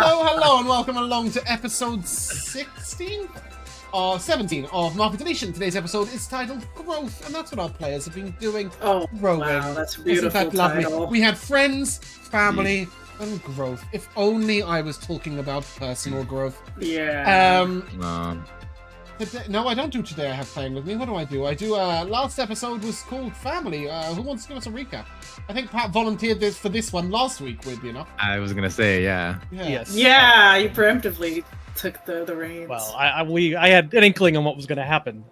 Hello, and welcome along to episode 16 or 17 of Deletion. Today's episode is titled Growth, and that's what our players have been doing. Oh, growing. Wow, that's a beautiful Isn't that lovely? title. We had friends, family, and growth. If only I was talking about personal growth. Yeah. No, I don't do Today I Have Playing With Me. What do? I do, last episode was called Family. Who wants to give us a recap? I think Pat volunteered for this one last week, weirdly enough. I was gonna say, yeah. Yes. Yeah, you preemptively took the reins. Well, I had an inkling on what was going to happen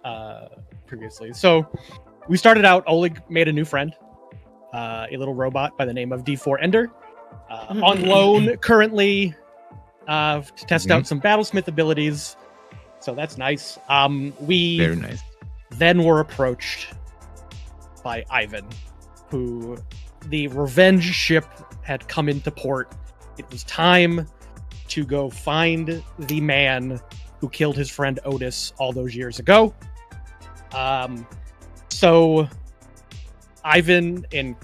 previously. So we started out. Oleg made a new friend, a little robot by the name of D4 Ender, on loan currently to test out some Battlesmith abilities. So that's nice. We Very nice. then were approached by Ivan, who the revenge ship had come into port. It was time to go find the man who killed his friend Otis all those years ago. So Ivan and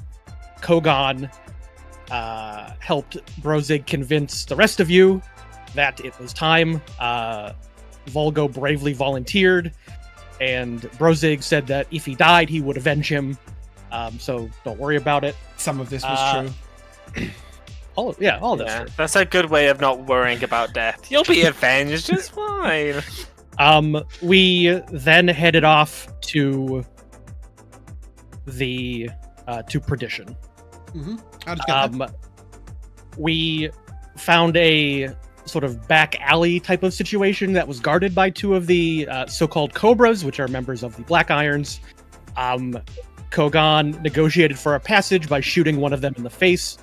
Kogan helped Brozzig convince the rest of you that it was time. Vulgo bravely volunteered, and Brozzig said that if he died, he would avenge him. So don't worry about it. Some of this was true. All of this. True. That's a good way of not worrying about death. You'll be avenged just fine. We then headed off to the to Perdition. Mm-hmm. How'd you get there? We found a sort of back alley type of situation that was guarded by two of the so-called Cobras, which are members of the Black Irons. Kogan negotiated for a passage by shooting one of them in the face.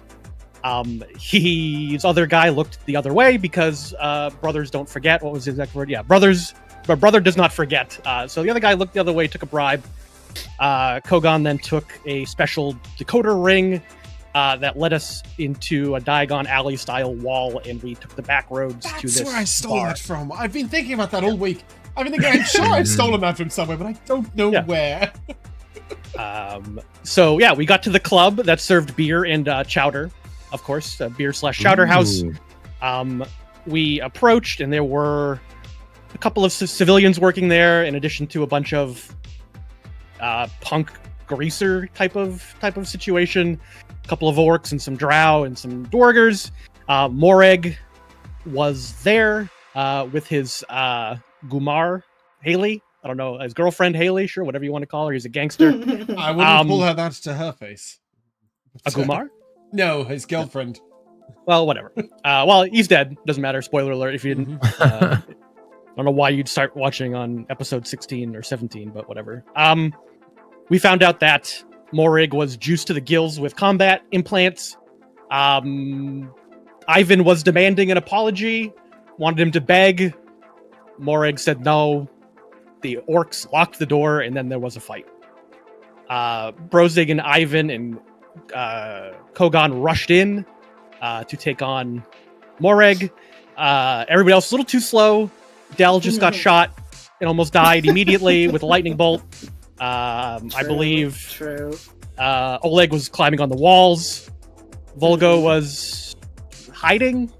His other guy looked the other way because brothers don't forget. What was his exact word? Yeah, but brother does not forget. So the other guy looked the other way, took a bribe. Kogan then took a special decoder ring that led us into a Diagon Alley style wall, and we took the back roads to this. That's where I stole bar. that from. I've been thinking about that all week. I've been thinking, I'm sure I've stolen that from somewhere, but I don't know where. So yeah, we got to the club that served beer and chowder, of course, beer/chowder house. We approached, and there were a couple of civilians working there, in addition to a bunch of punk greaser type of situation. A couple of orcs and some drow and some Duergars. Moreg was there with his Gumar Haley. I don't know, his girlfriend Haley, sure, whatever you want to call her. He's a gangster. I wouldn't pull her that to her face. A Gumar? No, his girlfriend. Well, whatever. Well, he's dead. Doesn't matter. Spoiler alert. If you didn't, I don't know why you'd start watching on episode 16 or 17, but whatever. We found out that Morrig was juiced to the gills with combat implants. Ivan was demanding an apology, wanted him to beg. Morrig said no. The orcs locked the door, and then there was a fight. Brozzig and Ivan and Kogan rushed in to take on Moreg. Everybody else was a little too slow. Del just got shot and almost died immediately with a lightning bolt. I believe Oleg was climbing on the walls. Vulgo was hiding,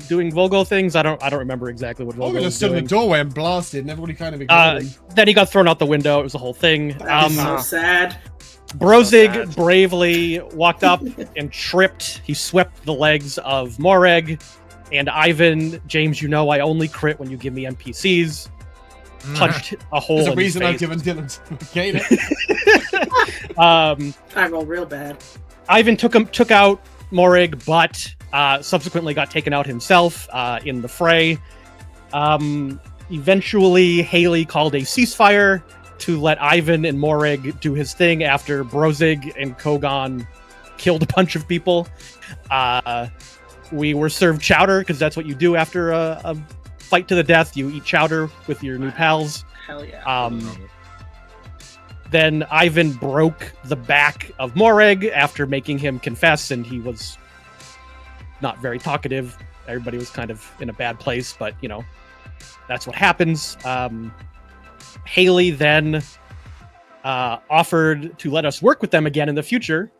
doing Vulgo things. I don't remember exactly what Vulgo was just stood doing. in the doorway and blasted, and everybody kind of ignored him. Then he got thrown out the window. It was a whole thing. That's so sad. Brozzig bravely walked up and tripped. He swept the legs of Moreg and Ivan. James, you know I only crit when you give me NPCs. Punched a hole There's a in reason his I've face. given Dylan to I roll real bad. Ivan took out Morrig, but subsequently got taken out himself in the fray. Eventually, Haley called a ceasefire to let Ivan and Morrig do his thing after Brozzig and Kogan killed a bunch of people. We were served chowder, because that's what you do after a fight to the death. You eat chowder with your new pals. Hell yeah. Then Ivan broke the back of Moreg after making him confess, and he was not very talkative. Everybody was kind of in a bad place, but, you know, that's what happens. Haley then offered to let us work with them again in the future.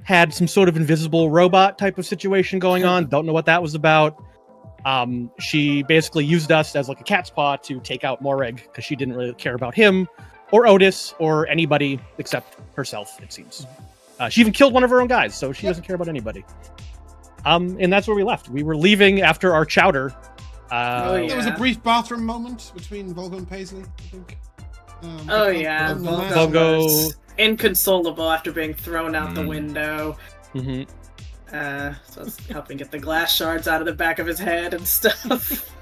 Had some sort of invisible robot type of situation going on. Don't know what that was about. She basically used us as like a cat's paw to take out Moreg because she didn't really care about him or Otis or anybody except herself, it seems. She even killed one of her own guys, so she doesn't care about anybody. And that's where we left. We were leaving after our chowder. There was a brief bathroom moment between Vulgo and Paisley, I think. Vulgo was inconsolable after being thrown out the window. Mm-hmm. So it's helping get the glass shards out of the back of his head and stuff.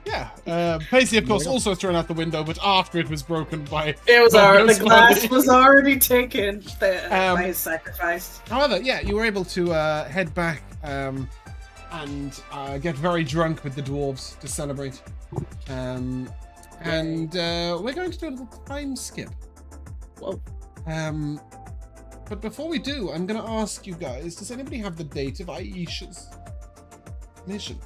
Yeah, Paisley, of course, also thrown out the window, but after it was broken by... It was already, the glass body. was already taken by his sacrifice. However, yeah, you were able to head back and get very drunk with the dwarves to celebrate. And we're going to do a little time skip. Whoa. But before we do, I'm going to ask you guys, does anybody have the date of Aisha's mission?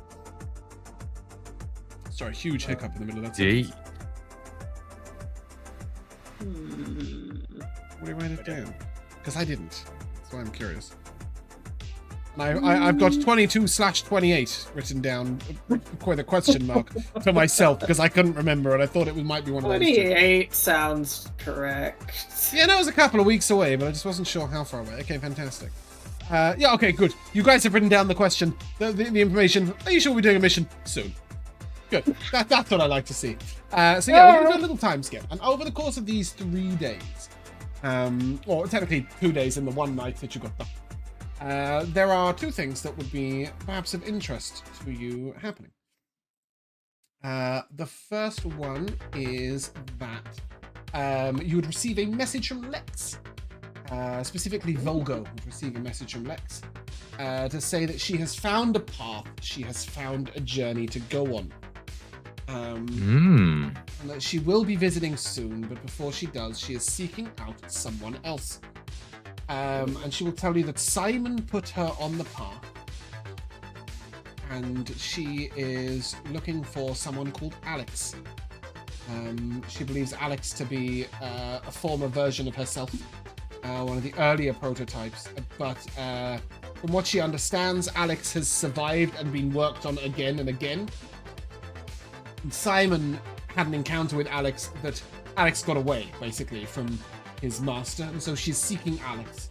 Sorry, huge hiccup in the middle of that sentence. Will you write it down? Because I didn't. That's why I'm curious. And I've got 22/28 written down with a question mark for myself because I couldn't remember and I thought it might be one of those. 28 sounds correct. Yeah, no, it was a couple of weeks away, but I just wasn't sure how far away. Okay, fantastic. Yeah, okay, good. You guys have written down the question, the information. Are you sure we're doing a mission soon? Good. That's what I like to see. So yeah, we're going to do a little time skip. And over the course of these 3 days, or technically 2 days and the one night that you got done, there are 2 things that would be perhaps of interest to you happening. The first one is that you would receive a message from Lex. Specifically, Vulgo would receive a message from Lex to say that she has found a path, she has found a journey to go on. And that she will be visiting soon, but before she does, she is seeking out someone else. And she will tell you that Simon put her on the path, and she is looking for someone called Alex. She believes Alex to be a former version of herself, one of the earlier prototypes, but from what she understands, Alex has survived and been worked on again and again. And Simon had an encounter with Alex that Alex got away, basically, from his master, and so she's seeking Alex.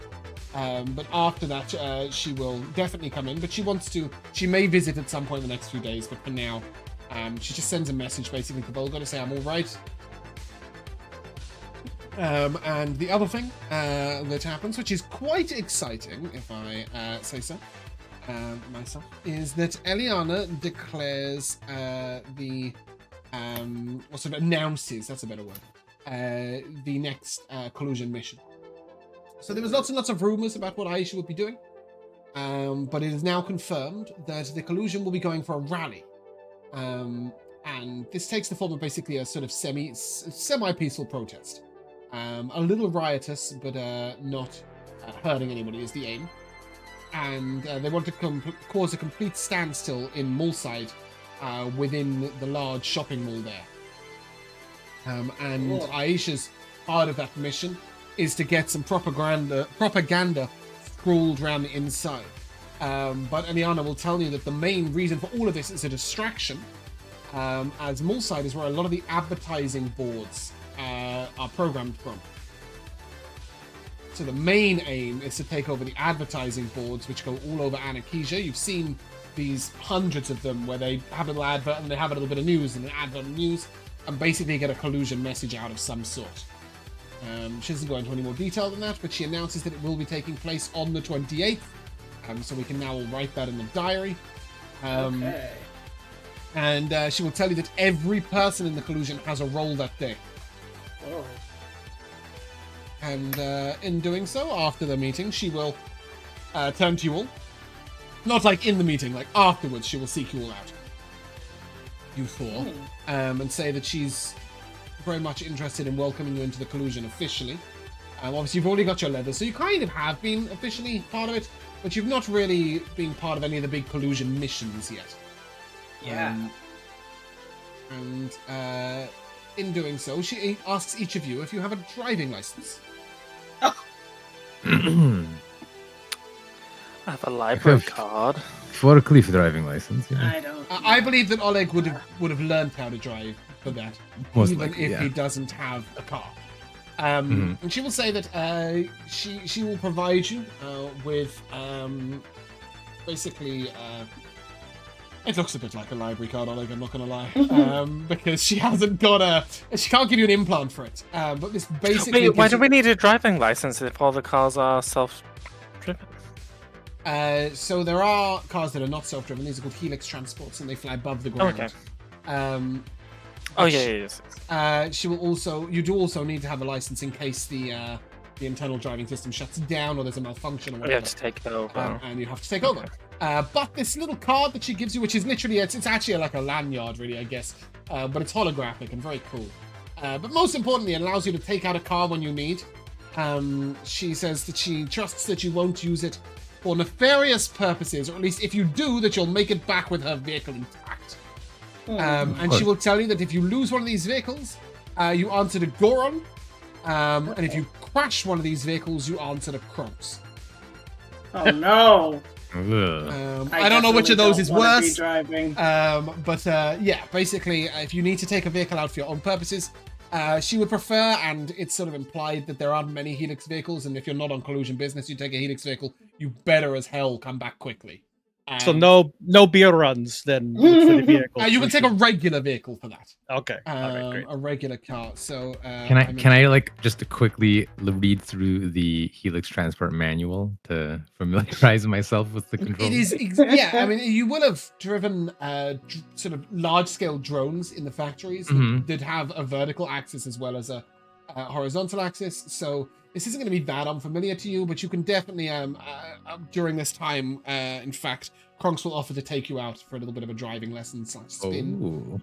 But after that, she will definitely come in, but she may visit at some point in the next few days, but for now, she just sends a message basically to Vulgo to say, I'm all right. And the other thing that happens, which is quite exciting, if I say so myself, is that Eliana declares or sort of announces, that's a better word, the next collusion mission. So there was lots and lots of rumors about what Aisha would be doing, but it is now confirmed that the collusion will be going for a rally. And this takes the form of basically a sort of semi-peaceful protest. A little riotous, but not hurting anybody is the aim. And they want to cause a complete standstill in Mulside within the large shopping mall there. And Aisha's part of that mission is to get some propaganda scrawled around the inside. But Eliana will tell you that the main reason for all of this is a distraction, as Mulside is where a lot of the advertising boards are programmed from. So the main aim is to take over the advertising boards, which go all over Anakesia. You've seen these hundreds of them where they have a little advert and they have a little bit of news and an advert of news, and basically get a collusion message out of some sort. She doesn't go into any more detail than that, but she announces that it will be taking place on the 28th, so we can now all write that in the diary. Okay. And she will tell you that every person in the collusion has a role that day. Oh. And in doing so, after the meeting, she will turn to you all. Not like in the meeting, like afterwards, she will seek you all out. You four. And say that she's very much interested in welcoming you into the collusion officially. Obviously, you've already got your leather, so you kind of have been officially part of it, but you've not really been part of any of the big collusion missions yet. Yeah. And in doing so, she asks each of you if you have a driving license. I have a library card. forklift driving license. Yeah. I don't. I believe that Oleg would have learned how to drive for that, Most even likely, if yeah. he doesn't have a car. Mhm. And she will say that she will provide you with basically. It looks a bit like a library card, Oleg. I'm not gonna lie, because she hasn't got she can't give you an implant for it. But this basically. Wait, why gives do you- we need a driving license if all the cars are self-driven? So there are cars that are not self-driven. These are called helix transports, and they fly above the ground. Okay. Oh yeah, yes. She will also. You do also need to have a license in case the internal driving system shuts down or there's a malfunction or We whatever. have to take it over. And you have to take over. But this little card that she gives you, which is literally it's actually like a lanyard, really, I guess. But it's holographic and very cool. But most importantly, it allows you to take out a car when you need. She says that she trusts that you won't use it for nefarious purposes, or at least if you do, that you'll make it back with her vehicle intact. And she will tell you that if you lose one of these vehicles, you answer to Goron. And if you crash one of these vehicles, you answer to Kronos. Oh no! Ugh. I don't know which of those is wanna be worse. driving. But yeah, basically, if you need to take a vehicle out for your own purposes, she would prefer, and it's sort of implied that there aren't many Helix vehicles, and if you're not on collusion business, you take a Helix vehicle, you better as hell come back quickly. So no beer runs then for the vehicle. You can take a regular vehicle for that. Okay. All right, great. A regular car. So Can I like just quickly read through the Helix Transport manual to familiarize myself with the controls? It is, yeah. I mean, you will have driven sort of large-scale drones in the factories that have a vertical axis as well as a horizontal axis. So this isn't going to be that unfamiliar to you, but you can definitely, during this time, in fact, Kronks will offer to take you out for a little bit of a driving lesson / spin.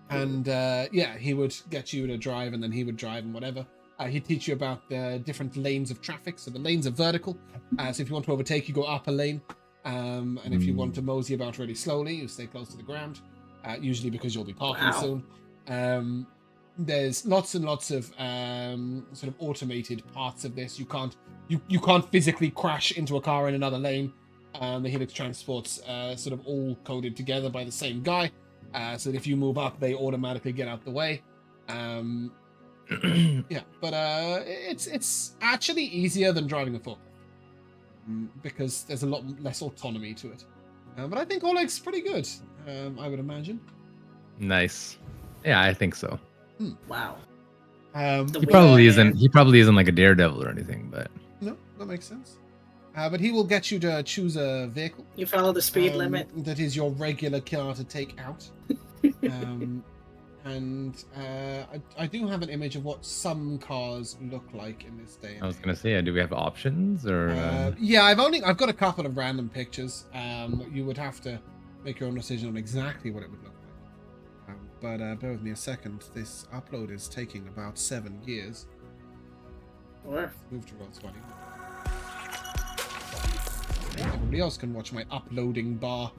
Yeah, he would get you to drive, and then he would drive and whatever. He'd teach you about the different lanes of traffic. So the lanes are vertical. So if you want to overtake, you go up a lane. And if you want to mosey about really slowly, you stay close to the ground. Usually because you'll be parking soon. There's lots and lots of sort of automated parts of this. You can't physically crash into a car in another lane. The Helix transports sort of all coded together by the same guy, so that if you move up, they automatically get out the way. Yeah, but it's actually easier than driving a forklift because there's a lot less autonomy to it. But I think Oleg's pretty good. I would imagine. Nice. Yeah, I think so. Wow. He probably isn't. He probably isn't like a daredevil or anything, but No, that makes sense. But he will get you to choose a vehicle. You follow the speed limit. That is your regular car to take out. I do have an image of what some cars look like in this day. And I was age. gonna say, do we have options or? Yeah, I've got a couple of random pictures. You would have to make your own decision on exactly what it would look like. But bear with me a second. This upload is taking about 7 years. Sure. Move to roll 20. Everybody else can watch my uploading bar.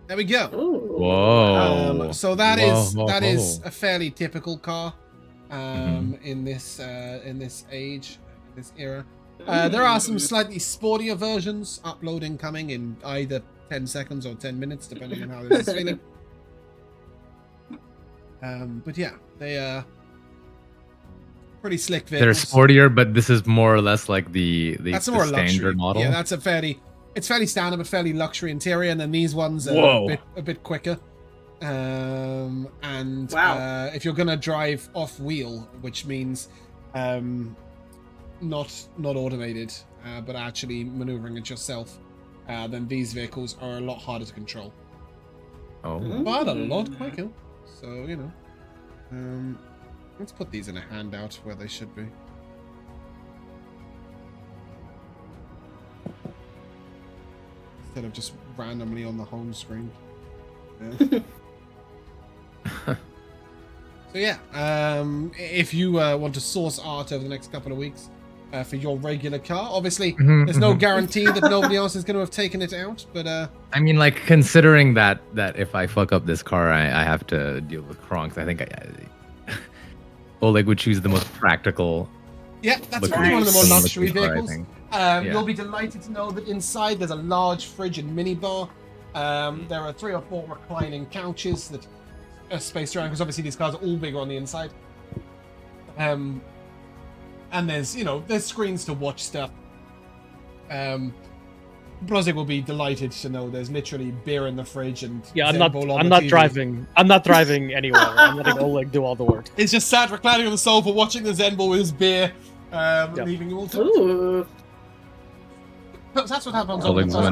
There we go. Ooh. Whoa. So that Whoa, is whoa. a fairly typical car in this age, this era. There are some slightly sportier versions uploading coming in either 10 seconds or 10 minutes, depending on how this is feeling. But yeah, they are pretty slick They're vehicles. sportier, but this is more or less like the That's the more standard luxury model. Yeah, that's it's fairly standard, but fairly luxury interior, and then these ones are a bit quicker. If you're gonna drive off wheel, which means not automated, but actually maneuvering it yourself, then these vehicles are a lot harder to control. Oh. But a lot quicker. So, you know. Let's put these in a handout where they should be. Instead of just randomly on the home screen. Yeah. So yeah, if you want to source art over the next couple of weeks for your regular car, obviously there's no guarantee that nobody else is going to have taken it out, but I mean, like considering that if I fuck up this car, I have to deal with Kronks. I think Oleg would choose the most practical. yeah, that's looking probably one of the more looking luxury car, I vehicles. think. You'll be delighted to know that inside there's a large fridge and minibar. There are 3 or 4 reclining couches that are spaced around, because obviously these cars are all bigger on the inside. And there's, there's screens to watch stuff. Brozzig will be delighted to know there's literally beer in the fridge and Yeah, I'm Zenball on not the TV. driving. I'm not driving anywhere. I'm letting Oleg do all the work. He's just sat reclining on the sofa watching the Zenball with his beer, leaving you all to it. Ooh. That's what happens. Oleg's on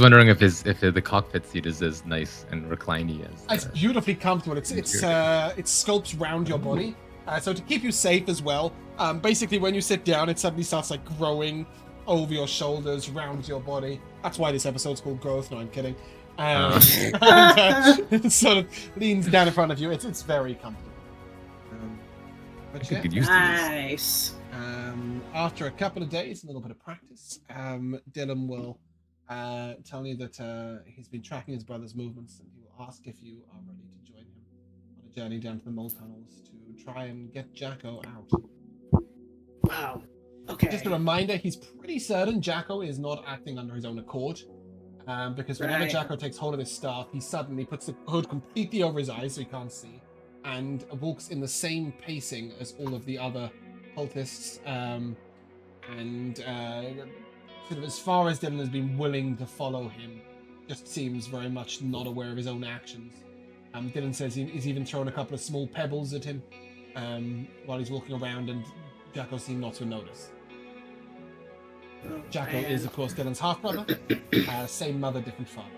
wondering if the cockpit seat is as nice and recliney as. It's beautifully comfortable. It sculpts round your body, so to keep you safe as well. Basically, when you sit down, it suddenly starts like growing over your shoulders, round your body. That's why this episode's called Growth. No, I'm kidding. It sort of leans down in front of you. It's very comfortable. But I yeah. could use to this. Nice. After a couple of days, a little bit of practice, Dylan will tell you that he's been tracking his brother's movements, and he will ask if you are ready to join him on a journey down to the mole tunnels to try and get Jacko out. Wow. Okay. Just a reminder, he's pretty certain Jacko is not acting under his own accord, because whenever Right. Jacko takes hold of his staff, he suddenly puts the hood completely over his eyes so he can't see, and walks in the same pacing as all of the other cultists, and sort of as far as Dylan has been willing to follow him, just seems very much not aware of his own actions. Dylan says he's even thrown a couple of small pebbles at him while he's walking around, and Jacko seemed not to notice. Oh, Jacko man. is, of course, Dylan's half-brother. Same mother, different father.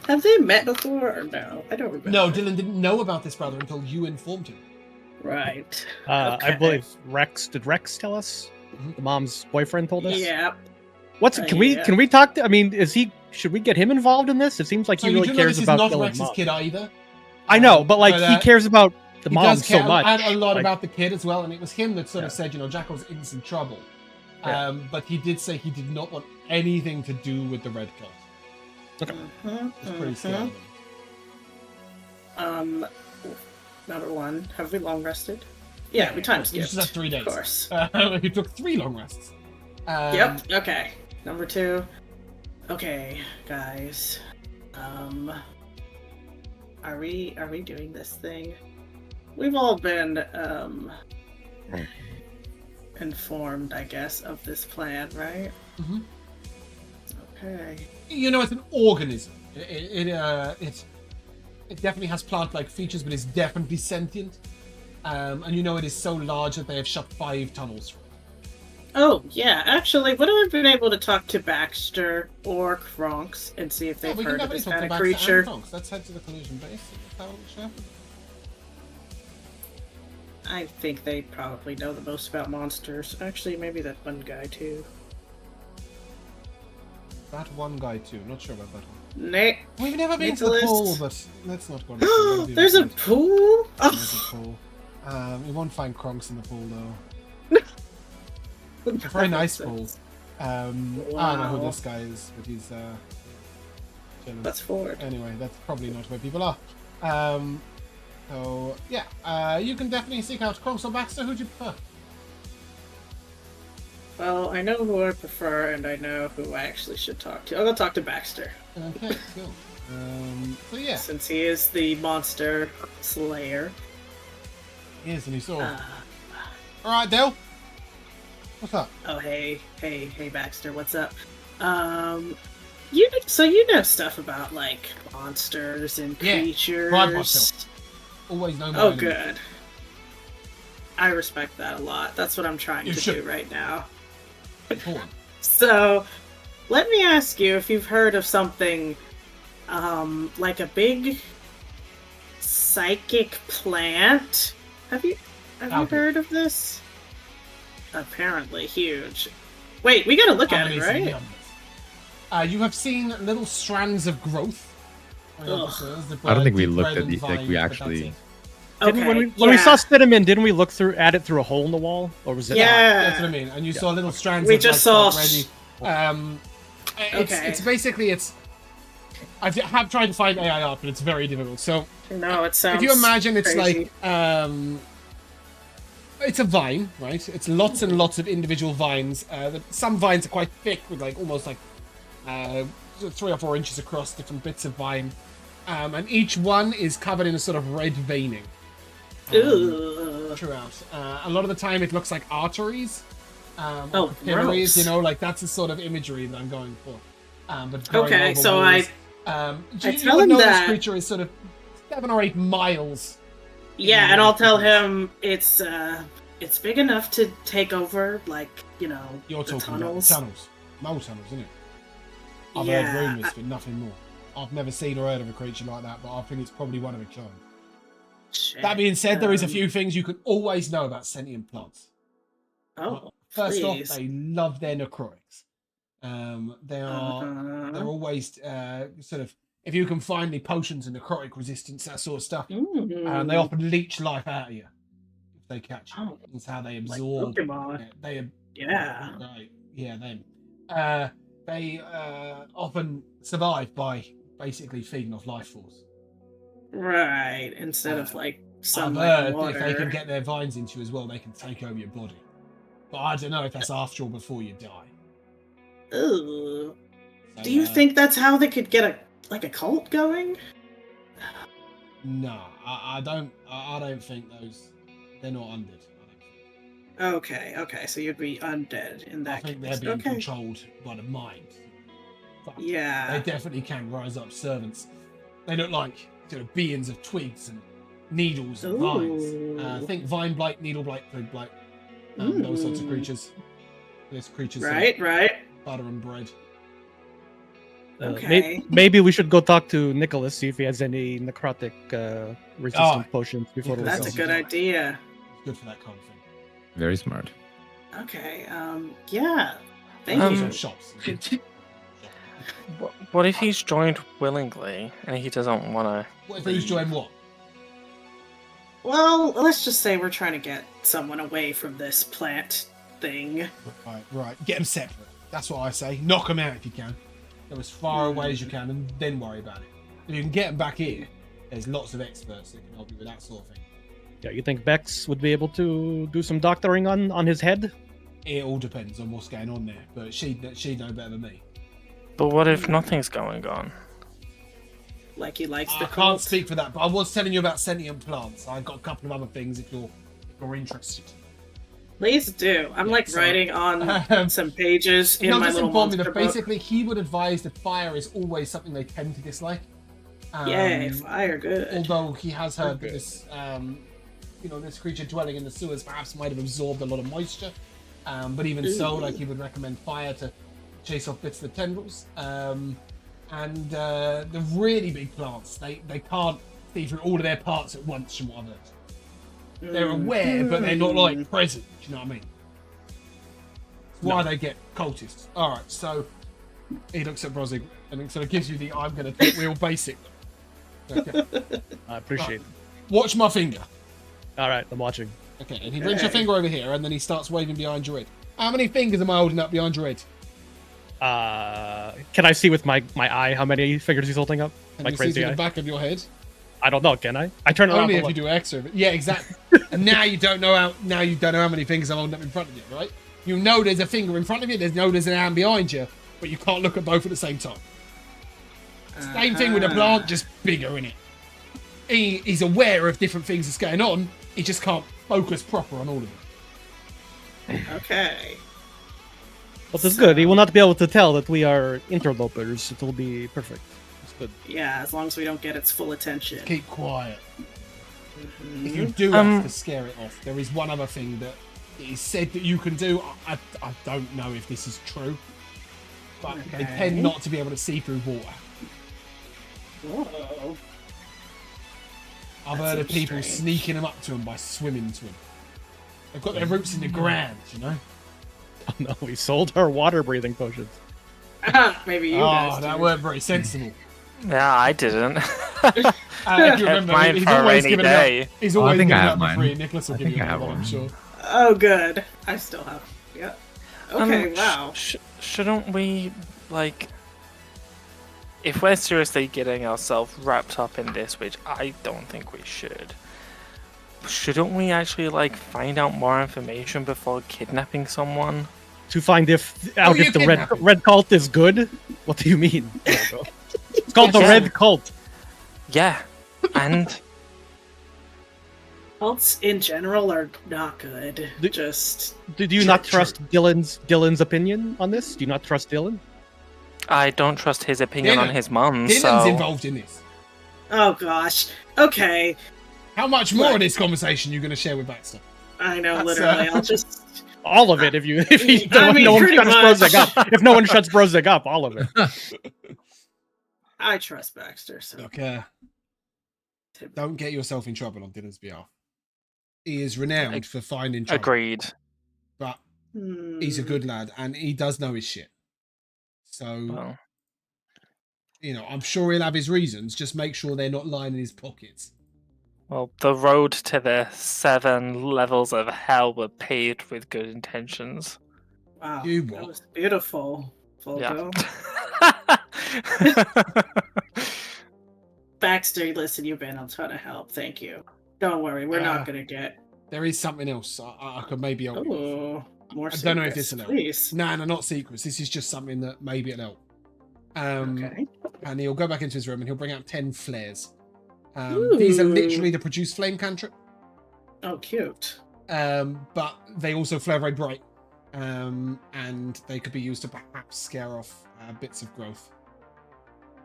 Have they met before or no? I don't remember. No, Dylan didn't know about this brother until you informed him. Right. I Okay. believe Rex. Did Rex tell us? Mhm. The mom's boyfriend told us. Yeah. What's can we yeah. can we talk to? I mean, is he? Should we get him involved in this? It seems like So he you really do know cares this is about not killing Rex's mom. kid either. I know, but like But, he cares about the He mom does so care much. a lot Like, about the kid as well, and it was him that sort of Yeah. said, Jacko's in some trouble. Yeah. But he did say he did not want anything to do with the Red Cloth. It's pretty scared of them. Number one, have we long rested? Yeah, we time You skipped. just have 3 days. Of course. You took 3 long rests. Yep. Okay. Number 2. Okay, guys. Are we doing this thing? We've all been informed, I guess, of this plan, right? Mhm. Okay. It's an organism. It definitely has plant-like features, but it's definitely sentient. And it is so large that they have shut 5 tunnels for it. Oh, yeah. Actually, would I have been able to talk to Baxter or Kronks and see if they've we can heard of definitely this talk kind to of Baxter and creature? Tonks. Let's head to the collision base and let's have a little chat. I think they probably know the most about monsters. Actually, maybe that one guy too. That one guy too. Not sure about that one. Nate. We've never been to the Nicholas. pool, but let's not go. There. There's a pool? There's a pool. You won't find Kronks in the pool though. It's a very nice pool. I don't know who Wow. this guy is, but he's chilling. That's forward. Anyway, that's probably not where people are. So yeah, you can definitely seek out Kronks or Baxter. Who do you prefer? Well, I know who I prefer, and I know who I actually should talk to. I'll go talk to Baxter, Okay, cool. So yeah, since he is the monster slayer. here's a new sword. Uh, All right, Dale. What's up? oh, hey, Baxter, what's up? You know stuff about like monsters and Yeah, creatures. pride myself. Always know my Oh, enemy. good. I respect that a lot. That's what I'm trying You to should. do right now. Cool. So, let me ask you if you've heard of something like a big psychic plant. Have you How big? heard of this? Apparently huge. Wait, we gotta look How at many it, is in right? numbers? You have seen little strands of growth. Ugh. I don't think we Deep looked red at and the like vine, we but that's actually. it. Didn't, Okay, when we yeah. saw Cinnamon, didn't we look at it through a hole in the wall, or was it? Yeah. That's what I mean. And you saw little strands. We of, just like, saw- ready. Okay. It's basically I have tried to find AI art, but it's very difficult. So No, it sounds if you imagine it's crazy. like it's a vine, right? It's lots and lots of individual vines. Some vines are quite thick, with like almost like 3 or 4 inches across, different bits of vine, and each one is covered in a sort of red veining throughout. A lot of the time, it looks like arteries, capillaries. gross. Like that's the sort of imagery that I'm going for. But Okay, so I you tell would him know that- this creature is sort of 7 or 8 miles. Yeah, and I'll tell him it's big enough to take over, like, You're the talking tunnels. about tunnels. Mole tunnels, isn't it? I've Yeah, heard rumours, but nothing more. I've never seen or heard of a creature like that, but I think it's probably one of a kind. Shit. That being said, there is a few things you can always know about sentient plants. Oh, First please. off, they love their necrotics. They're always sort of, if you can find the potions and necrotic resistance, that sort of stuff, they often leech life out of you if they catch you. Oh, That's how they like absorb. Pokemon. Yeah, right. Yeah, them. They often survive by basically feeding off life force. Right, instead of like I've sunlight heard and that water. if they can get their vines into you as well, they can take over your body. But I don't know if that's after or before you die. Ooh. So, Do you think that's how they could get a cult going? No, I don't. I don't think those. They're not undead. Okay, so you'd be undead in I that think case. they're being Okay. controlled by the mind. But Yeah. they definitely can rise up servants. They look like beings of twigs and needles and vines. Ooh. Think vine blight, needle blight, twig blight, those sorts of creatures. There's creatures Right. like butter and bread. Okay. Maybe we should go talk to Nicholas, see if he has any necrotic resistant potions before we That's go. a good idea. It's good for that kind of thing. Very smart. Okay. Yeah. Thank Um, you. Some shops. What if he's joined willingly and he doesn't want to? What if he's joined what? Well, let's just say we're trying to get someone away from this plant thing. Right. Get them separate. That's what I say. Knock them out if you can. Go as far away as you can, and then worry about it. If you can get them back here, there's lots of experts that can help you with that sort of thing. Yeah, you think Bex would be able to do some doctoring on his head? It all depends on what's going on there, but she'd know better than me. But what if nothing's going on? Like he likes the I can't cult. speak for that, but I was telling you about sentient plants. I've got a couple of other things if you're interested. Please do. I'm like So, writing on some pages in No, my just little inform me monster that book. basically he would advise that fire is always something they tend to dislike. Yay, fire, good. Although he has heard that this, this creature dwelling in the sewers perhaps might have absorbed a lot of moisture. But even so, like he would recommend fire to chase off bits of the tendrils. And the really big plants, they can't see through all of their parts at once from what I've heard. They're aware, but they're not like present. Do you know what I mean? It's why they get cultists. All right, so he looks at Brozzig and it sort of gives you the "I'm going to take real basic." Okay. I appreciate it. Watch my finger. All right, I'm watching. Okay, and he brings your finger over here, and then he starts waving behind your head. How many fingers am I holding up behind your head? Can I see with my eye how many fingers he's holding up? Can My you see crazy through eye? the back of your head? I don't know. Can I? I turn around. Only to if you look. do X of it. Yeah, exactly. And now you don't know how many fingers I'm holding up in front of you, right? You know there's a finger in front of you. There's an arm behind you, but you can't look at both at the same time. Same thing with a plant, just bigger in it. He's aware of different things that's going on. He just can't focus proper on all of it. Okay. But it's good. He will not be able to tell that we are interlopers. It will be perfect. It's good. Yeah, as long as we don't get its full attention. Keep quiet. Mhm. If you do have to scare it off, there is one other thing that it is said that you can do. I don't know if this is true, but they Okay. tend not to be able to see through water. Whoa. I've That heard of seems people strange. sneaking them up to them by swimming to them. They've got their roots in the ground, you know? Oh no, we sold our water breathing potions. Maybe you guys Oh, that do. weren't very sensible. Yeah, I didn't. If you Kept remember, mine he's for a always rainy giving it day. out. He's Oh, I always think I giving it have out for mine. free. Nicholas will I give you think I have one, I'm one. sure. Oh, good. I still have. Yep. Okay, wow. Shouldn't we, like, if we're seriously getting ourselves wrapped up in this, which I don't think we should, shouldn't we actually like find out more information before kidnapping someone? To find if the kidnapping? red cult is good. What do you mean? It's called the Yeah. Red Cult. Yeah, and Cults in general are not good. Just Do you not trust Dylan's opinion on this? Do you not trust Dylan? I don't trust his opinion on Dylan. his mum. Dylan's So involved in this. oh gosh. Okay, How much more Look. of this conversation are you going to share with Baxter? I know. That's, Literally, I'll just. All of it. If you I mean, no one pretty shuts much. Brozzig up. If no one shuts Brozzig up, all of it. I trust Baxter. So Look, don't get yourself in trouble on Dylan's behalf. He is renowned for finding trouble. agreed. But he's a good lad, and he does know his shit. So, Well, I'm sure he'll have his reasons. Just make sure they're not lying in his pockets. well, the road to the 7 levels of hell were paved with good intentions. Wow, You that what? was beautiful, Vulgo. Yeah. Baxter, listen, you've been a ton of help. Thank you. Don't worry, we're not gonna get. There is something else I could maybe help you with. Oh, more. I don't know if secrets, this will help. please. No, not secrets. This is just something that maybe it'll help. Okay. And he'll go back into his room and he'll bring out 10 flares. These are Ooh. literally the produce flame cantrip. Oh, cute. But they also flare very bright. And they could be used to perhaps scare off bits of growth.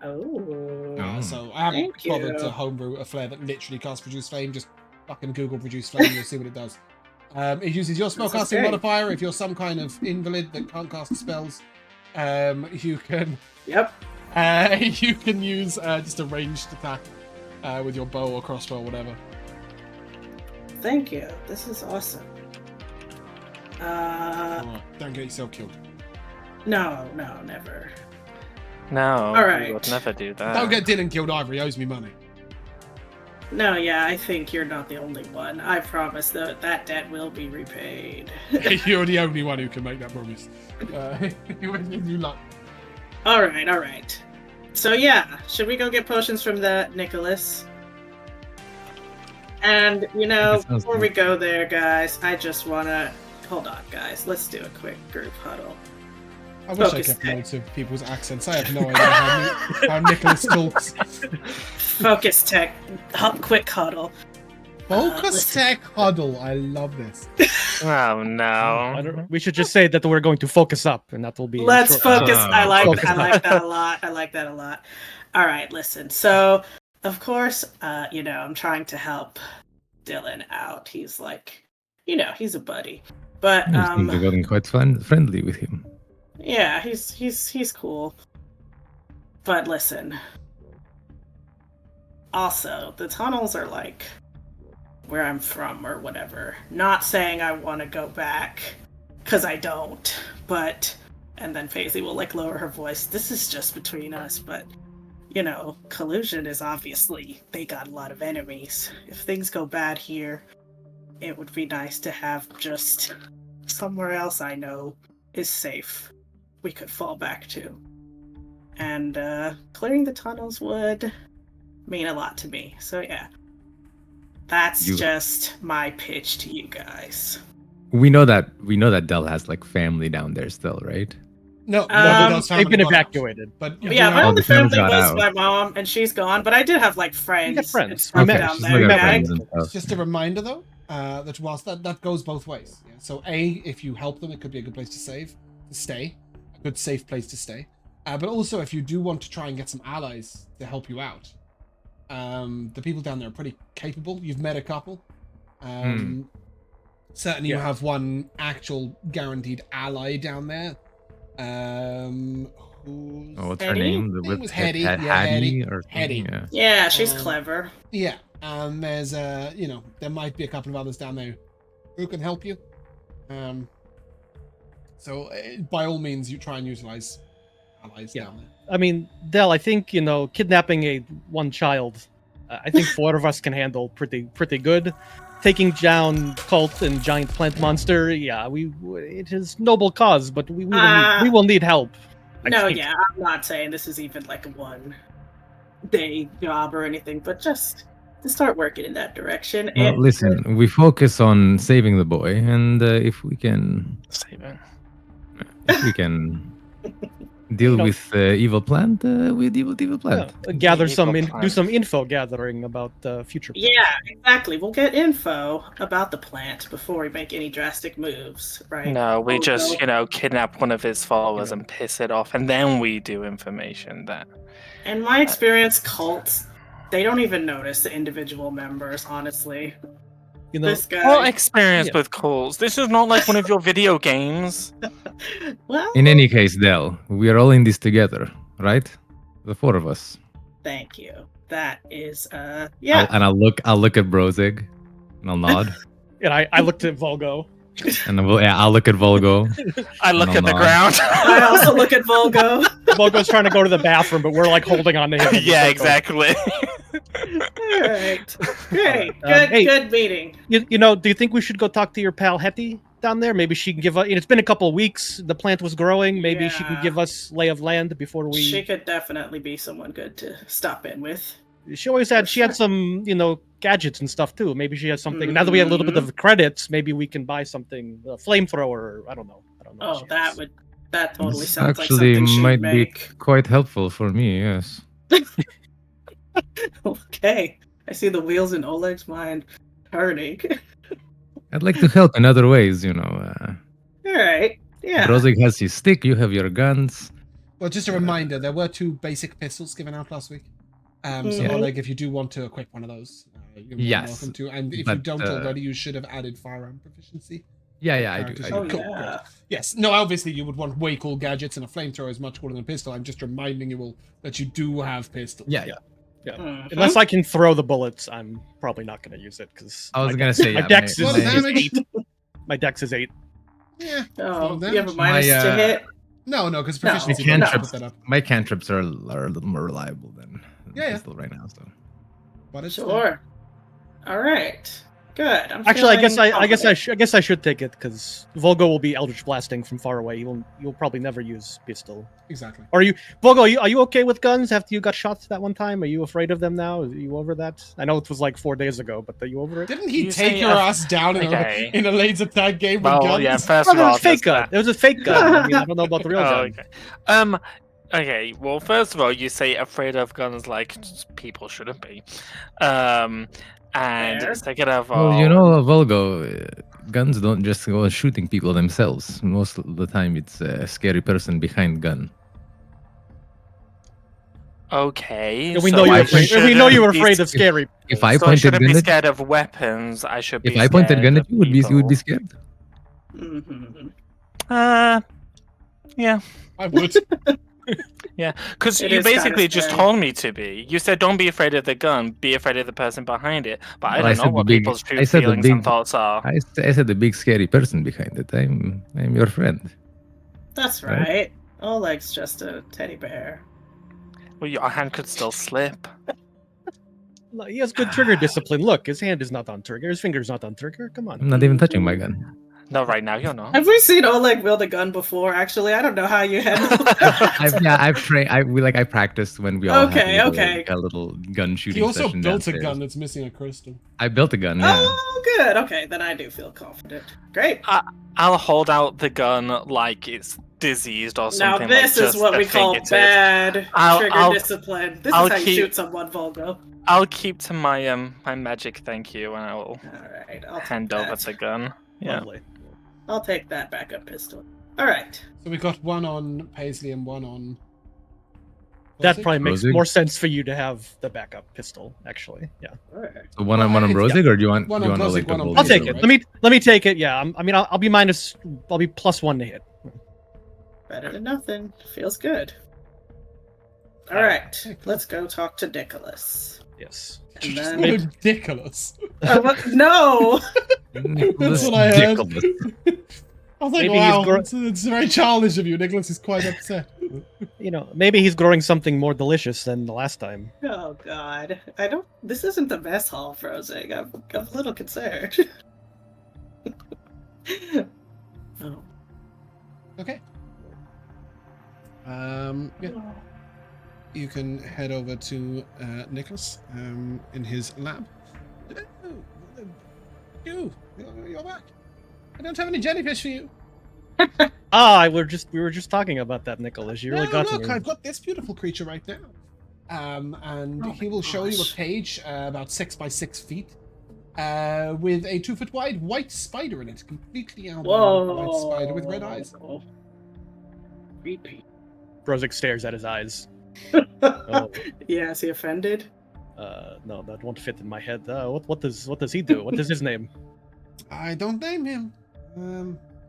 Oh. So I haven't Thank bothered you. to homebrew a flare that literally casts produce flame. Just fucking Google produce flame and you'll see what it does. It uses your spellcasting okay. modifier. If you're some kind of invalid that can't cast spells, you can Yep. you can use just a ranged attack with your bow or crossbow or whatever. Thank you. This is awesome. Don't get yourself killed. No, never. No, All right. we would never do that. Don't get Dylan killed either. He owes me money. No, yeah, I think you're not the only one. I promise that debt will be repaid. You're the only one who can make that promise. You luck. All right. So yeah, should we go get potions from the Nicholas? And That sounds before we good. go there, guys, I just wanna hold on, guys. Let's do a quick group huddle. I wish Focus I kept tech. notes of people's accents. I have no idea how Nicholas talks. Focus tech, quick huddle. Focus listen. tech huddle. I love this. Oh no. We should just say that we're going to focus up, and that will be. Let's short. focus. I like focus. that a lot. I like that a lot. All right, listen. So, of course, I'm trying to help Dylan out. He's like, he's a buddy. But You seem to be getting quite friendly with him. yeah, he's cool. But listen. Also, the tunnels are like where I'm from or whatever. Not saying I want to go back, because I don't. But, and then Paisley will like lower her voice. This is just between us, but collusion is obviously, they got a lot of enemies. If things go bad here, it would be nice to have just somewhere else I know is safe we could fall back to. And clearing the tunnels would mean a lot to me. So yeah. That's just my pitch to you guys. We know that Del has like family down there still, right? No, They've been evacuated. But Yeah, my Oh, only the family family got was out. my mom, and she's gone. But I did have like friends. You got friends. and stuff Okay, down she's there. looking at Yeah, friends and It's stuff. just a reminder, though, that whilst that goes both ways. Yeah? So, if you help them, it could be a good place to stay, a good safe place to stay. But also, if you do want to try and get some allies to help you out, the people down there are pretty capable. You've met a couple. Certainly, you have one actual guaranteed ally down there. Who's... Oh, what's her Hetty? name? I think it was Hetty. Hattie Yeah, Hetty. or something? Hetty. Yeah. Yeah, she's clever. Yeah, there's there might be a couple of others down there who can help you. So by all means, you try and utilize allies down there. I mean, Del, I think kidnapping one child, I think 4 of us can handle pretty good. Taking down cult and giant plant monster, yeah, it is noble cause, but we will need help. I No, think. yeah, I'm not saying this is even like a one day job or anything, but just start working in that direction. Well, And listen, we focus on saving the boy, and if we can deal with evil plant, we deal with evil plant. Gather Evil some, plan. do some info gathering about the future. plans. yeah, exactly. We'll get info about the plant before we make any drastic moves, right? No, we just, Although- kidnap one of his followers and piss it off, and then we do information that. In my experience, cults, they don't even notice the individual members, honestly. You know, This guy. What experience Yeah. with calls? This is not like one of your video games. Well, In any case, Del, we are all in this together, right? The four of us. thank you. That is, yeah. I'll look at Brozzig, and I'll nod, and I looked at Vulgo. and I'll look at Volgo. I look No, at the no. ground. I also look at Vulgo. Vulgo's trying to go to the bathroom, but we're like holding on to him. Yeah, exactly. All right. Great. Um, hey. Good meeting. You know, do you think we should go talk to your pal Hetty down there? Maybe she can give us. It's been a couple of weeks. The plant was growing. Maybe she can Yeah. give us lay of land before we. She could definitely be someone good to stop in with. She always had. She had some, gadgets and stuff too. Maybe she has something. Now that we have a little bit of credits, maybe we can buy something. A flamethrower. I don't know. Oh, what she that has. totally This sounds like actually something she'd might make. be quite helpful for me. Yes. Okay. I see the wheels in Oleg's mind turning. I'd like to help in other ways. All right. Yeah. Brozzig has his stick. You have your guns. Well, just a reminder, there were 2 basic pistols given out last week. So, Mhm. Oleg, if you do want to equip one of those, you're more than Yes, welcome to. And if you but, don't already, you should have added firearm proficiency. Yeah, I do. Characters. I do. Oh, Cool, yeah. great. Yes. No, obviously you would want way cool gadgets, and a flamethrower is much cooler than a pistol. I'm just reminding you all that you do have pistols. Yeah. Mhm. Unless I can throw the bullets, I'm probably not going to use it because I was gonna say my yeah, dex Well, is damage. 8. My dex is 8. Yeah. Oh, Well, you have a damage. minus My, to hit? No, because No. proficiency My bonus cantrips, put that up. my cantrips are a little more reliable than Yeah. pistol right now. So But it's Sure. All right. Good. I'm Actually, I guess feeling I confident. I should take it because Volgo will be Eldritch blasting from far away. You'll probably never use pistol. Exactly. Or Volgo? Are you okay with guns after you got shot that one time? Are you afraid of them now? Are you over that? I know it was like 4 days ago, but are you over it? Didn't he You take say your a- ass down okay. in a laser tag game with Well, guns? yeah, first Oh, of there all, was a fake there's gun. There was a fake gun. I mean, I don't know about the real Oh, gun. okay. Okay, well, first of all, you say afraid of guns like people shouldn't be. And Fair. second of all, well, Volgo, guns don't just go shooting people themselves. Most of the time, it's a scary person behind gun. okay. And we so know I you're afraid. We know shouldn't you're be afraid of scary. If I So I pointed shouldn't gun be at scared of weapons. I should be if I pointed scared gun at of you, you would be people. scared. Mhm. Yeah. I would. Yeah, because It you is kinda basically just scary. told me to be. You said don't be afraid of the gun, be afraid of the person behind it. But I Well, I don't know said what the big- people's I true said the feelings and big- thoughts are. I said the big scary person behind it. I'm your friend. That's Right. right. Oleg's just a teddy bear. Well, your hand could still slip. Look, he has good trigger discipline. Look, his hand is not on trigger. His finger's not on trigger. Come on. I'm not even touching my gun. No, right now you're not. Have we seen Oleg wield a gun before? Actually, I don't know how you handle that. I've trained. I practiced when we all Okay, had okay. a little gun shooting He also session built downstairs. a gun that's missing a crystal. I built a gun. Yeah. Oh, good. Okay, then I do feel confident. Great. I'll hold out the gun like it's diseased or Now something. this like is just what a we call fingertip. bad trigger I'll- discipline. This I'll is how you keep- shoot someone, Volgo. I'll keep to my my magic, thank you, and I will All right, I'll take hand over that. the gun. Yeah. Lovely. I'll take that backup pistol. All right. So we got one on Paisley and one on. That Brozzig? probably makes Brozzig? more sense for you to have the backup pistol. Actually, yeah. All right. So one on Well, Brozzig, or do you want one do you on want Brozzig, like one on double I'll Paisley, take it. right? Let me take it. Yeah. I'll be minus. I'll be +1 to hit. Better than nothing. Feels good. All Alright. right. Okay, cool. Let's go talk to Nicholas. Yes. And Just then... ridiculous. No! Nicholas That's what I heard. Nicholas. I was like, Maybe he's wow, gro- it's very childish of you. Nicholas is quite upset. Maybe he's growing something more delicious than the last time. Oh, God. I don't... This isn't the mess hall, Brozzig. I'm a little concerned. Oh. Okay. Yeah. You can head over to Nicholas in his lab. You're back. I don't have any jellyfish for you. We were just talking about that, Nicholas. You really got look, me. I've got this beautiful creature right now. And Oh he my will show you a gosh. page about 6 by 6 feet with a 2 foot wide white spider in it, completely outlined white spider with red eyes. Creepy. Brozzig stares at his eyes. Oh. Yeah, is he offended? No, that won't fit in my head. What does he do? What is his name? I don't name him.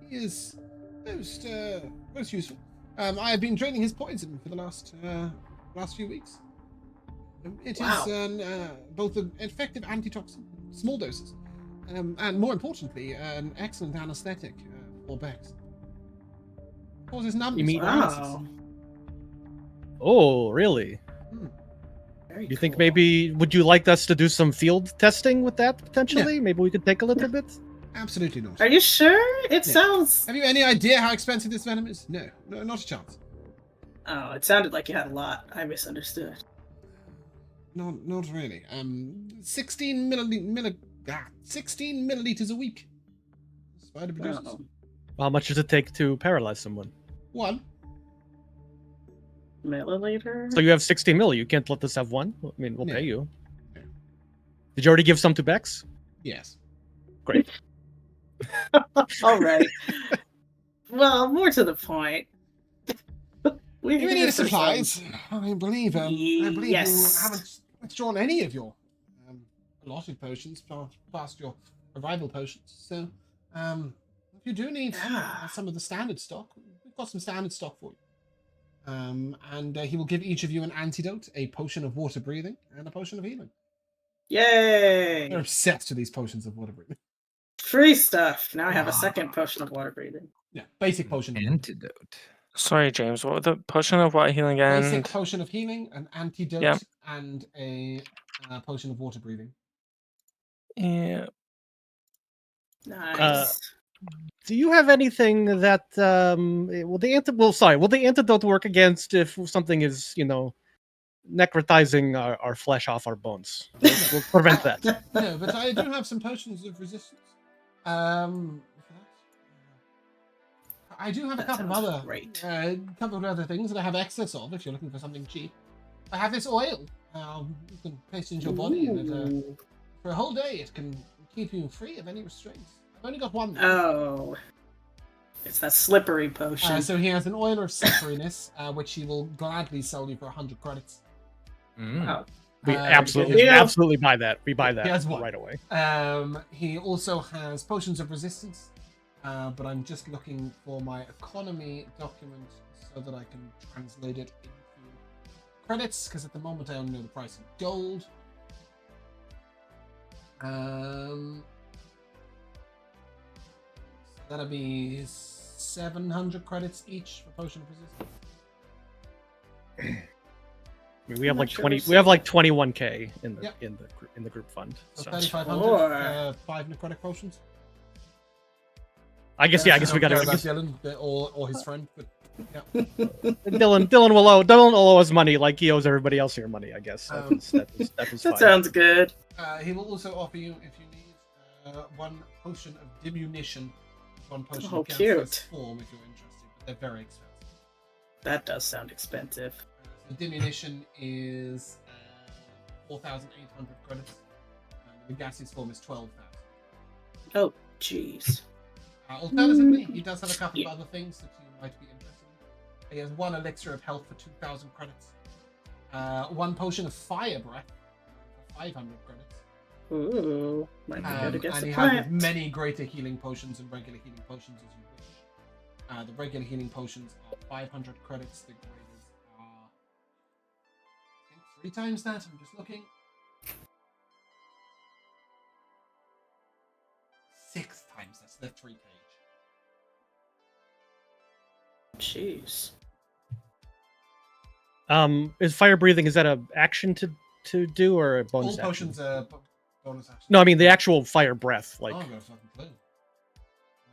He is most useful. I have been draining his poison for the last few weeks. It Wow. is both an effective antitoxin, small doses, and more importantly, an excellent anesthetic for Bex. Causes numbness. You mean- paralysis. Wow. Oh, really? Very You think cool. maybe would you like us to do some field testing with that potentially? Maybe we could take a little bit. Absolutely not. Are you sure? It Yeah. sounds. Have you any idea how expensive this venom is? No, not a chance. Oh, it sounded like you had a lot. I misunderstood. Not really. 16 milliliters a week. Spider produces. Oh. How much does it take to paralyze someone? 1. Milliliter? So you have 16 mil. You can't let us have one. I mean, we'll No. pay you. No. Did you already give some to Bex? Yes. Great. All right. Well, more to the point. We You need supplies. I believe Yes. you haven't withdrawn any of your allotted potions past your arrival potions. So, if you do need some of the standard stock, we've got some standard stock for you. And he will give each of you an antidote, a potion of water breathing, and a potion of healing. Yay! They're obsessed with these potions of water breathing. Free stuff. Now I have a second potion of water breathing. Yeah, basic potion. Antidote. Sorry, James. What were the potion of what healing Basic and potion of healing, an antidote, Yeah. and a potion of water breathing. yeah. Nice. Do you have anything that will the antidote work against if something is necrotizing our flesh off our bones? We'll prevent that. No, but I do have some potions of resistance. I do have a That couple of sounds other great. couple of other things that I have excess of. If you're looking for something cheap, I have this oil. You can place into your body, and Ooh. for a whole day, it can keep you free of any restraints. I've only got one. Oh. It's that slippery potion. So he has an oil of slipperiness, which he will gladly sell you for 100 credits. Wow. We because absolutely buy that. We buy that He has one. right away. He also has potions of resistance, but I'm just looking for my economy document so that I can translate it into credits, because at the moment I only know the price of gold. So that'll be 700 credits each for potion of resistance. I mean, we have I'm like not sure 20. we've We have seen like 21k in the Yep. in the group fund. So So 3,500, Sure. 5 necrotic potions. I guess I guess we got care to. about Dylan or his friend, but yeah. Dylan will owe us money like he owes everybody else here money. I guess that is That fine. sounds good. He will also offer you, if you need, 1 potion of diminution, 1 potion Oh, of gaseous cute. form if you're interested, but they're very expensive. That does sound expensive. So diminution is 4,800 credits, and the gaseous form is 12,000. Oh, jeez. Alternatively, he does have a couple of other things that you might be interested in. He has 1 elixir of health for 2,000 credits, 1 potion of fire breath for 500 credits. Ooh. Might be good against And the he has plant. many greater healing potions and regular healing potions as you wish. The regular healing potions are 500 credits. The graders are, I think, 3 times that. I'm just looking. 6 times that. So they're 3 page. Jeez. Is fire breathing, is that a action to do or a All bonus action? potions are bonus action. No, I mean the actual fire breath. Like Oh, I've got a fucking clue.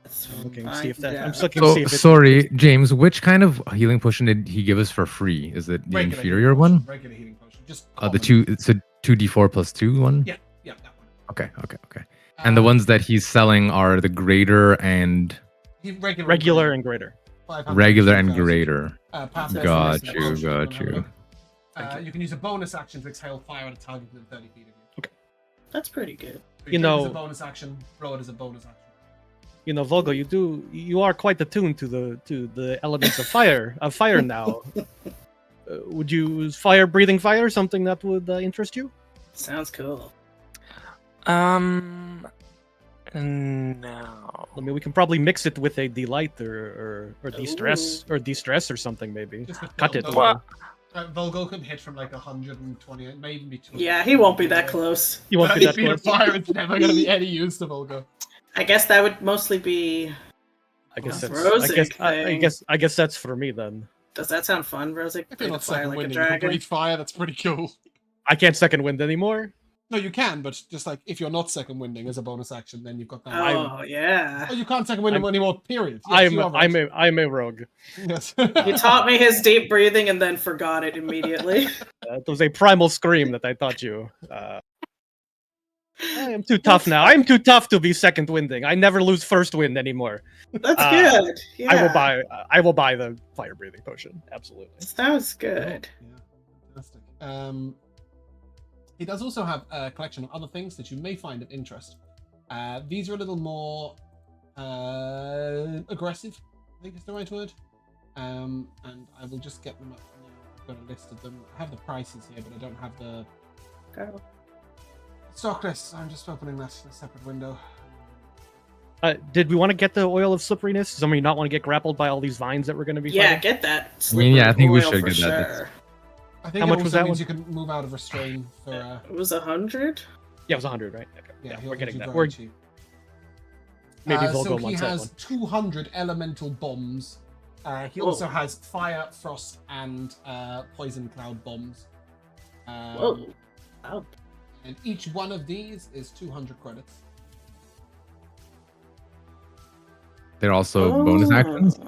That's I'm looking to fine, see if that. yeah. I'm just looking to see So if it's, sorry, James. Which kind of healing potion did he give us for free? Is it the Regular inferior healing one? potion, regular healing potion. Just The common. 2. It's a 2d4 plus 2 one. Yeah, that one. Okay. And the ones that he's selling are the greater and Regular and greater. 500, regular and 2,000. greater. Passive Got bonus you, action, got don't have a you. look. You can use a bonus action to exhale fire at a target within 30 feet of you. That's pretty good. So You take it know- as a bonus action, throw it as a bonus action. You know, Vulgo, you are quite attuned to the elements of fire now. Would you is breathing fire something that would interest you? Sounds cool. No. I mean, we can probably mix it with a delight or de-stress or something maybe. Just with Cut it. Volgo. What? Volgo can hit from like 120, maybe be 200. Yeah, he won't be that close. You won't be that 30 feet of close. fire, it's never going to be any use to Volgo. I guess that would mostly be. I guess Well, that's. Brozzig I thing. guess that's for me then. Does that sound fun, Brozzig? If you're not Fire second like a winding, you can dragon. breathe fire, that's pretty cool. I can't second wind anymore. No, you can, but just like if you're not second winding as a bonus action, then you've got that. Oh yeah. Oh, you can't second wind him anymore, period. Yes, I'm you are right. I'm a rogue. Yes. You taught me his deep breathing and then forgot it immediately. It was a primal scream that I taught you. I am too tough now. I'm too tough to be second winding. I never lose first wind anymore. That's good. Yeah. I will buy the fire breathing potion. Absolutely. Sounds good. Yeah, fantastic. He does also have a collection of other things that you may find of interest. These are a little more aggressive, I think is the right word. And I will just get them up now. I've got a list of them. I have the prices here, but I don't have the stock list. I'm just opening that in a separate window. Did we want to get the oil of slipperiness? Does somebody not want to get grappled by all these vines that we're going to be Yeah, fighting? get that. I mean, yeah, I think we slippery should oil get for that. sure. I think How it much also was that means one? you can move out of restrain for. It was 100. Yeah, it was 100, right? Okay. Yeah, Yeah, he'll we're getting do that. very We're cheap. maybe So Volgo he wants that has one. 200 elemental bombs. He Whoa. also has fire, frost, and poison cloud bombs. Whoa. Wow. And each one of these is 200 credits. They're also bonus actions.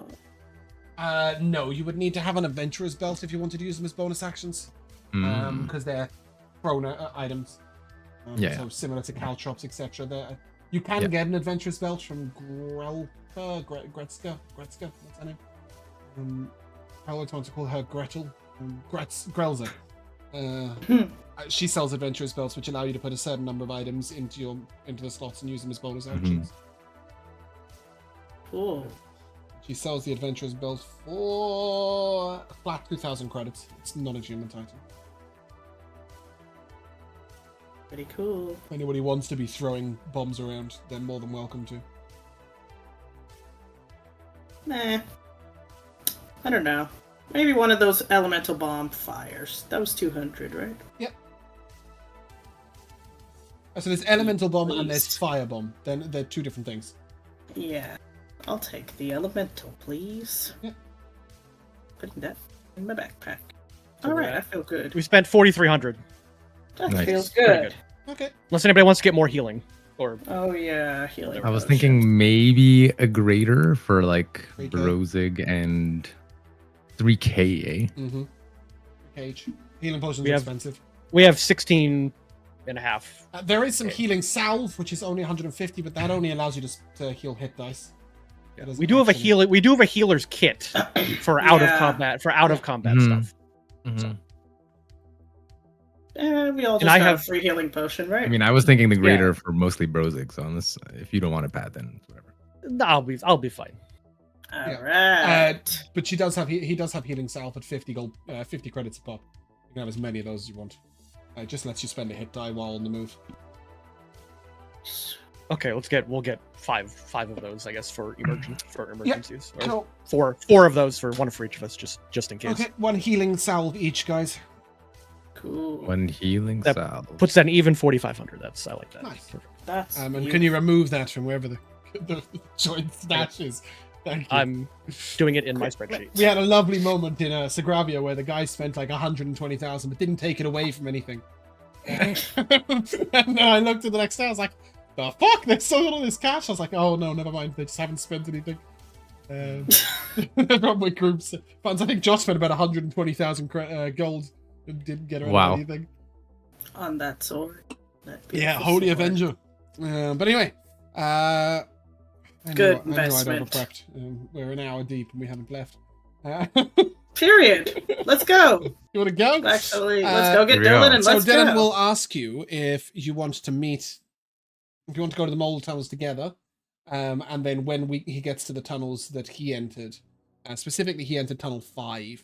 No, you would need to have an adventurer's belt if you wanted to use them as bonus actions, because they're thrown items. Yeah. So similar to caltrops, etc. You can get an adventurer's belt from Gretzka. What's her name? I always want to call her Gretel. Grelza. She sells adventurer's belts, which allow you to put a certain number of items into the slots and use them as bonus actions. Cool. She sells the adventurer's belt for a flat 2,000 credits. It's not a human title. Pretty cool. If anybody wants to be throwing bombs around, they're more than welcome to. Nah. I don't know. Maybe one of those elemental bomb fires. That was 200, right? Yep. So there's elemental bomb and there's Please. fire bomb. Then they're two different things. Yeah. I'll take the elemental, please. Yep. Putting that in my backpack. So Alright, we're I feel good. We spent 4,300. That Nice. feels Pretty good. good. Okay. Unless anybody wants to get more healing, or Oh yeah, healing. I was potion. thinking maybe a greater for like 3K. Brozzig and 3K, eh? Mm-hmm. Cage. Healing potions We are have- expensive. we have 16 and a half. There is some healing salve, which is only 150, but that only allows you to heal hit dice. It doesn't We do have a actually- healing. We do have a healer's kit for out of Yeah. combat Mhm. stuff. Mhm. We all And just I got have- a free healing potion, right? I mean, I was thinking the greater for mostly Brozzig, so unless if you don't want to pad, then whatever. I'll be fine. Alright. But she does have he does have healing salve at 50 gold, 50 credits a pop. You can have as many of those as you want. It just lets you spend a hit die while on the move. Okay, we'll get five of those, I guess, for emergencies. Or Cool. four of those for one for each of us, just in case. Okay, one healing salve each, guys. Cool. One healing That salve. Puts that in even 4,500. I like that. Nice. That's And can you remove that from wherever the joint stash is? Thank you. I'm doing it in my spreadsheet. We had a lovely moment in Sagravia where the guy spent like 120,000 but didn't take it away from anything. And then I looked at the next day, I was like, the fuck? There's so little of this cash. I was like, oh no, never mind. They just haven't spent anything. Probably groups. Funds. I think Josh spent about 120,000 gold and didn't get around Wow. anything. on that sword? That Yeah, beautiful Holy sword. Avenger. But anyway, Good I I'd investment. overprepped. We're an hour deep and we haven't left. Period. Let's go. You want to go? Actually, let's go get Here we Dylan are. and So let's Dylan go. will ask you if you want to meet, if you want to go to the mole tunnels together, and then when he gets to the tunnels that he entered, specifically he entered tunnel 5,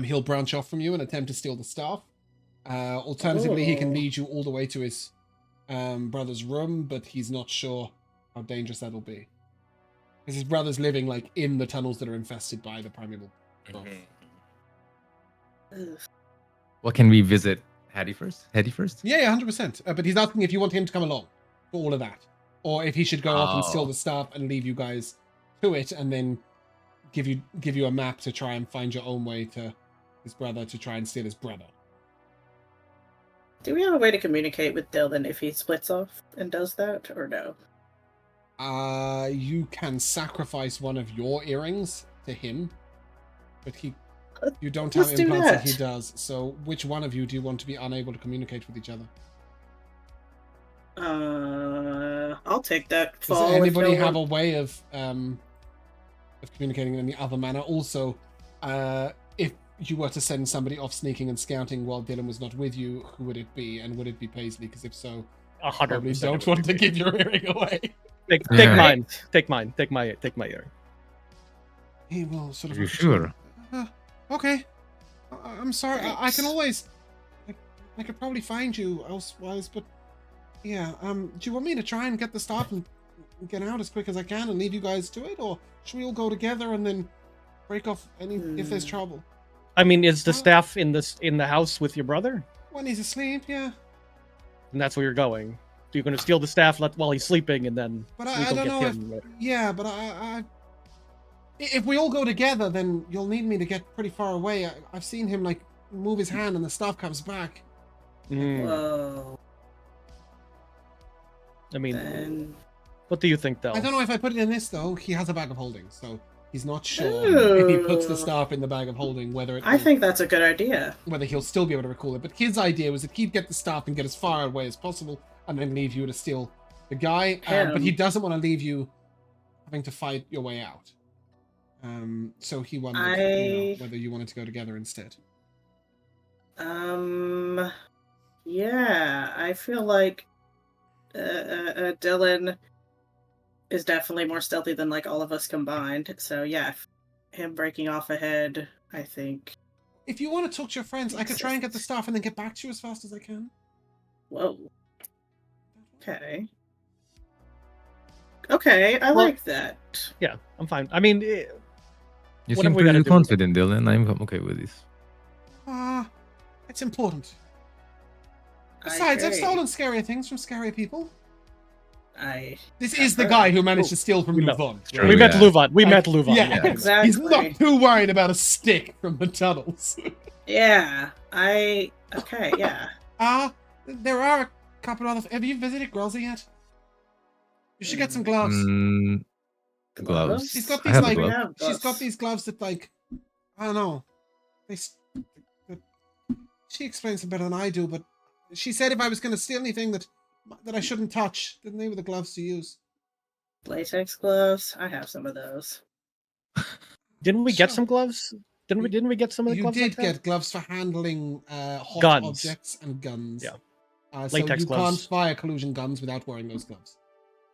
he'll branch off from you and attempt to steal the staff. Alternatively, he can Oh. lead you all the way to his brother's room, but he's not sure how dangerous that'll be. Because his brother's living like in the tunnels that are infested by the primeval. Mhm. Ugh. Well, can we visit Hattie first? Yeah, 100%. But he's asking if you want him to come along for all of that, or if he should go off and steal Oh. the staff and leave you guys to it, and then give you a map to try and find your own way to his brother to try and steal his brother. Do we have a way to communicate with Dylan if he splits off and does that, or no? You can sacrifice one of your earrings to him, but you don't have Let's do implants that that. he does. So, which one of you do you want to be unable to communicate with each other? I'll take that Does fall. anybody if no have a one... way of communicating in any other manner? Also, if you were to send somebody off sneaking and scouting while Dylan was not with you, who would it be? And would it be Paisley? Because if so, 100%. probably don't want to give your earring away. Take Yeah. mine. Take mine. Take my ear. He will sort of. Are you sure? Okay. I'm sorry. I can Thanks. always. I could probably find you elsewise, but yeah. Do you want me to try and get the staff and get out as quick as I can and leave you guys to it, or should we all go together and then break off any if there's trouble? I mean, is the staff in the house with your brother? When he's asleep, yeah. And that's where you're going. So you're going to steal the staff while he's sleeping, and then But we I go don't get know if. him later. Yeah, but if we all go together, then you'll need me to get pretty far away. I've seen him like move his hand and the staff comes back. Mm. Whoa. I mean, Then... what do you think, though? I don't know if I put it in this though. He has a bag of holding, so he's not sure if he puts the Ooh. staff in the bag of holding whether I think that's a good idea. whether he'll still be able to recall it. But his idea was that he'd get the staff and get as far away as possible, and then leave you to steal the guy. But he Him. doesn't want to leave you having to fight your way out. So he wondered whether you wanted to go together instead. Yeah, I feel like Dylan is definitely more stealthy than like all of us combined. So yeah, him breaking off ahead, I think. If you want to talk to your friends, I could try and get the staff and then get back to you as fast as I can. Whoa. Okay. Okay, I like that. Yeah, I'm fine. I mean, You Whatever seem we gotta pretty do. confident, Dylan. I'm okay with this. It's important. Besides, I've Okay. stolen scarier things from scarier people. I This is the guy who managed to steal from No. Luvon. True, we met yeah. Luvan. We Like, met Luvan. yeah. Yeah. exactly. He's not too worried about a stick from the tunnels. Yeah, okay, yeah. There are a couple other. Have you visited Grozzy yet? You should get some gloves. Gloves. She's got I these have a like. glove. She's got these gloves that like. I don't know. She explains it better than I do, but she said if I was going to steal anything that I shouldn't touch, then they were the gloves to use. Latex gloves. I have some of those. Didn't we get Sure. some gloves? Didn't we get some of the You gloves? did like that? get gloves for handling hot Guns. objects and guns. Yeah. So Latex you gloves. can't fire collusion guns without wearing those gloves.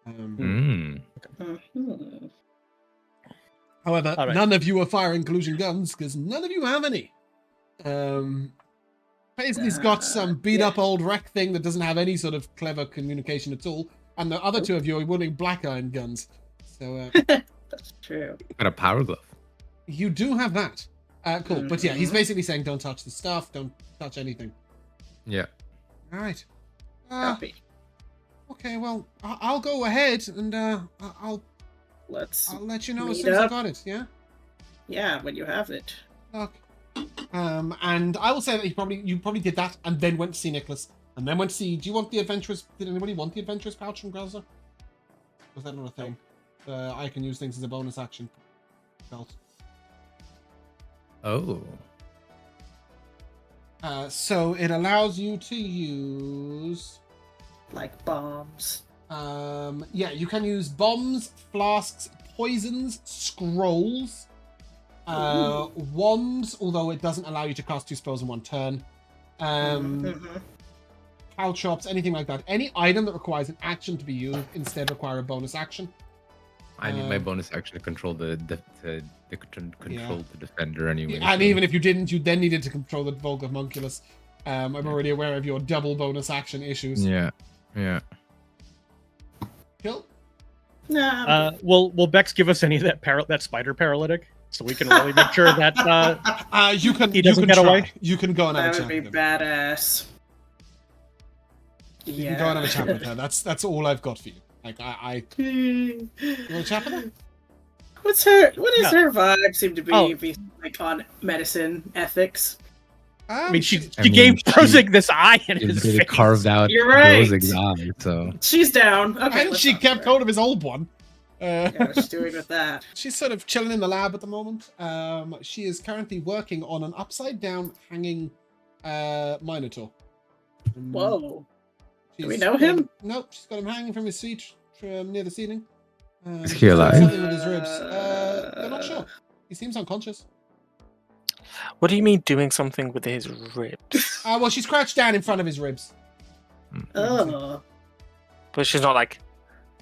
Mm. Mhm. However, All right. none of you are firing collusion guns because none of you have any. Paisley's got some beat up old wreck thing that doesn't have any sort of clever communication at all, and the other two of you are wielding black iron guns. So That's true. Got a power glove. you do have that. Cool. But yeah, he's Mhm. basically saying don't touch the stuff, don't touch anything. Yeah. All right. Copy. Okay, well, I'll go ahead and I'll Let's let you know as meet soon as I up. got it. Yeah. Yeah, when you have it. Look. And I will say that you probably did that and then went to see Nicholas and then went to see. Do you want the adventurous? Did anybody want the adventurous pouch from Growzer? Was that not a thing? I can use things as a bonus action. Belt. Oh. So it allows you to use. Like bombs. Yeah, you can use bombs, flasks, poisons, scrolls, wands, although it doesn't allow you to cast 2 spells in 1 turn. Caltrops, anything like that. Any item that requires an action to be used instead require a bonus action. I need my bonus action to control the defender anyway. And even if you didn't, you then needed to control the Vulgo Homunculus. I'm already aware of your double bonus action issues. Yeah. Kill? Nah. Will Bex give us any of that spider paralytic, so we can really make sure that you can he doesn't get away? You can go and have a That chat would be with him. badass. You can go and have a chat with her. That's all I've got for you. Like you want to chat with her? What is her vibe seem to be like on medicine ethics? I mean, she gave Brozzig this eye in his face. Carved out You're right. Brozzig's eye, so She's down. Okay, And she kept hold of his old one. Yeah, what's she doing with that? She's sort of chilling in the lab at the moment. She is currently working on an upside down hanging Minotaur. Whoa. Do we She's know got him? Nope, she's got him hanging from his feet near the ceiling. Is he alive? Something with his ribs. They're not sure. He seems unconscious. What do you mean doing something with his ribs? Well, she's crouched down in front of his ribs. Oh. But she's not like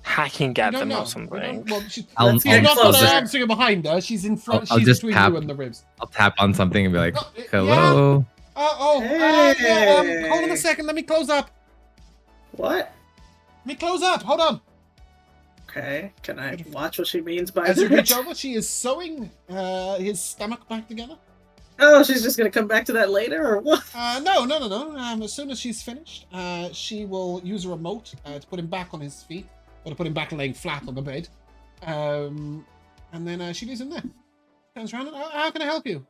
hacking You at don't them know. or something. Well, she's I'll Let's she's get not got her closer. arms sitting behind her. She's in front. I'll She's just between tap- you and the ribs. I'll tap on something and be like, Oh, yeah. "Hello." Hey. Hold on a second. Let me close up. What? Let me close up. Hold on. Okay. Can I watch what she means by As you reach that? over, she is sewing his stomach back together. Oh, she's just gonna come back to that later, or what? No. As soon as she's finished, she will use a remote to put him back on his feet, or to put him back laying flat on the bed. And then she leaves him there. Turns around and, how can I help you?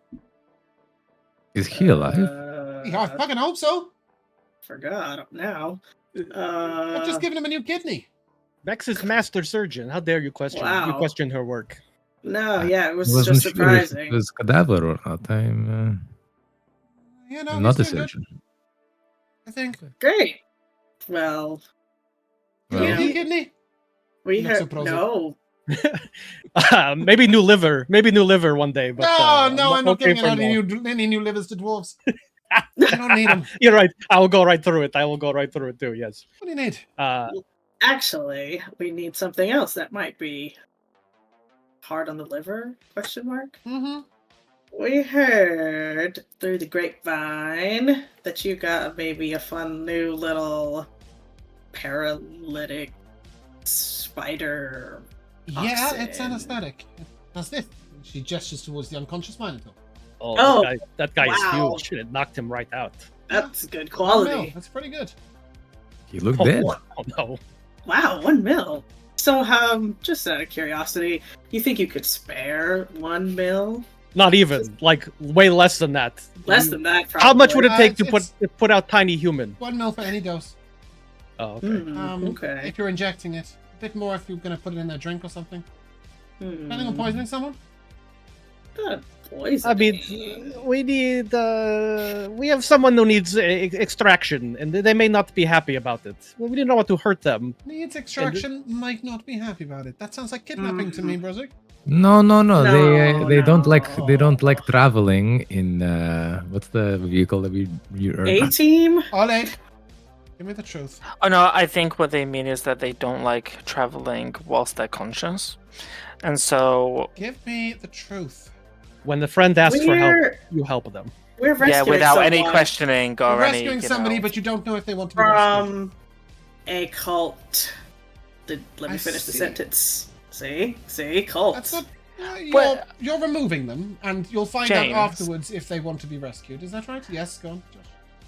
Is he alive? I fucking hope so. Forgot now. I've just given him a new kidney. Bex is master surgeon. How dare you question? Wow. You question her work. No, yeah, it was Wasn't just sure if surprising. it was cadaver or not. I'm not a he's doing good, surgeon. I think. Great. Well, You Well- need a new kidney? we Not so heard prosy. no. Maybe new liver. Maybe new liver one day. But No, I'm not okay giving for out now. any new livers to dwarves. I don't need them. You're right. I will go right through it. Too. Yes. What do you need? Actually, we need something else that might be hard on the liver? Question mark. Mm-hmm. We heard through the grapevine that you got maybe a fun new little paralytic spider. Yeah, it's Toxin. anesthetic. That's this. She gestures towards the unconscious Minotaur. Oh, that guy is wow. huge. It knocked him right out. That's good Oh, quality. that's pretty good. He looked Oh, dead. oh no. Wow, 1 mil. So, just out of curiosity, you think you could spare 1 mil? Not even. Like way less than that. Less than that, probably. How much would it take to it's- put out tiny human? 1 mil for any dose. Oh, okay. Okay. If you're injecting it. A bit more if you're going to put it in a drink or something. Planning on poisoning someone? Poison. I mean, we need. We have someone who needs extraction, and they may not be happy about it. We don't want to hurt them. Needs extraction, might not be happy about it. That sounds like kidnapping to me, Brozzig. No. They don't No. like traveling in what's the vehicle that you A-team? Oleg, give me the truth. Oh no, I think what they mean is that they don't like traveling whilst they're conscious. And so, Give me the truth. When the friend asks for help, We're, you help them. we're rescuing yeah, without any someone questioning You're or any, rescuing you somebody, know, but you don't know if they want to be rescued. from a cult. Let me I finish the see. sentence. See? Cult. That's not. Well- You're removing them, and you'll find James. out afterwards if they want to be rescued. Is that right? Yes, go on, Josh.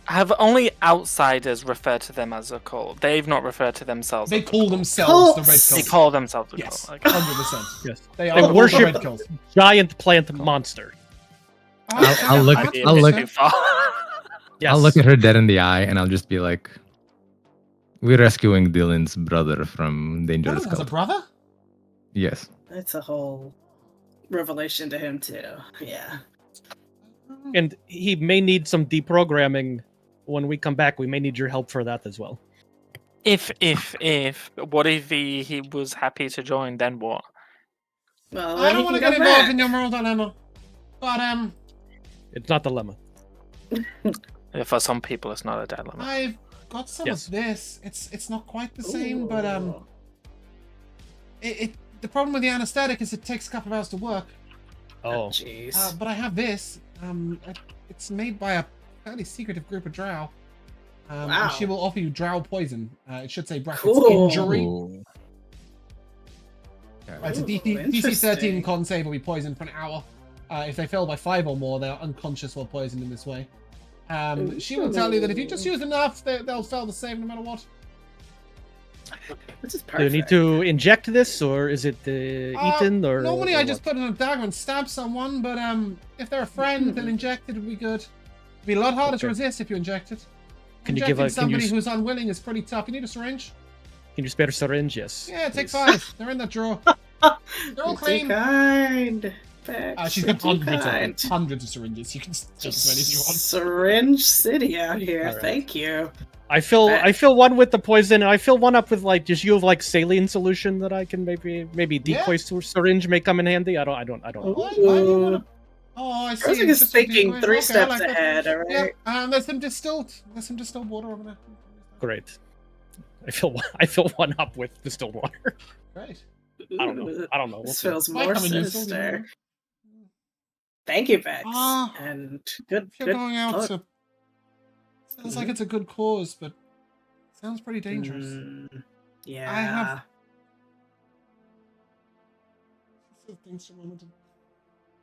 have only outsiders referred to them as a cult. They've not referred to themselves. They as a call cult. themselves the Red Cults. They Cult. call themselves a Yes, cult. Okay. 100%. Yes. They They are worship- the Red Cult. Giant plant monster. I'll look- Might be a I'll bit look- too far. Yes. I'll look at her dead in the eye and I'll just be like, "We're rescuing Dylan's brother from dangerous Dylan has a cult." brother? Yes. That's a whole revelation to him too. Yeah. And he may need some deprogramming when we come back. We may need your help for that as well. If what if he was happy to join? Then what? Well, I then don't he want to can get go involved back. in your moral dilemma, but It's not dilemma. For some people, it's not a dilemma. I've got some Yes. of this. It's not quite the same, but Ooh. the problem with the anesthetic is it takes a couple of hours to work. Oh, Jeez. But I have this. It's made by a fairly secretive group of drow. And Wow. she will offer you drow poison. It should say brackets Cool. injury. Ooh. It's a Ooh, DC 13 interesting. con save will be poisoned for an hour. If they fail by 5 or more, they're unconscious while poisoned in this way. She will tell you that if you just use enough, they'll fail the save no matter what. This is do you perfect. need to inject this, or is it eaten? Or Normally, or I just what? put in a dagger and stab someone, but if they're a friend, then inject it would be good. It'd be a lot harder to Okay. resist if you inject it. Can you Injecting give a? Can somebody you, who's unwilling is pretty tough. You need a syringe? can you spare a syringe? Yes. Yeah, take please. 5. They're in that drawer. They're all You're too clean. kind. Bex, She's you're got too hundreds of them. kind. Hundreds of syringes. You can take as many as you want. Syringe City out here. All right. Thank you. I fill one with the poison, and I fill one up with just you have saline solution that I can maybe Yeah. decoy syringe may come in handy. I don't know. Why do you wanna... Oh, I see. Brozzig it's is just a thinking decoy. 3 Okay, I steps like that. ahead, all Yeah, right? there's some distilled water over there. Great. I fill one up with distilled water. Great. I don't know. We'll This see. feels Might more come in useful, you sinister. know. Thank you, Bex. Ah, And good, If you're good. going out luck. to... Sounds like it's a good cause, but sounds pretty dangerous. Yeah. I have- Things to remember to-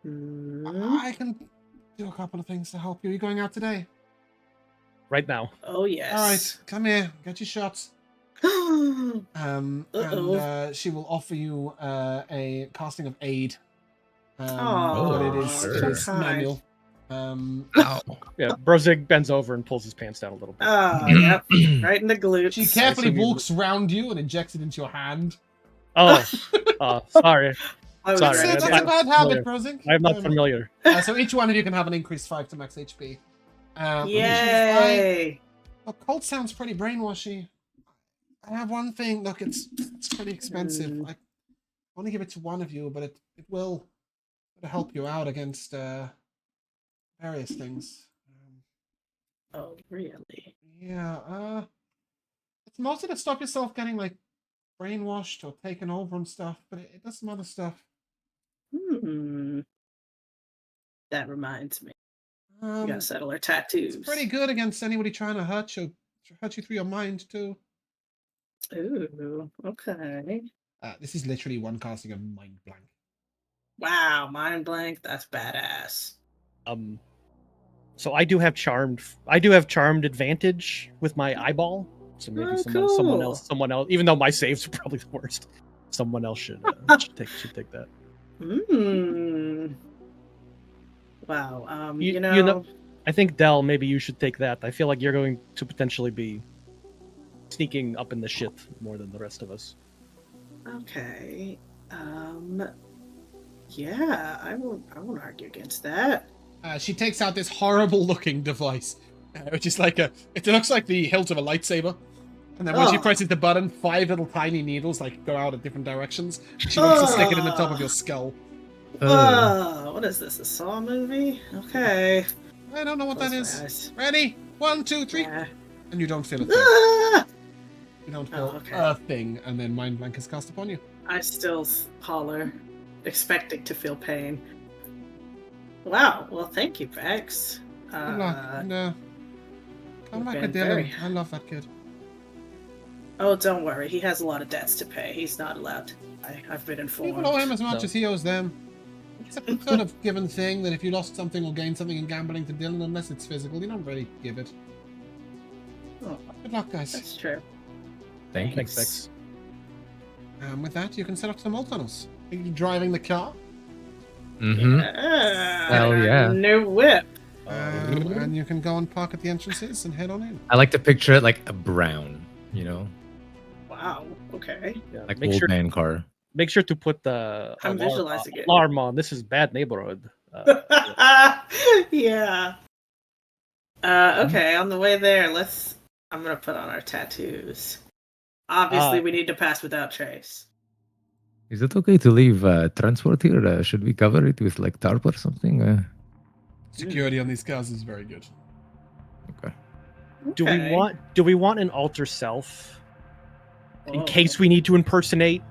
Mm. I can do a couple of things to help you. Are you going out today? Right now. Oh yes. All right, come here. Get your shots. right. And she will offer you a casting of aid. Oh, But it is sure. manual. Ow. Yeah, Brozzig bends over and pulls his pants down a little bit. Oh, yep. Right in the glutes. She carefully assume you- walks round you and injects it into your hand. Oh, sorry. I was Sorry, ready That's to- a bad habit, Brozzig. I'm not familiar. So each one of you can have an increased 5 to max HP. Yay! Look, Colt sounds pretty brainwashy. I have one thing. Look, it's pretty expensive. I want to give it to one of you, but it will help you out against various things. Oh, really? Yeah, it's mostly to stop yourself getting brainwashed or taken over and stuff, but it does some other stuff. That reminds me. We Um, gotta settle our tattoos. it's pretty good against anybody trying to hurt you through your mind too. Ooh, okay. This is literally one casting of mind blank. Wow, mind blank. That's badass. So I do have charmed advantage with my eyeball. So maybe Oh, someone cool. else, even though my saves are probably the worst, someone else should take that. Wow. You know, I think Del, maybe you should take that. I feel like you're going to potentially be sneaking up in the shit more than the rest of us. Okay. Yeah, I won't argue against that. She takes out this horrible-looking device, which is it looks like the hilt of a lightsaber. And then when she Oh. presses the button, 5 little tiny needles go out in different directions. She wants to stick it in the top of your skull. Oh, what is this? A Saw movie? Okay. I don't know what Close that my is. eyes. Ready? 1, 2, 3. Yeah. And you don't feel a thing. Ah! You don't feel Oh, okay. a thing, and then mind blank is cast upon you. I still holler, expecting to feel pain. Wow. Well, thank you, Bex. Good luck. And come you've back been with Dylan. very- I love that kid. Oh, don't worry. He has a lot of debts to pay. He's not allowed to. I've been informed. People owe him as much No. as he owes them. It's a sort of given thing that if you lost something or gained something in gambling to Dylan, unless it's physical, you don't really give it. Oh, Good luck, guys. that's true. Thank you. Thanks, Bex. With that, you can set up to the mole tunnels. Are you driving the car? Mm-hmm. Hell yeah. New whip. And you can go and park at the entrances and head on in. I like to picture it like a brown, Wow. Okay. Yeah, like old man car. make sure to put the I'm visualizing it. alarm on. This is bad neighborhood. Yeah. Okay, on the way there, I'm gonna put on our tattoos. Obviously, we need to pass without trace. Is it okay to leave transport here? Should we cover it with like tarp or something? Security on these cars is very good. Okay. Do we want an alter self in Whoa. case we need to impersonate?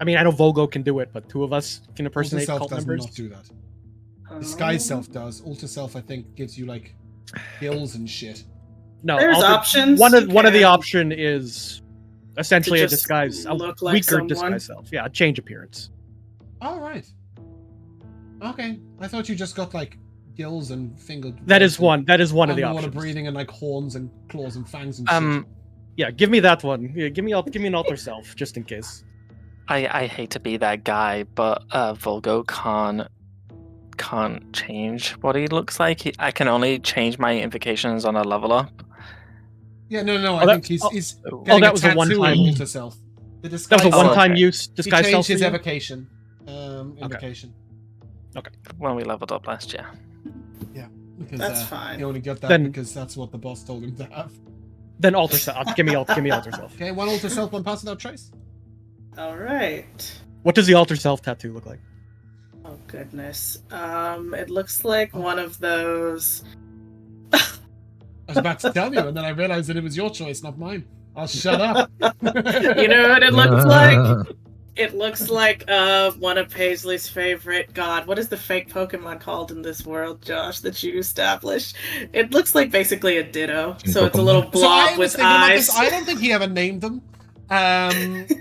I mean, I know Vulgo can do it, but two of us can Alter impersonate self cult does members. not do that. Disguise self does. Alter self, I think, gives you like gills and shit. No, There's options. One You of the can- option is essentially To a just disguise, a look like weaker someone. disguise self. Yeah, change appearance. All right. Okay, I thought you just got like gills and fingered. That is one. That is one of the underwater options. breathing and like horns and claws and fangs and shit. Yeah, give me that one. Yeah, give me an alter self just in case. I hate to be that guy, but Vulgo can't change what he looks like. I can only change my invocations on a level up. Yeah, no. Oh, I that- think he's Oh, getting that was a tattoo one-time- of alter self. The That was a disguise self, one-time okay. use he disguise self. changed For his you? evocation. Invocation. when we leveled up last year. Because, That's fine. He only got that Then- because that's what the boss told him to have. Then alter self. Give me alter self. Okay, one alter self, one pass without trace. All right. What does the alter self tattoo look like? Oh goodness. It looks like one of those. I was about to tell you, and then I realized that it was your choice, not mine. I'll shut up. You know what it looks like? It looks like one of Paisley's favorite. God, what is the fake Pokemon called in this world, Josh? That you established. It looks like basically a Ditto. So it's a little So I blob was with thinking about eyes. this. I don't think he ever named them.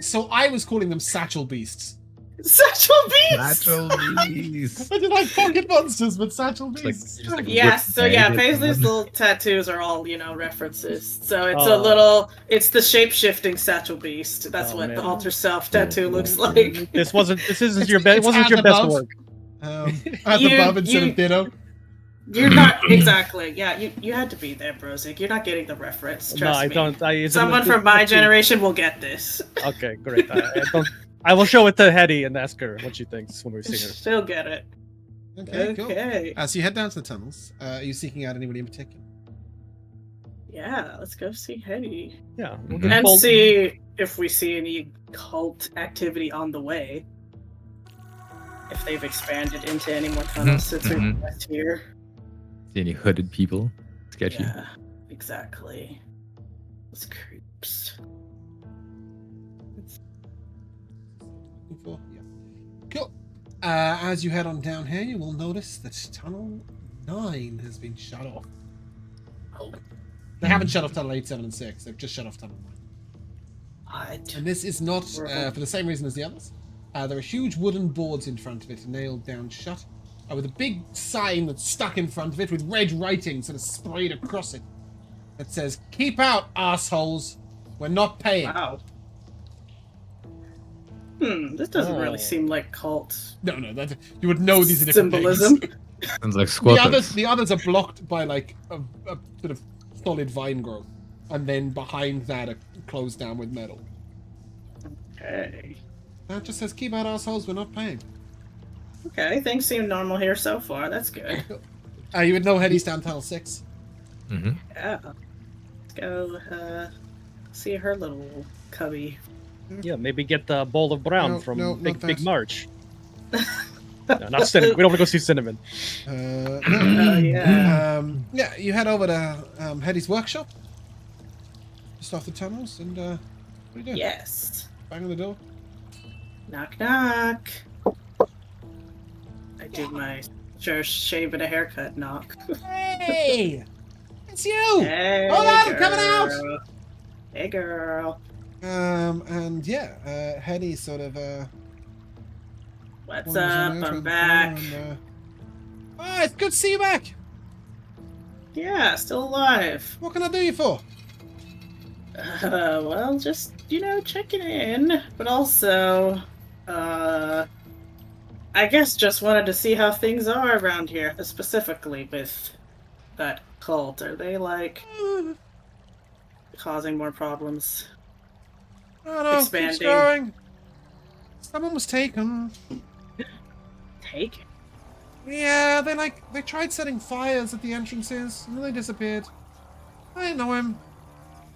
So I was calling them satchel beasts. Satchel Beast. Natural beast. I did like pocket monsters, but satchel It's like- beasts. just like Yes, whip so yeah, bag it Paisley's and- little tattoos are all, references. So it's Oh. a little, it's the shape-shifting Satchel Beast. That's Oh, what man. the alter self tattoo looks like. This isn't It's- your best. It it's wasn't as your best above. work. As You- above instead you- of ditto. You're not, exactly, yeah, you had to be there, Brozzig. You're not getting the reference, No, trust I me. don't. Someone from my generation will get this. Okay, great. I don't. I will show it to Hetty and ask her what she thinks when we see her. She'll get it. Okay, cool. Okay. So you head down to the tunnels. Are you seeking out anybody in particular? Yeah, let's go see Hetty. Yeah, we'll Mhm. get And Bolt- see if we see any cult activity on the way. If they've expanded into any more tunnels since we mhm. left here. See any hooded people? Sketchy. Yeah, exactly. Those creeps. Yeah. Cool. As you head on down here, you will notice that tunnel 9 has been shut off. Oh, They haven't shut off tunnel 8, 7, and 6. They've just shut off tunnel 9. what? And this is not for the same reason as the others. There are huge wooden boards in front of it, nailed down shut, with a big sign that's stuck in front of it with red writing sort of sprayed across it that says, "Keep out, assholes. We're not paying." Wow. This doesn't Oh. really seem like cult No, that you would know these are different symbolism. things. Sounds like The squatters. others are blocked by like a sort of solid vine growth, and then behind that are closed down with metal. Okay. That just says, "Keep out, assholes. We're not paying." Okay, things seem normal here so far. That's good. You would know Hetty's down tunnel 6. Mm-hmm. Yeah. Let's go see her little cubby. Yeah, maybe get the bowl of brown No, from no, Big not Big that. March. No, not cinnamon. We don't want to go see cinnamon. No. Oh yeah. Yeah, you head over to Hetty's workshop. Just off the tunnels, and what are you doing? Yes. Bang on the door. Knock knock. I do my shave and a haircut knock. Hey! It's you! Hey, Hold on, I'm coming out! girl. Hey girl. And yeah, Hetty sort of What's wanders up? on over I'm the back. floor and, oh, it's good to see you back. Yeah, still alive. What can I do you for? Well, just, checking in. But also, I guess just wanted to see how things are around here, specifically with that cult. Are they, causing more problems? I don't know, keeps Expanding. growing. Someone was taken. Taken? Yeah, they tried setting fires at the entrances, and then they disappeared. I didn't know him.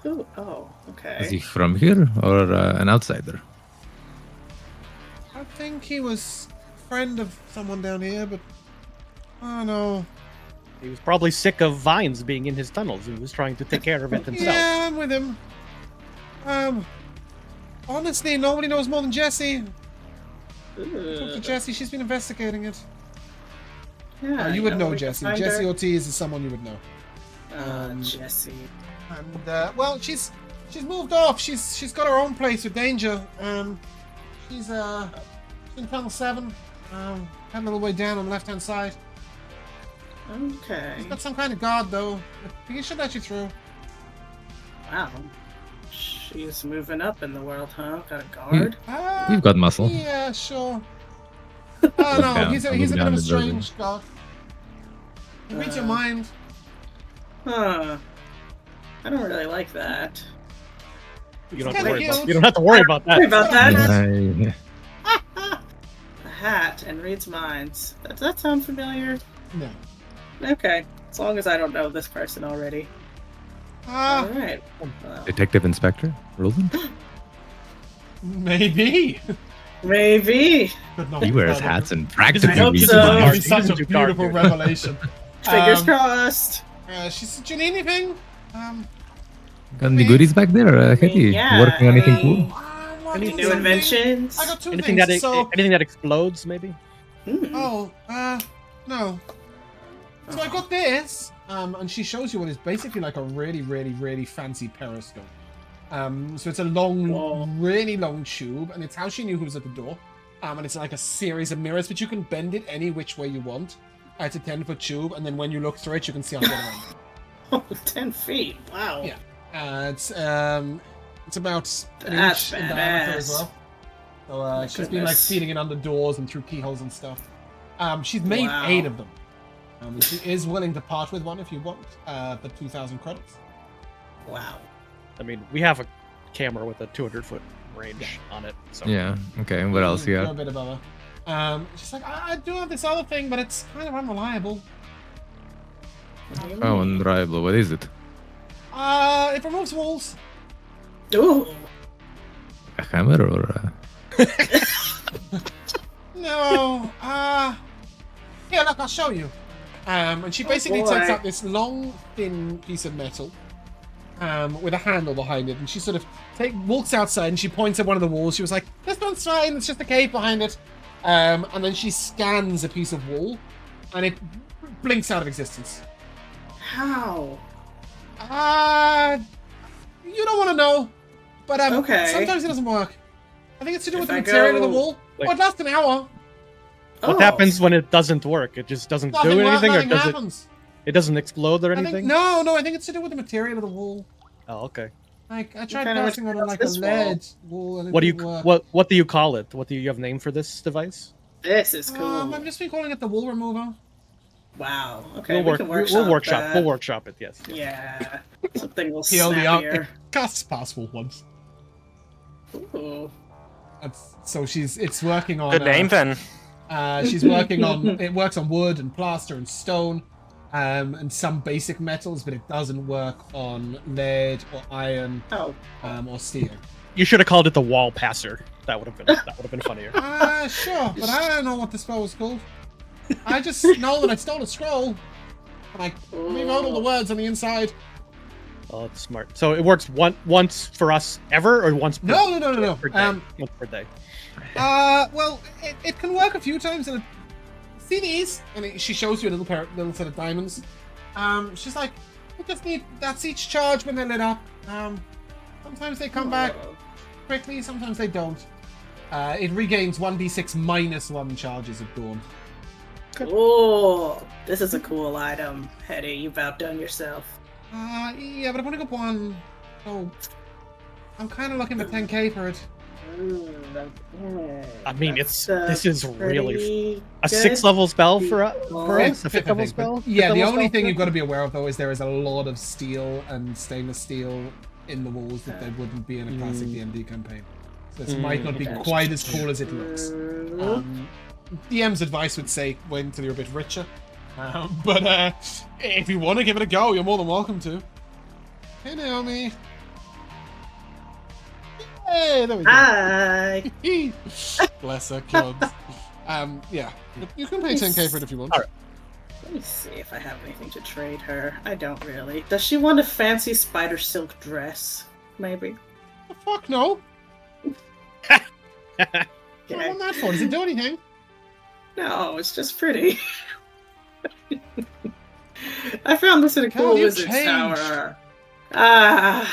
Ooh, oh, okay. Is he from here or an outsider? I think he was a friend of someone down here, but I don't know. He was probably sick of vines being in his tunnels. He was trying to take care of it himself. Yeah, I'm with him. Honestly, nobody knows more than Jessie. Talk to Jessie, she's been investigating it. Yeah, You would know we can Jessie. find Jessie her. Ortiz is someone you would know. Jessie. And well, she's moved off. She's got her own place with Danger. She's in tunnel 7. Kind of a little way down on the left-hand side. Okay. She's got some kind of guard though. He should let you through. Wow. She's moving up in the world, huh? Got a guard? We've got muscle. Yeah, sure. Oh no, down. he's a I'll bit look of down a the building. strange guard. He reads your mind. Huh. I don't really like that. You don't, It's have to worry kinda about, cute. you don't have to worry about that. Sorry about that. Yeah. A hat and reads minds. Does that sound familiar? No. Okay. As long as I don't know this person already. Alright. Well, Detective Inspector Roland? Maybe. maybe. But not He wears probably. hats and practically hope reads so. minds. It's such a Too dark, beautiful dude. revelation. Fingers Um, crossed. She said, "Do you need anything?" Got any goodies back there, Hetty? Yeah, Working on anything any- cool? Any Any new inventions? I got 2 Anything things. that So, anything that explodes, maybe. no. So I got this, and she shows you what is basically like a really, really, really fancy periscope. So it's a long, Whoa. really long tube, and it's how she knew who was at the door. And it's like a series of mirrors, but you can bend it any which way you want. It's a 10-foot tube, and then when you look through it, you can see how to get around it. Oh, 10 feet. Wow. Yeah. It's about an That's inch in diameter as badass. well. So My she's been like goodness. feeding it under doors and through keyholes and stuff. She's made Wow. 8 of them. And she is willing to part with one if you want, for 2,000 credits. Wow. I mean, we have a camera with a 200-foot range on it. So Yeah, okay, what else you You're a got? bit above her. She's like, I do have this other thing, but it's kind of unreliable. Oh, unreliable, what is it? It removes walls. Ooh. A hammer or No, here, look, I'll show you. And she basically boy. takes out this long, thin piece of metal, with a handle behind it, and she sort of walks outside and she points at one of the walls. She was like, "This one's fine. It's just a cave behind it." And then she scans a piece of wall, and it blinks out of existence. How? You don't want to know, but Okay. sometimes it doesn't work. I think it's to do with If the I material of the go- wall. Like- Well, it lasts an hour. what Oh. happens when it doesn't work? It just doesn't do anything, or nothing does happens. it doesn't explode or I anything? think no. I think it's to do with the material of the wall. Oh, okay. Like I tried kind of passing it on material like is a this wall? lead wall, and it What do you didn't work. what do you call it? What do you have a name for this device? This is cool. I've just been calling it the wall remover. Wow. Okay, We'll we work. can We'll workshop workshop. that. We'll workshop it. Yes. Yeah. Something will TLDR, snappier. it casts password once. Ooh. So it's working on. Good name then. She's working on. It works on wood and plaster and stone, and some basic metals, but it doesn't work on lead or iron, Oh. or steel. You should have called it the wall passer. That would have been funnier. Sure, but I don't know what the spell was called. I just know that I stole a scroll. And I rewrote all the words on the inside. Oh, that's smart. So it works once for us ever, or once per, No. per day? Once per day. Well, it can work a few times. And see these? And she shows you a little set of diamonds. She's like, we just need. That's each charge when they're lit up. Sometimes they come back quickly. Sometimes they don't. It regains 1d6 minus 1 charges of dawn. Cool. This is a cool item, Hetty. You've outdone yourself. Yeah, but I've only got one. So I'm kind of looking for 10k for it. I mean, That's, this is really pretty a good. 6-level spell for us. Fifth, A I 5th level think, spell. but yeah, Fifth the level only spell? thing you've got to be aware of though is there is a lot of steel and stainless steel in the walls that there wouldn't be in a classic D&D campaign. So this might not be Okay. quite as cool as it looks. DM's advice would say wait until you're a bit richer. But if you want to give it a go, you're more than welcome to. Hey, Naomi. Hey, there we go. Hi. Bless her, cubs. Yeah, you can pay 10k for it if you want. All right. Let me see if I have anything to trade her. I don't really. Does she want a fancy spider silk dress? Maybe. The fuck no. What do I want that for? Does it do anything? No, it's just pretty. I found this in a cool you wizard changed. tower. I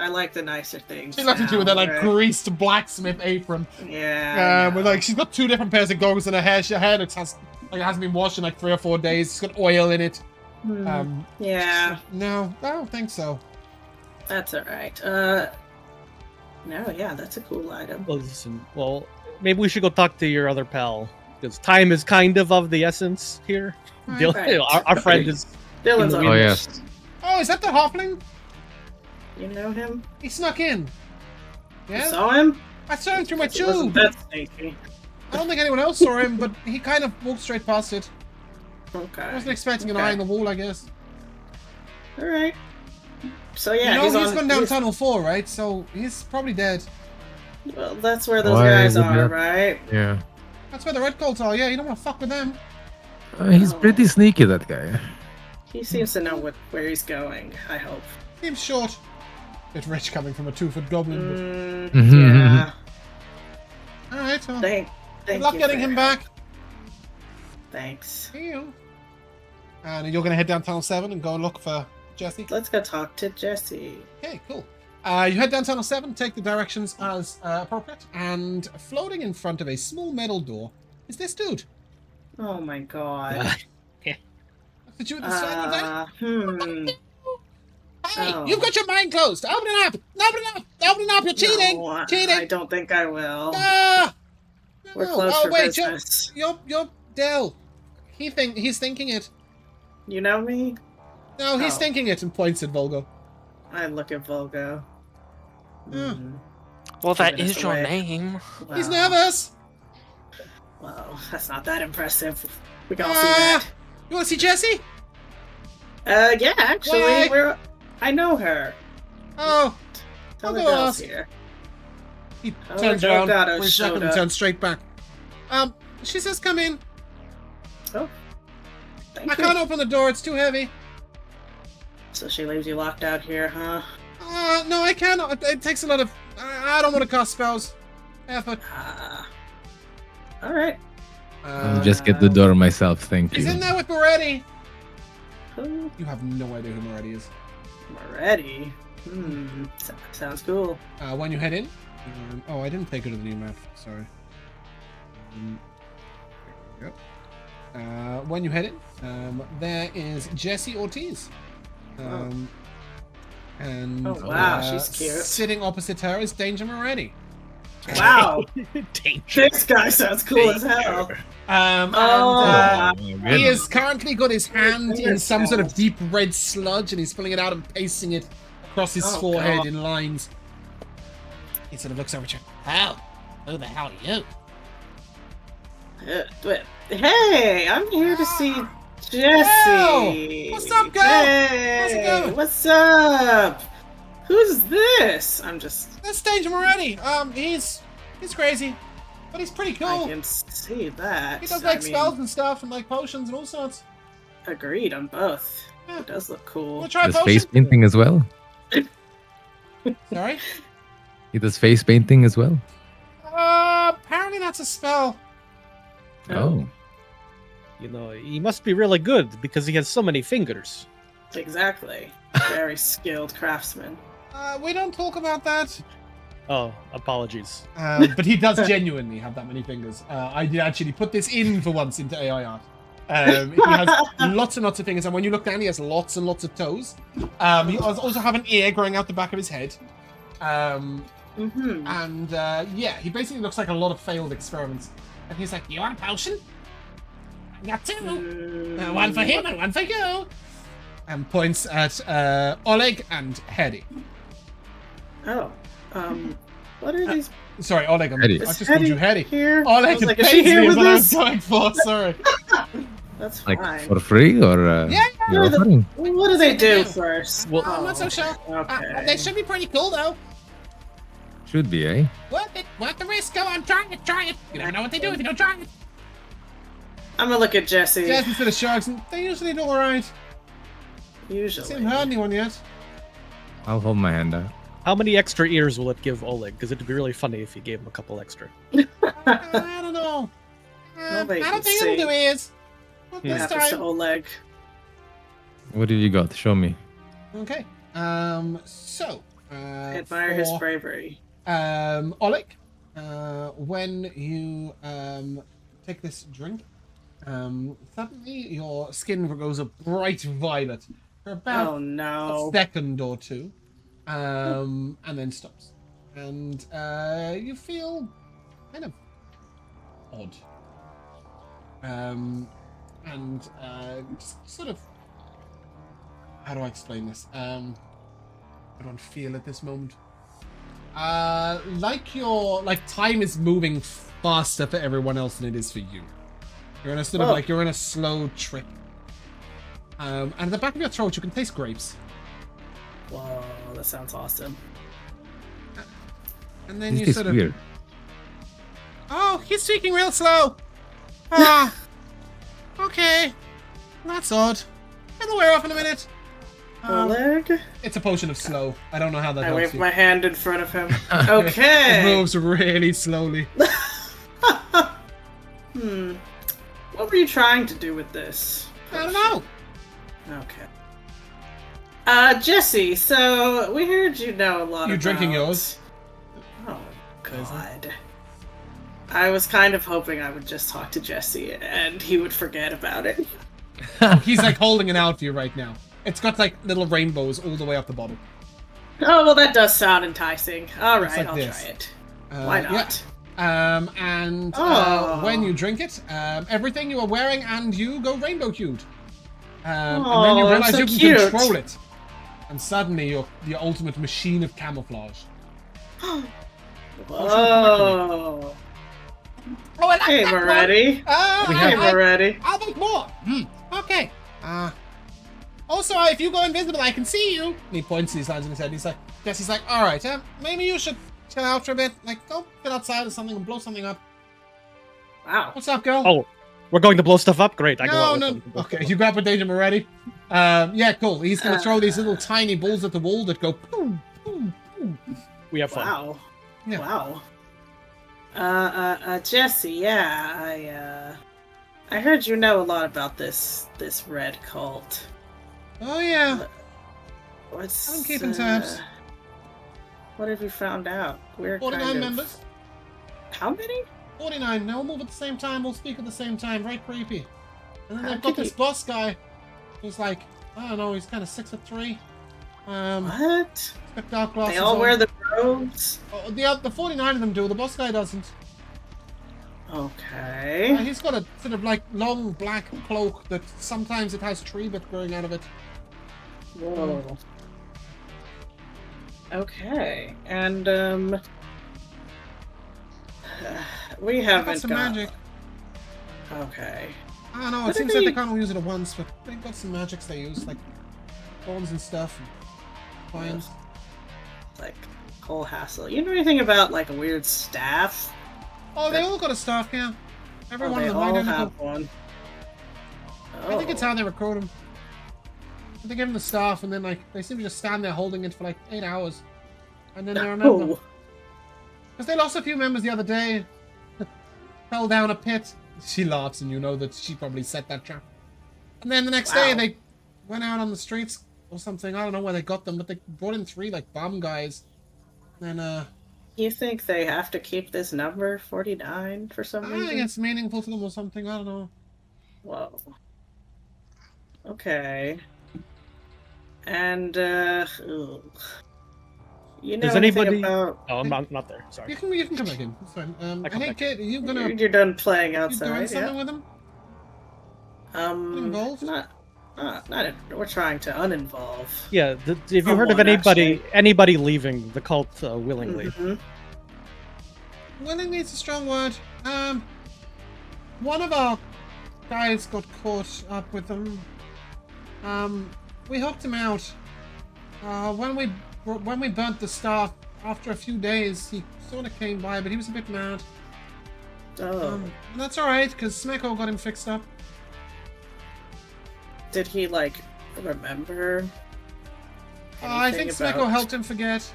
like the nicer things. She left you with that like right? greased blacksmith apron. Yeah. With like she's got 2 different pairs of goggles in her hair. Her hair looks it hasn't been washed in like 3 or 4 days. It's got oil in it. Yeah. No, I don't think so. That's alright. No, yeah, that's a cool item. Well, listen. Well, maybe we should go talk to your other pal because time is kind of the essence here. Dylan, Right. our friend is. Dylan's Oh, on Oh it. yes. Oh, is that the halfling? You know him? He snuck in. You Yeah, saw him? I saw him through my It wasn't tube. that sneaky. I don't think anyone else saw him, but he kind of walked straight past it. Okay. I wasn't expecting an eye on the wall, I guess. Alright. So yeah, you know, he's on, gone down he's- tunnel 4, right? So he's probably dead. Well, that's where those Why guys would are, you- right? Yeah. That's where the red cults are. Yeah, you don't want to fuck with them. He's pretty sneaky, that guy. He seems to know where he's going, I hope. Seems short. Bit rich coming from a 2-foot goblin. Yeah. But... Alright, well, Thank good luck you getting for him your back. help. Thanks. See you. And you're going to head down tunnel 7 and go and look for Jesse? Let's go talk to Jesse. Okay, cool. You head down tunnel 7, take the directions as appropriate, and floating in front of a small metal door is this dude. Oh my god. Did you decide Hmm. Hey, Oh. you've got your mind closed. Open it up. Open it up. Open it up. You're cheating. No, cheating. I don't think I will. Ah! We're No. closed Oh for wait, business. you're Del. He's thinking it. You know me? No, he's Oh. thinking it and points at Vulgo. I look at Vulgo. Yeah. Well, that Keeping us is your away. name. He's Wow. nervous. Well, that's not that impressive. We can all see Ah! that. You want to see Jessie? Yeah, actually, Why? I know her. Oh, Tell I'll the go girls ask. here. he Oh, turns Delgado around for a showed second and up. turns straight back. She says, "Come in." Oh, thank I you. can't open the door. It's too heavy. So she leaves you locked out here, huh? No, I cannot. It takes a lot of. I don't want to cast spells. Effort. All right. I'll just get the door myself, thank He's you. in there with Moretti. Who? You have no idea who Moretti is. Already. Sounds cool. When you head in. Oh, I didn't take her to the new map. Sorry. There we go. When you head in, there is Jessie Ortiz. And Oh, wow, she's cute. Sitting opposite her is Danger Moretti. Wow, Danger. this guy sounds cool as hell. And, He he has currently got his hand in some sort of Yes. deep red sludge, and he's pulling it out and pasting it across his Oh, forehead God. in lines. He sort of looks over at you. Hell, who the hell are you? Hey, I'm here to see Jesse. What's up, girl? How's it Hey, going? what's up? Who's this? I'm just. That's Danger Moretti. He's crazy, but he's pretty I cool. can see that. He does I like mean, spells and stuff, and like potions and all sorts. Agreed on both. Yeah. It does look cool. Wanna try a does face potion? painting as well. Sorry. He does face painting as well. Apparently that's a spell. Oh. You know, he must be really good because he has so many fingers. Exactly. Very skilled craftsman. We don't talk about that. Oh, apologies. But he does genuinely have that many fingers. I did actually put this in for once into AI art. He has lots and lots of fingers, and when you look down, he has lots and lots of toes. He also have an ear growing out the back of his head. And yeah, he basically looks like a lot of failed experiments. And he's like, "You want a potion? I got two. One for him and one for you." And points at Oleg and Hedy. Oh, What are these? Sorry, Oleg. I Hetty. just called you Hetty. Here? Oleg I was and like, is she Paisley here is with what I us? was going for. Sorry. That's Like fine. for free or Yeah, you're What do offering? What do they do first? Well, I'm not so sure. Okay. They should be pretty cool though. Should be, eh? Worth it. Worth the risk. Go on, try it. Try it. You never know what they do if you don't try it. I'm gonna look at Jesse. Just instead of sharks, and they usually do alright. Usually. Haven't heard anyone yet. I'll hold my hand out. how many extra ears will it give Oleg? Because it'd be really funny if you gave him a couple extra. I don't know. I wait don't and think see. it'll do ears. Not What this happens to time. Oleg? What did you got? Show me. Okay. So. I admire his for, bravery. Oleg, when you take this drink, suddenly your skin goes a bright violet for about Oh no. a second or two, and then stops, and you feel kind of odd, and just sort of, how do I explain this? I don't feel at this moment. Like time is moving faster for everyone else than it is for you. You're in a sort of Oh. like you're in a slow trip. And at the back of your throat, you can taste grapes. Whoa, that sounds awesome. And then This you is sort of, weird. oh, he's speaking real slow. Ah, okay, that's odd. It'll wear off in a minute. Oleg? It's a potion of slow. I don't know how that I helps waved you. my hand in front of him. It Okay. moves really slowly. What were you trying to do with this? I don't know. Okay. Jesse, so we heard you know a lot You about... drinking yours? Oh, God. I was kind of hoping I would just talk to Jesse and he would forget about it. He's like holding it out for you right now. It's got like little rainbows all the way up the bottom. Oh, well, that does sound enticing. All It's right, like I'll this. try it. Uh, Why yeah. not? And when you drink it, everything you are wearing and you go rainbow hued. And then you Oh, realize so you can cute. control it. And suddenly you're the ultimate machine of camouflage. Whoa. Oh, I like Hey, that one. Moretti. Hey, I- Moretti. I'll make more. Okay. Also, if you go invisible, I can see you. And he points these lines in his head. He's like, Jesse's like, all right, maybe you should chill out for a bit. Like, go get outside or something and blow something up. Wow. What's up, girl? Oh, we're going to blow stuff up? Great. I go out with No. them. Okay, you grab with Danger already. Yeah, cool. He's gonna throw these little tiny balls at the wall that go boom, boom, boom. We have fun. Wow. Yeah. Wow. Jesse, yeah, I heard you know a lot about this red cult. Oh yeah. What's I'm keeping tabs. What have you found out? We're 49 kind of... members. How many? 49. They all move at the same time. We'll speak at the same time. Very creepy. And then How they've got could this you- boss guy. Who's like, I don't know. He's kind of 6'3". What? Got dark glasses. They all on. wear the robes? Oh, the 49 of them do. The boss guy doesn't. Okay. He's got a sort of like long black cloak that sometimes it has tree bit growing out of it. Whoa. Okay. And, we They've haven't got some magic. Okay. I don't know. What It do seems like they- they can't use it at once, but they've got some magics they use, like thorns and stuff. And vines. Like, Cole Hassel. You know anything about, like, a weird staff? Oh, they all got a staff, yeah. Every Oh, one they of them all identical. have one. I think it's Oh. how they recruit them. They give them the staff, and then like they seem to just stand there holding it for like 8 hours, and then they remember. Oh. Because they lost a few members the other day. Fell down a pit. She laughs, and you know that she probably set that trap. And then the next day, Wow. they went out on the streets or something. I don't know where they got them, but they brought in 3 like bomb guys. And You think they have to keep this number 49 for some I reason? think it's meaningful to them or something. I don't know. Whoa. Okay. And, ugh. You know Does anything anybody- about... Oh, I'm not there. Sorry. You can come back in. It's fine. I come Hey back. kid, are you gonna You're done playing you doing outside, something yeah? with them? Involved? Not we're trying to uninvolve. Yeah, have you heard of Someone, anybody leaving the cult willingly? Mhm. willing needs a strong word. One of our guys got caught up with them. We hooked him out. When we burnt the staff, after a few days, he sort of came by, but he was a bit mad. Oh. And that's alright, because Smeko got him fixed up. Did he, like, remember? I think anything Smeko about- helped him forget.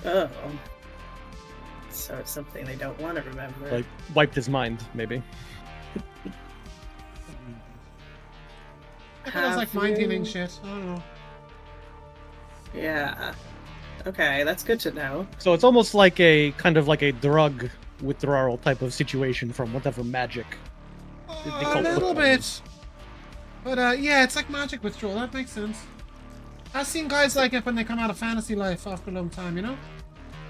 Oh. So it's something they don't want to remember. Like wiped his mind, maybe. I thought it was like Have mind-healing you- shit. I don't know. Yeah. Okay, that's good to know. So it's almost like a kind of like a drug withdrawal type of situation from whatever magic. They A call it little withdrawal. bit. But yeah, it's like magic withdrawal. That makes sense. I've seen guys like it when they come out of fantasy life after a long time, you know?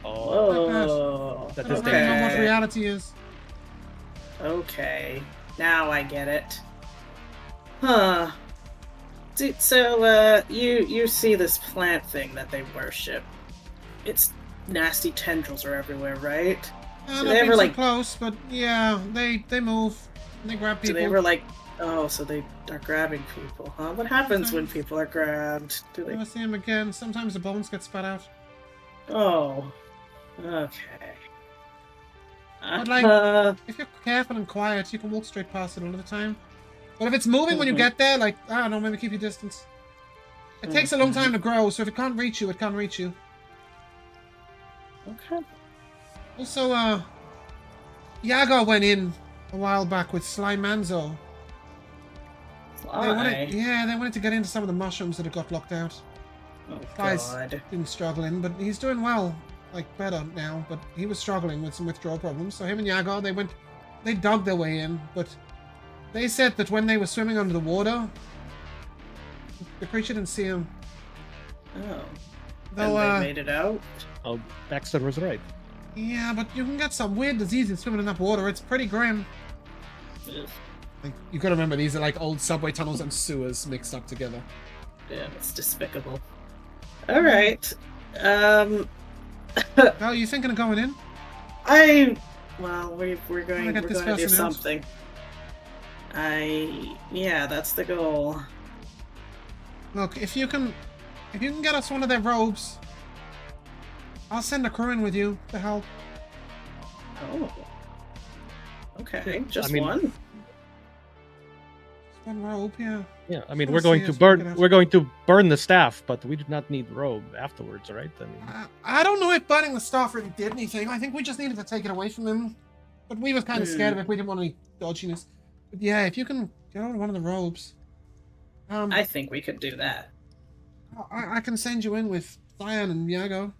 Oh. That They is don't really know what Okay. reality is. Okay. Now I get it. Huh. So, you see this plant thing that they worship. Its nasty tendrils are everywhere, right? Not Do they ever, so like- close, but yeah, they move. And they grab Do people. they ever, like... Oh, so they are grabbing people, huh? What happens when Sometimes. people are grabbed? Do they... Never see him again. Sometimes the bones get spat out. Oh. Okay. But, like, if you're careful and quiet, you can walk straight past it all the time. But if it's moving when you Mhm. get there, like, I don't know, maybe keep your distance. It takes a long time to grow, so if it can't reach you, it can't reach you. Okay. Also, Yago went in a while back with Sly Manzo. They wanted, Why? they wanted to get into some of the mushrooms that had got locked out. Oh, Guys. God. Been struggling, but he's doing well. Like, better now, but he was struggling with some withdrawal problems. So him and Yago, they dug their way in, but they said that when they were swimming under the water, the creature didn't see him. Oh. Though, And they made it out? Oh, Baxter was right. yeah, but you can get some weird diseases swimming in that water. It's pretty grim. Ugh. Like, you gotta remember, these are like old subway tunnels and sewers mixed up together. Yeah, that's despicable. Alright. Oh, you thinking of going in? Well, we're going get to this do person out. something. Yeah, that's the goal. Look, if you can get us one of their robes, I'll send a crew in with you to help. Oh. Okay, just I mean- one? Just one robe, yeah. Yeah, I mean We'll we're going see to as we get burn out. we're going to burn the staff, but we do not need robe afterwards, right? I mean, I don't know if burning the staff really did anything. I think we just needed to take it away from him. But we were kind of scared of it. We didn't want any dodginess. But yeah, if you can get on one of the robes, I think we could do that. I can send you in with Cyan and Yago.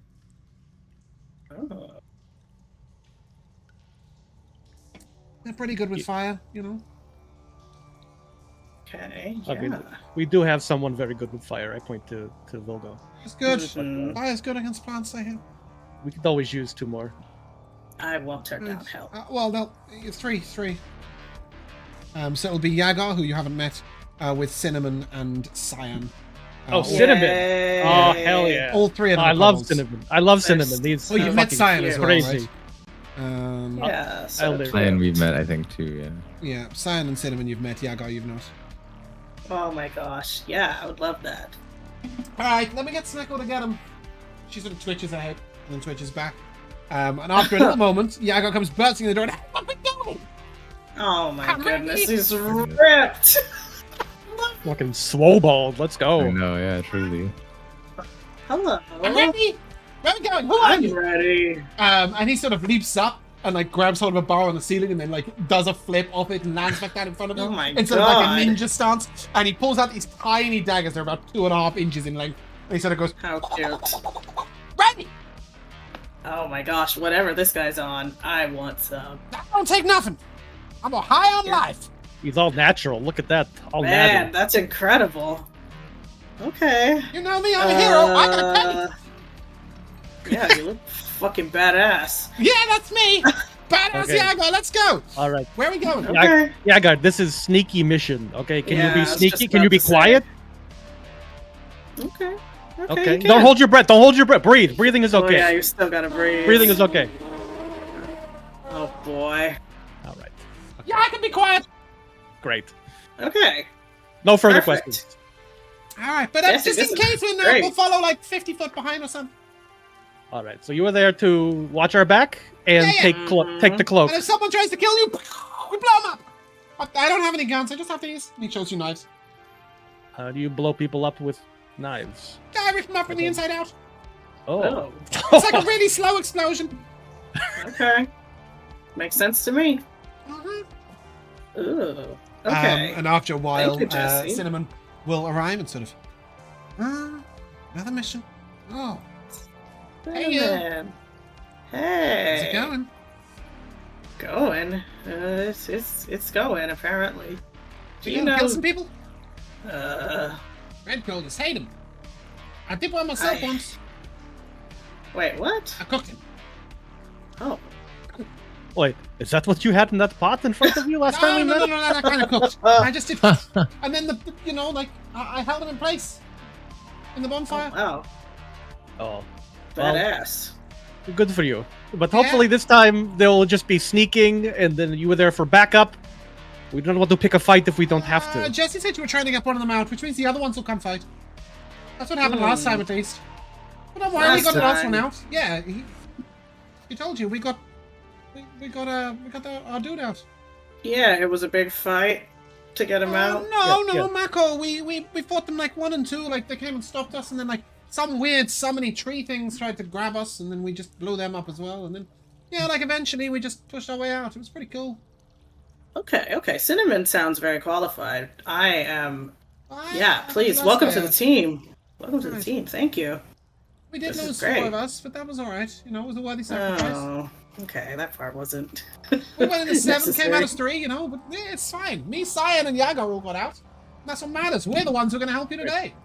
Oh. They're pretty good with fire, you know. Okay, I yeah. mean, we do have someone very good with fire. I point to Vulgo. It's good. Mhm. Fire's good against plants, I hear. We could always use 2 more. I won't turn down help. Well, no, it's three. So it'll be Yago, who you haven't met, with Cinnamon and Cyan. Oh, Cinnamon! Yay. Oh, hell yeah! All three of them. I are love kobolds. cinnamon. I love They're cinnamon. These Oh, you've met fucking Cyan as well, crazy. right? Yeah, I'll so live. And we've met, I think, too. Yeah. Yeah, Cyan and Cinnamon you've met. Yago you've not. Oh my gosh. Yeah, I would love that. Alright, let me get Smeko to get him. She sort of twitches ahead and then twitches back. And after a little moment, Yago comes bursting in the door and, "What are we doing?" Oh my I'm goodness, ready. he's ripped! Fucking swole-balled. Let's I go. know, yeah, truly. Hello. I'm ready! Where are we going? Who are I'm you? ready. And he sort of leaps up and like grabs hold of a bar on the ceiling and then like does a flip off it and lands back down in front of him. Oh my Instead of like a God. ninja stance. And he pulls out these tiny daggers, they're about 2.5 inches in length. And he sort of goes, How cute. "Ready! Oh my gosh, whatever this guy's on, I want some. I don't take nothing. I'm a high on life." He's all natural. Look at that. All Man, natty. that's incredible. Okay. You know me, I'm a hero. I gotta pay. Yeah, you look fucking badass. Yeah, that's me. Badass Okay. Yago, let's go. All right. Where are we going? Okay. Yeah, guard. This is sneaky mission. Okay, can Yeah, you I be was sneaky? just Can you about be to say. quiet? Okay. Okay. you Don't can. hold your breath. Don't hold your breath. Breathe. Breathing is Oh okay. yeah, you still gotta breathe. Breathing is okay. boy. All right. Yeah, I can be quiet. Great. Okay. No further Perfect. questions. All right, but Yes, just this in is case we'll great. follow like 50 foot behind or something. All right. So you were there to watch our back and Yeah, yeah. take the cloak. And if someone tries to kill you, we blow them up. But I don't have any guns. I just have these. And he shows you knives. How do you blow people up with knives? I rip them up from the inside out. Oh. It's like a really slow explosion. Okay. Makes sense to me. Mhm. Ooh. Okay. And after a while, Thank you, Jesse. Cinnamon will arrive and sort of, another mission. Oh, hey, you. Man. Hey. how's it going? Going. It's going apparently. Do you gonna know? kill some people? Red Golders hate him. I did one myself once. Wait, what? I cooked him. Oh. Wait, is that what you had in that pot in front of you last time we No, met? that kind of cooked. I just did, and then I held him in place in the bonfire. Wow. Oh, Badass. good for you. But hopefully this time they'll just be sneaking, and then you were there for backup. We don't want to pick a fight if we don't have to. Jesse said you were trying to get one of them out, which means the other ones will come fight. That's what happened last time, at least. But don't worry, we got the last one out. Yeah, he told you we got our dude out. Yeah, it was a big fight to get him out. No, Mako. We fought them like 1 and 2. Like they came and stopped us, and then like some weird summony tree things tried to grab us, and then we just blew them up as well. And then like eventually we just pushed our way out. It was pretty cool. Okay. Cinnamon sounds very qualified. I am. I Please, lost welcome to there. the team. Welcome to the Nice. team. Thank you. We did This is lose great. 4 of us, but that was all right. You know, it was a worthy sacrifice. Oh, okay. That part wasn't. We went into 7, came out necessary. as 3. You know, but it's fine. Me, Cyan, and Jacko all got out. And that's what matters. We're the ones who are going to help you today.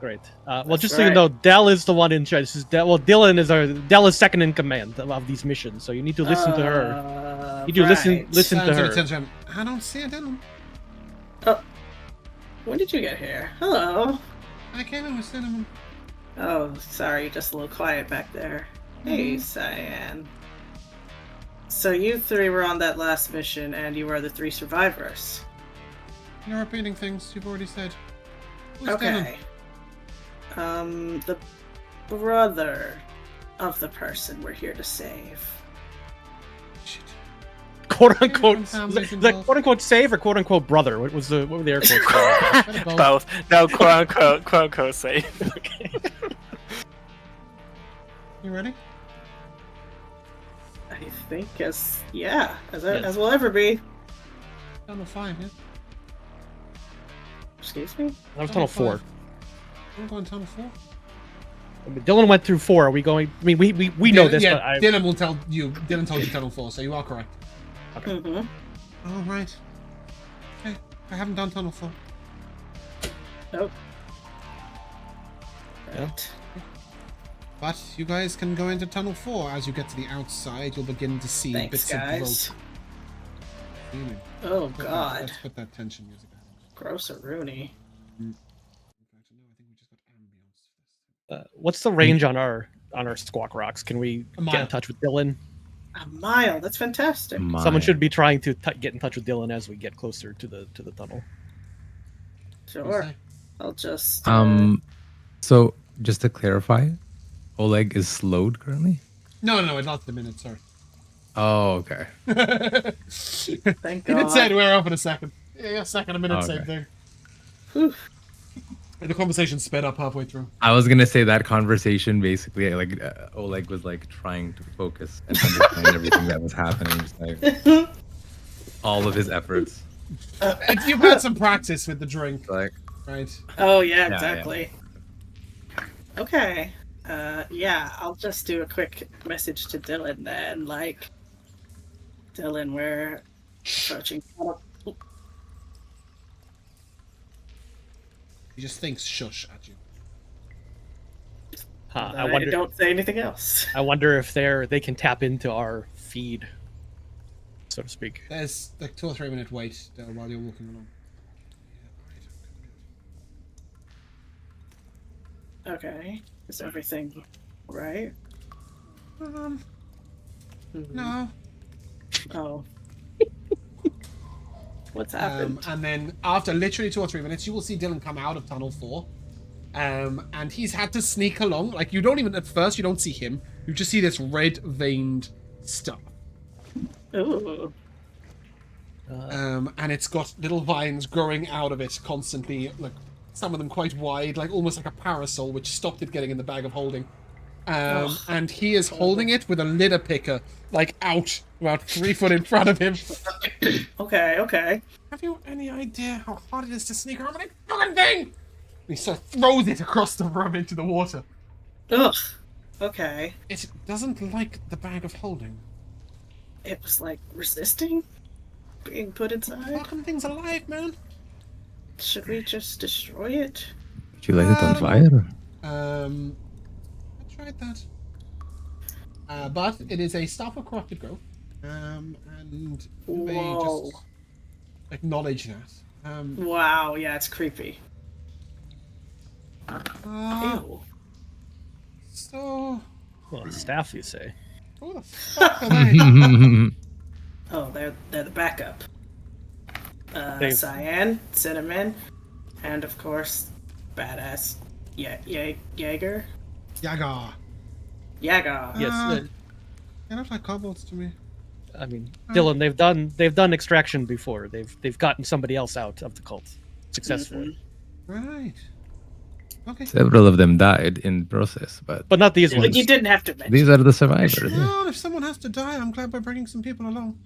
Great. Well, That's just so you right. know, Del is the one in charge. This is Dylan is second in command of these missions, so you need to listen to her. You do listen to Cyan sort of her. turns around. I don't see it, Dylan. When did you get here? Hello. I came in with Cinnamon. Oh, sorry, just a little quiet back there. Hey, Mhm. Cyan. So you 3 were on that last mission, and you were the 3 survivors. You're repeating things you've already said. Who's Dylan? Okay. The brother of the person we're here to save. Shit. Quote unquote, Different families the involved. quote unquote save or quote unquote brother. What were the air quotes? Better both. Both. No, quote unquote safe. Okay. You ready? I think as Yes. we'll ever be. Tunnel 5, yeah? Excuse me? That was tunnel 4. I'm going tunnel 4. I mean, Dylan went through 4. Are we going? I mean, we know this, yeah, but I. Dylan will tell you. Dylan told you tunnel 4, so you are correct. Mm-hmm. Oh, right. Okay, I haven't done tunnel 4. Nope. Yeah. Right. But you guys can go into tunnel 4. As you get to the outside, you'll begin to see Thanks, bits guys. of growth. Oh God. Let's put that tension music on. Gross or Rooney. In fact, no, I think we just got ambience for this. What's the range on our squawk rocks? Can we A get mile. in touch with Dylan? A mile. That's fantastic. Someone should be trying to get in touch with Dylan as we get closer to the tunnel. Sure. I'll just. So just to clarify, Oleg is slowed currently. No, it lost a minute, sorry. Oh, okay. Thank He did God. say we're off in a second. Yeah, a second, a minute, Okay. same thing. Whew. And the conversation sped up halfway through. I was gonna say that conversation basically, like Oleg was like trying to focus and understand everything that was happening, just like all of his efforts. You've had some practice with the drink, Like, right? Oh yeah, yeah. exactly. Okay. Yeah, I'll just do a quick message to Dylan then. Like, Dylan, we're approaching. He just thinks shush at you. Huh, I don't say anything else. I wonder if they can tap into our feed, so to speak. There's like 2 or 3 minute wait while you're walking along. Okay. Is everything right? No. Oh. What's happened? And then after literally 2 or 3 minutes, you will see Dylan come out of tunnel 4. And he's had to sneak along. Like, you don't even, at first, you don't see him. You just see this red-veined stuff. Ooh. And it's got little vines growing out of it constantly, like, some of them quite wide, like almost like a parasol, which stopped it getting in the bag of holding. And he is holding it with a litter picker, like, out, about 3 foot in front of him. Okay. Have you any idea how hard it is to sneak around with a fucking thing? And he sort of throws it across the room into the water. Ugh. Okay. It doesn't like the bag of holding. It was like resisting being put inside. Fucking thing's alive, man. Should we just destroy it? Did you light it on fire? I tried that. But it is a staff of corrupted growth. And you may Whoa. just acknowledge that. Wow, yeah, it's creepy. Uh, Ew. so, Well, staff, you say. who the fuck are they? Oh, they're the backup. They've- Cyan, Cinnamon, and of course, badass Jaeger. Yaga. Yaga. Yes, They look like kobolds to me. I mean, Dylan, they've done extraction before. They've gotten somebody else out of the cult successfully, Right. Okay. Several of them died in process, but but not these But ones. you didn't have to mention. these are the survivors. Yeah. Well, if someone has to die, I'm glad we're bringing some people along.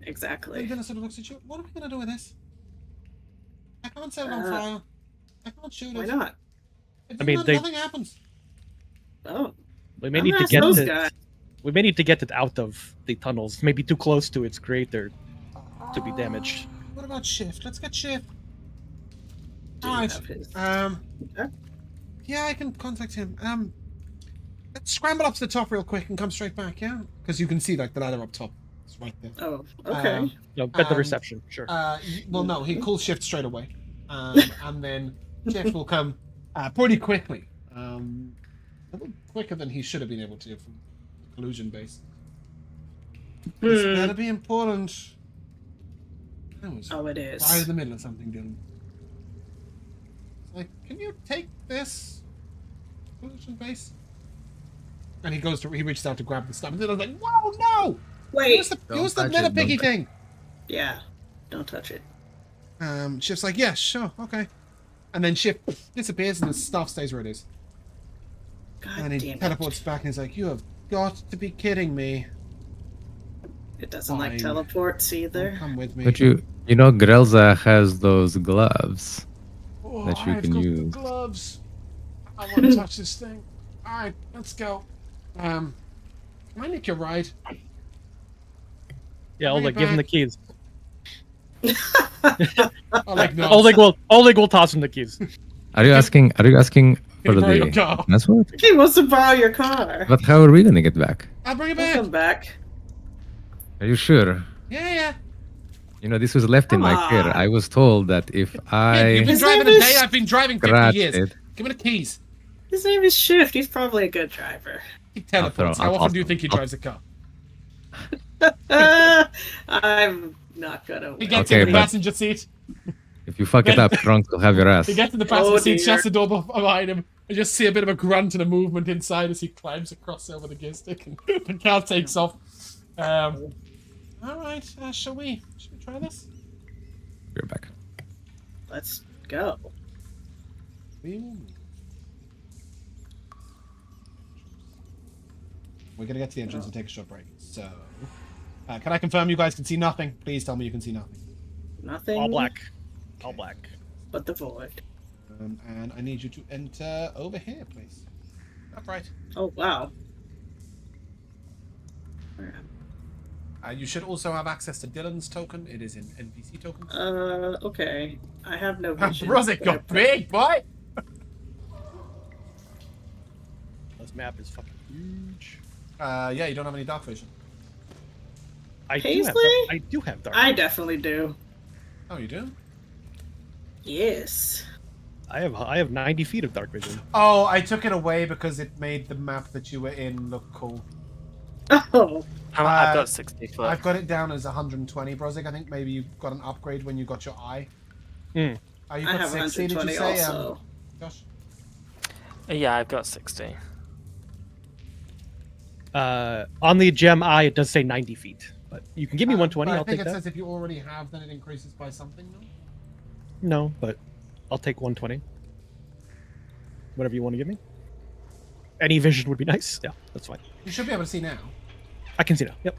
Exactly. Dylan sort of looks at you. What are we gonna do with this? I can't set it on fire. I can't shoot it. Why not? It I mean, nothing happens. Oh, We may I'm need to gonna get ask those it. guys. We may need to get it out of the tunnels. Maybe too close to its creator to be damaged. What about Shift? Let's get Shift. Do you Alright. have his- Okay. Yeah, I can contact him. Let's scramble up to the top real quick and come straight back, yeah? Because you can see, like, the ladder up top. It's right there. Oh, okay. No, better Um, reception, sure. Well, no, he calls Shift straight away. And then Shift will come pretty quickly. A little quicker than he should have been able to from the collusion base. This better be important. That was Oh, it is. right in the middle of something, Dylan. It's like, can you take this collusion base? And he reaches out to grab the stuff, and Dylan's like, whoa, no! Wait. Use the Don't touch litter it, picky don't touch thing! Yeah. Don't touch it. Shift's like, yeah, sure, okay. And then Shift disappears and the stuff stays where it is. God And he damn teleports it. back and he's like, you have got to be kidding me. It doesn't like Fine. teleports either. Come with me. But you know, Grelza has those gloves. Oh, that you I've can got the use. gloves. I want to touch this thing. Alright, let's go. Can I nick your ride? Yeah, bring it Oleg, give him the back. keys. Oleg, no. Oleg will toss him the keys. Are you asking? Are you asking for Can you borrow your the car? password? He wants to borrow your car. But how are we gonna get back? I'll bring it We'll back. come back. Are you sure? Yeah. You know, this was left in Come my care. on. I was told that if You've I been His driving name a is- day, I've been driving 50 scratch years. it, Give me the keys. His name is Shift. He's probably a good driver. He teleports. I'll How throw- often do you I'll- think he I'll- drives a car? I'm not gonna He win. gets Okay, in the but- passenger seat. if you fuck it up, drunk will have your ass. He gets in the passenger Oh, seat, dear. shuts the door behind him. I just see a bit of a grunt and a movement inside as he climbs across over the gear stick and the car takes off. Alright, shall we try this? We're back. Let's go. We will move. We're gonna get to the entrance and take a short break. So, can I confirm you guys can see nothing? Please tell me you can see nothing. Nothing. All black. All black. But the void. And I need you to enter over here, please. Upright. Oh wow. You should also have access to Dylan's token. It is in NPC tokens. Okay. I have no vision. Brozzig got big, boy! This map is fucking huge. Yeah, you don't have any dark vision. Paisley? I do have dark. I definitely do. Oh, you do? Yes. I have 90 feet of dark vision. Oh, I took it away because it made the map that you were in look cool. Oh, I've got 60 foot. I've got it down as 120, Brozzig. I think maybe you got an upgrade when you got your eye. Hmm. You I got have 60, did you 120 say? also. Josh? Yeah, I've got 60. On the gem eye, it does say 90 feet, but you can give me 120. But I I'll think take it that. says if you already have, then it increases by something, no? No, but I'll take 120. Whatever you want to give me. Any vision would be nice. Yeah, that's fine. You should be able to see now. I can see now. Yep.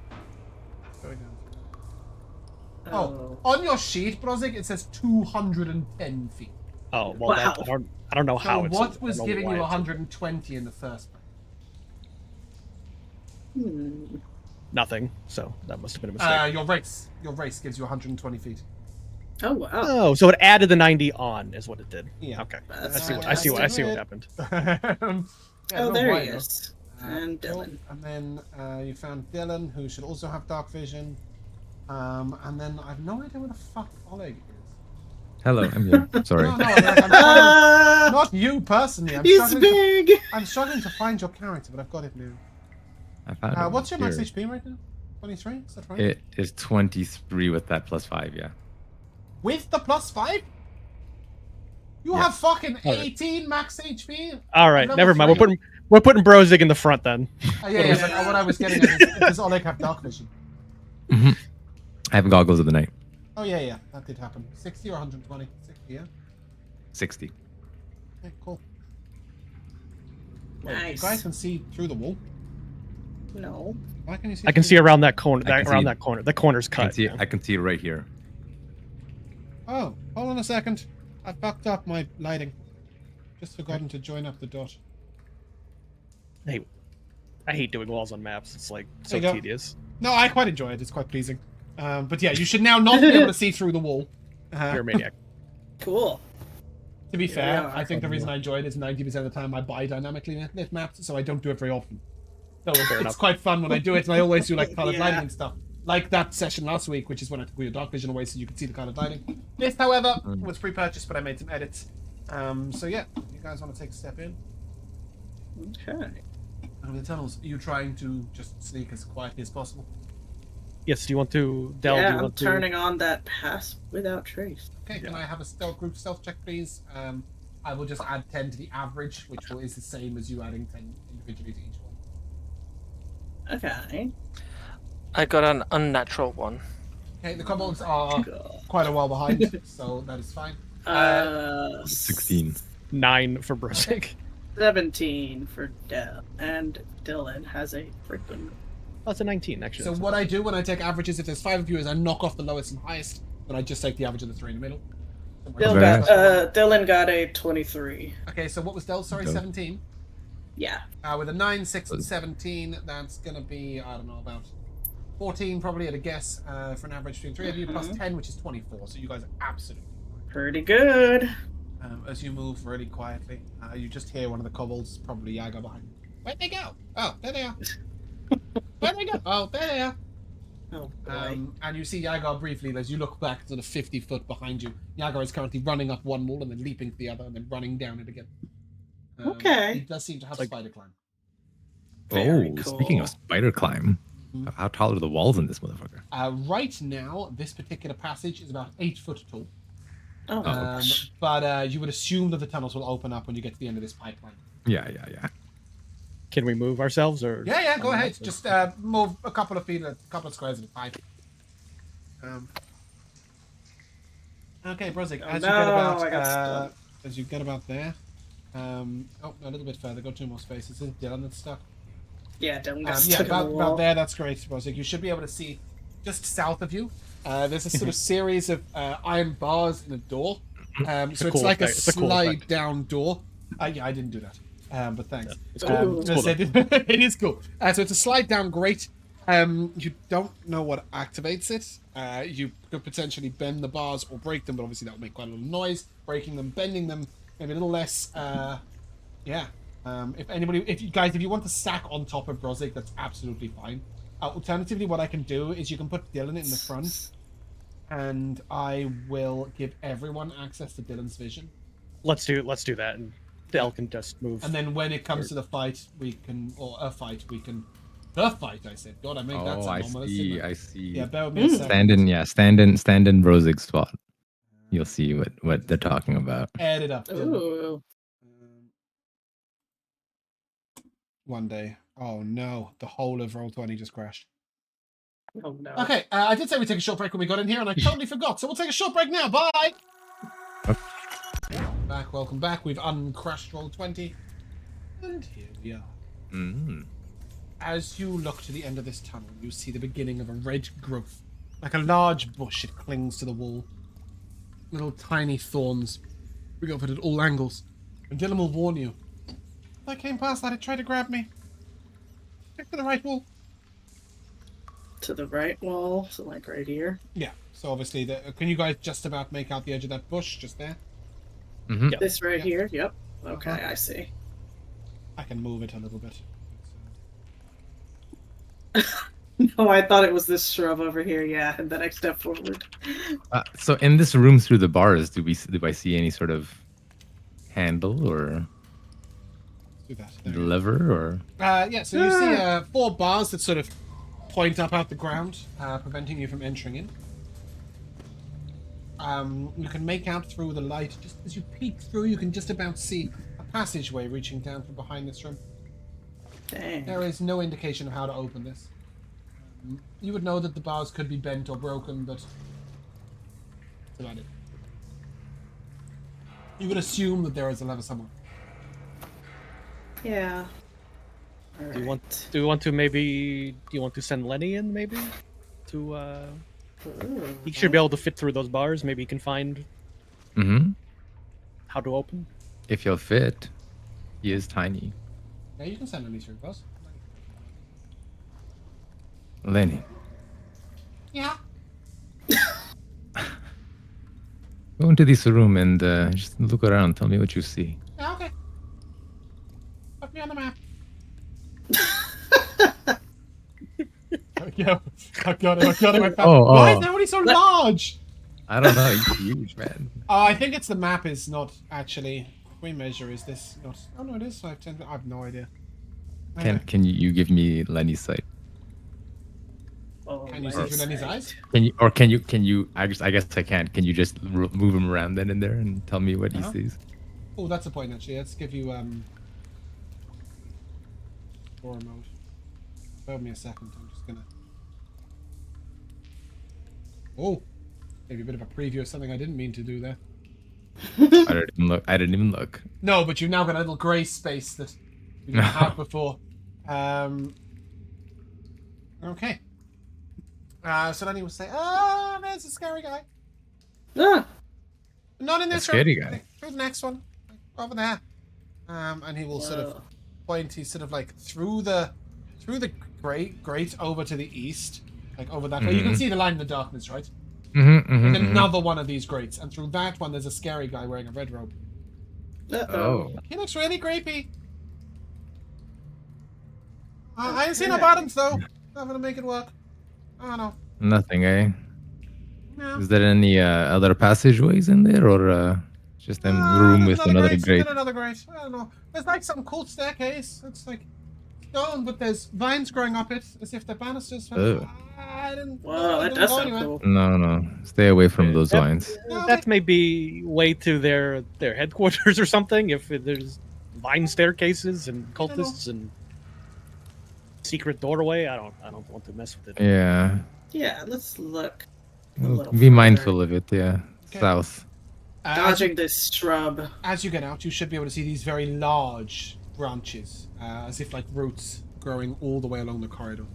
Going down. Oh, on your sheet, Brozzig, it says 210 feet. Oh well, Wow. I don't know So how it's. what was I don't know giving why you it's- 120 in the first place? Nothing. So that must have been a mistake. Your race gives you 120 feet. Oh wow. Oh, so it added the 90 on, is what it did. Yeah. Okay. That's I see what happened. Oh, there he is. And cool. Dylan. And then you found Dylan, who should also have dark vision. And then I have no idea where the fuck Oleg is. Hello, I'm here. Sorry. No, like, I'm struggling, not you personally. He's big. I'm struggling to find your character, but I've got it now. I found it What's your max here. HP right now? 23? Is that right? It is 23 with that +5, yeah. With the +5? You Yeah. have fucking All right. 18 max HP? All right, Level never mind. 3. We're putting Brozzig in the front then. Yeah, but what I was getting at is, does Oleg have dark vision? I have goggles of the night. Oh, yeah, that did happen. 60 or 120? 60, yeah? 60. Okay, cool. Wait, Nice. You guys can see through the wall? No. Why can you see I can through see the- around that corner. I can Around see- that corner. The corner's I can cut. see yeah. I can see it right here. Oh, hold on a second. I fucked up my lighting. Just forgotten to join up the dot. Hey, I hate doing walls on maps. It's like so There you go. tedious. No, I quite enjoy it. It's quite pleasing. But yeah, you should now not be able to see through the wall. You're a maniac. Cool. To be fair, Yeah, I think the reason I enjoy it is 90% of the time I buy dynamically lit maps, so I don't do it very often. So it's enough. quite fun when I do it, and I always do like colored Yeah. lighting and stuff. Like that session last week, which is when I took your dark vision away so you could see the colored lighting. This, however, was pre-purchased, but I made some edits. So yeah, you guys want to take a step in? Okay. Over the tunnels, are you trying to just sneak as quietly as possible? Yes. Do you want to Del? do Yeah, you I'm want to... turning on that pass without trace. Okay, can I have a group stealth check, please? I will just add 10 to the average, which is the same as you adding 10 individually to each one. Okay. I got an unnatural one. Okay, the kobolds are Cool. quite a while behind, so that is fine. 16. 9 for Brozzig. 17 for Del, and Dylan has a freaking. Oh, it's a 19 actually. So That's what I do when I take averages, if there's 5 of you, is I knock off the lowest and highest, then I just take the average of the 3 in the middle. Dylan got a 23. Okay, so what was Del? Sorry, Okay. 17. Yeah. With a 9, 6, and 17, that's gonna be, I don't know, about 14 probably at a guess, for an average between 3 of you, plus 10, which is 24. So you guys are absolutely Pretty good. as you move really quietly, you just hear one of the kobolds, probably Jacko, behind you. Where'd they go? Oh, there they are. Where'd they go? Oh, there they are. Oh boy. And you see Jacko briefly as you look back sort of 50 foot behind you. Jacko is currently running up one wall and then leaping to the other and then running down it again. Okay. He does seem to have Like- spider climb. Very Speaking cool. of spider climb, how tall are the walls in this motherfucker? Right now, this particular passage is about 8 foot tall. Oh, gosh. But you would assume that the tunnels will open up when you get to the end of this pipeline. Yeah. Can we move ourselves or? Yeah, go ahead. Just move a couple of feet, a couple of squares at a time. Okay, Brozzig, Oh, no, I got stuck. as you get about there, a little bit further, go 2 more spaces. Is Dylan that's stuck? Yeah, Dylan got Yeah, stuck in the about wall. there, that's great, Brozzig. You should be able to see just south of you. There's a sort of series of iron bars in a door. So it's cool like a effect. It's a cool slide effect. down door. Yeah, I didn't do that. But thanks. It's cool. It's cool though. It is cool. So it's a slide down grate. You don't know what activates it. You could potentially bend the bars or break them, but obviously that would make quite a little noise. Breaking them, bending them, maybe a little less. Yeah. If you want to stack on top of Brozzig, that's absolutely fine. Alternatively, what I can do is you can put Dylan in the front, and I will give everyone access to Dylan's vision. Let's do that, and Del can just move. And then when it comes to the fight, we can The fight, I said. God, I make that Oh, sound I ominous, see. didn't I? I see. Yeah, bear with me a second. Stand in Brozzig's spot. You'll see what they're talking about. Add it up. Dylan. Ooh. One day. Oh no, the whole of Roll20 just crashed. Oh no. Okay, I did say we'd take a short break when we got in here, and I totally forgot. So we'll take a short break now. Bye. Welcome back. We've uncrashed Roll20, and here we are. Mm. As you look to the end of this tunnel, you see the beginning of a red growth. Like a large bush, it clings to the wall. Little tiny thorns bring up at all angles. And Dylan will warn you. If I came past that, it tried to grab me. Stick to the right wall. To the right wall, so like right here. Yeah, so obviously, can you guys just about make out the edge of that bush just there? Mm-hmm. This right Yeah. here? Yep. Okay, Uh-huh. I see. I can move it a little bit. No, I thought it was this shrub over here, yeah, and then I stepped forward. So in this room through the bars, do I see any sort of handle or Do that. There you go. lever or? Yeah, so you see 4 bars that sort of point up out the ground, preventing you from entering in. You can make out through the light, just as you peek through, you can just about see a passageway reaching down from behind this room. Dang. There is no indication of how to open this. You would know that the bars could be bent or broken, but that's about it. You would assume that there is a lever somewhere. Yeah. Do you want to send Lenny in maybe? To Ooh. he should be able to fit through those bars. Maybe he can find Mm-hmm. how to open. If he'll fit, he is tiny. Yeah, you can send any through bars. Lenny, Yeah. go into this room and just look around. Tell me what you see. Yeah, okay. Put me on the map. Yeah, I got it. Why is everybody so large? I don't know. He's huge, man. I think it's the map is not actually. We measure. Is this not? Oh no, it is 510. I have no idea. Can you give me Lenny's sight? Oh, Can you see my through Lenny's sight. eyes? Can you? I guess I can't. Can you just move him around then in there and tell me what he sees? Oh, that's a point actually. Let's give you Explorer mode. Bear with me a second. I'm just gonna. Oh, maybe a bit of a preview of something I didn't mean to do there. I didn't even look. No, but you've now got a little grey space that you didn't have before. Okay. So then he will say, "Oh, there's a scary guy. Ah, Not in this room. scary guy. Through the next one, over there." And he will sort of whoa. point. He's sort of like through the grate over to the east, like over that way. You can see the line in the darkness, right? Mm-hmm, There's another one of these grates, and through that one, there's a scary guy wearing a red robe. Uh-oh. Oh. He looks really creepy. I ain't seen no bottoms though. I'm gonna make it work. I don't know. Nothing, eh? No. Is there any other passageways in there, or just a room with another grate? Another grate. I don't know. There's like some cool staircase. It's like stone, but there's vines growing up it, as if they're banisters. Oh. I didn't. Whoa, I that didn't does go sound anywhere. cool. No. Stay away from those Yep. lines. No, That's maybe way to their headquarters or something. If there's vine staircases and cultists and secret doorway, I don't want to mess with it. Yeah. Yeah, let's look. a Well, little be further. mindful of it, yeah. Okay. South. Dodging this shrub. As you get out, you should be able to see these very large branches, as if like roots growing all the way along the corridor.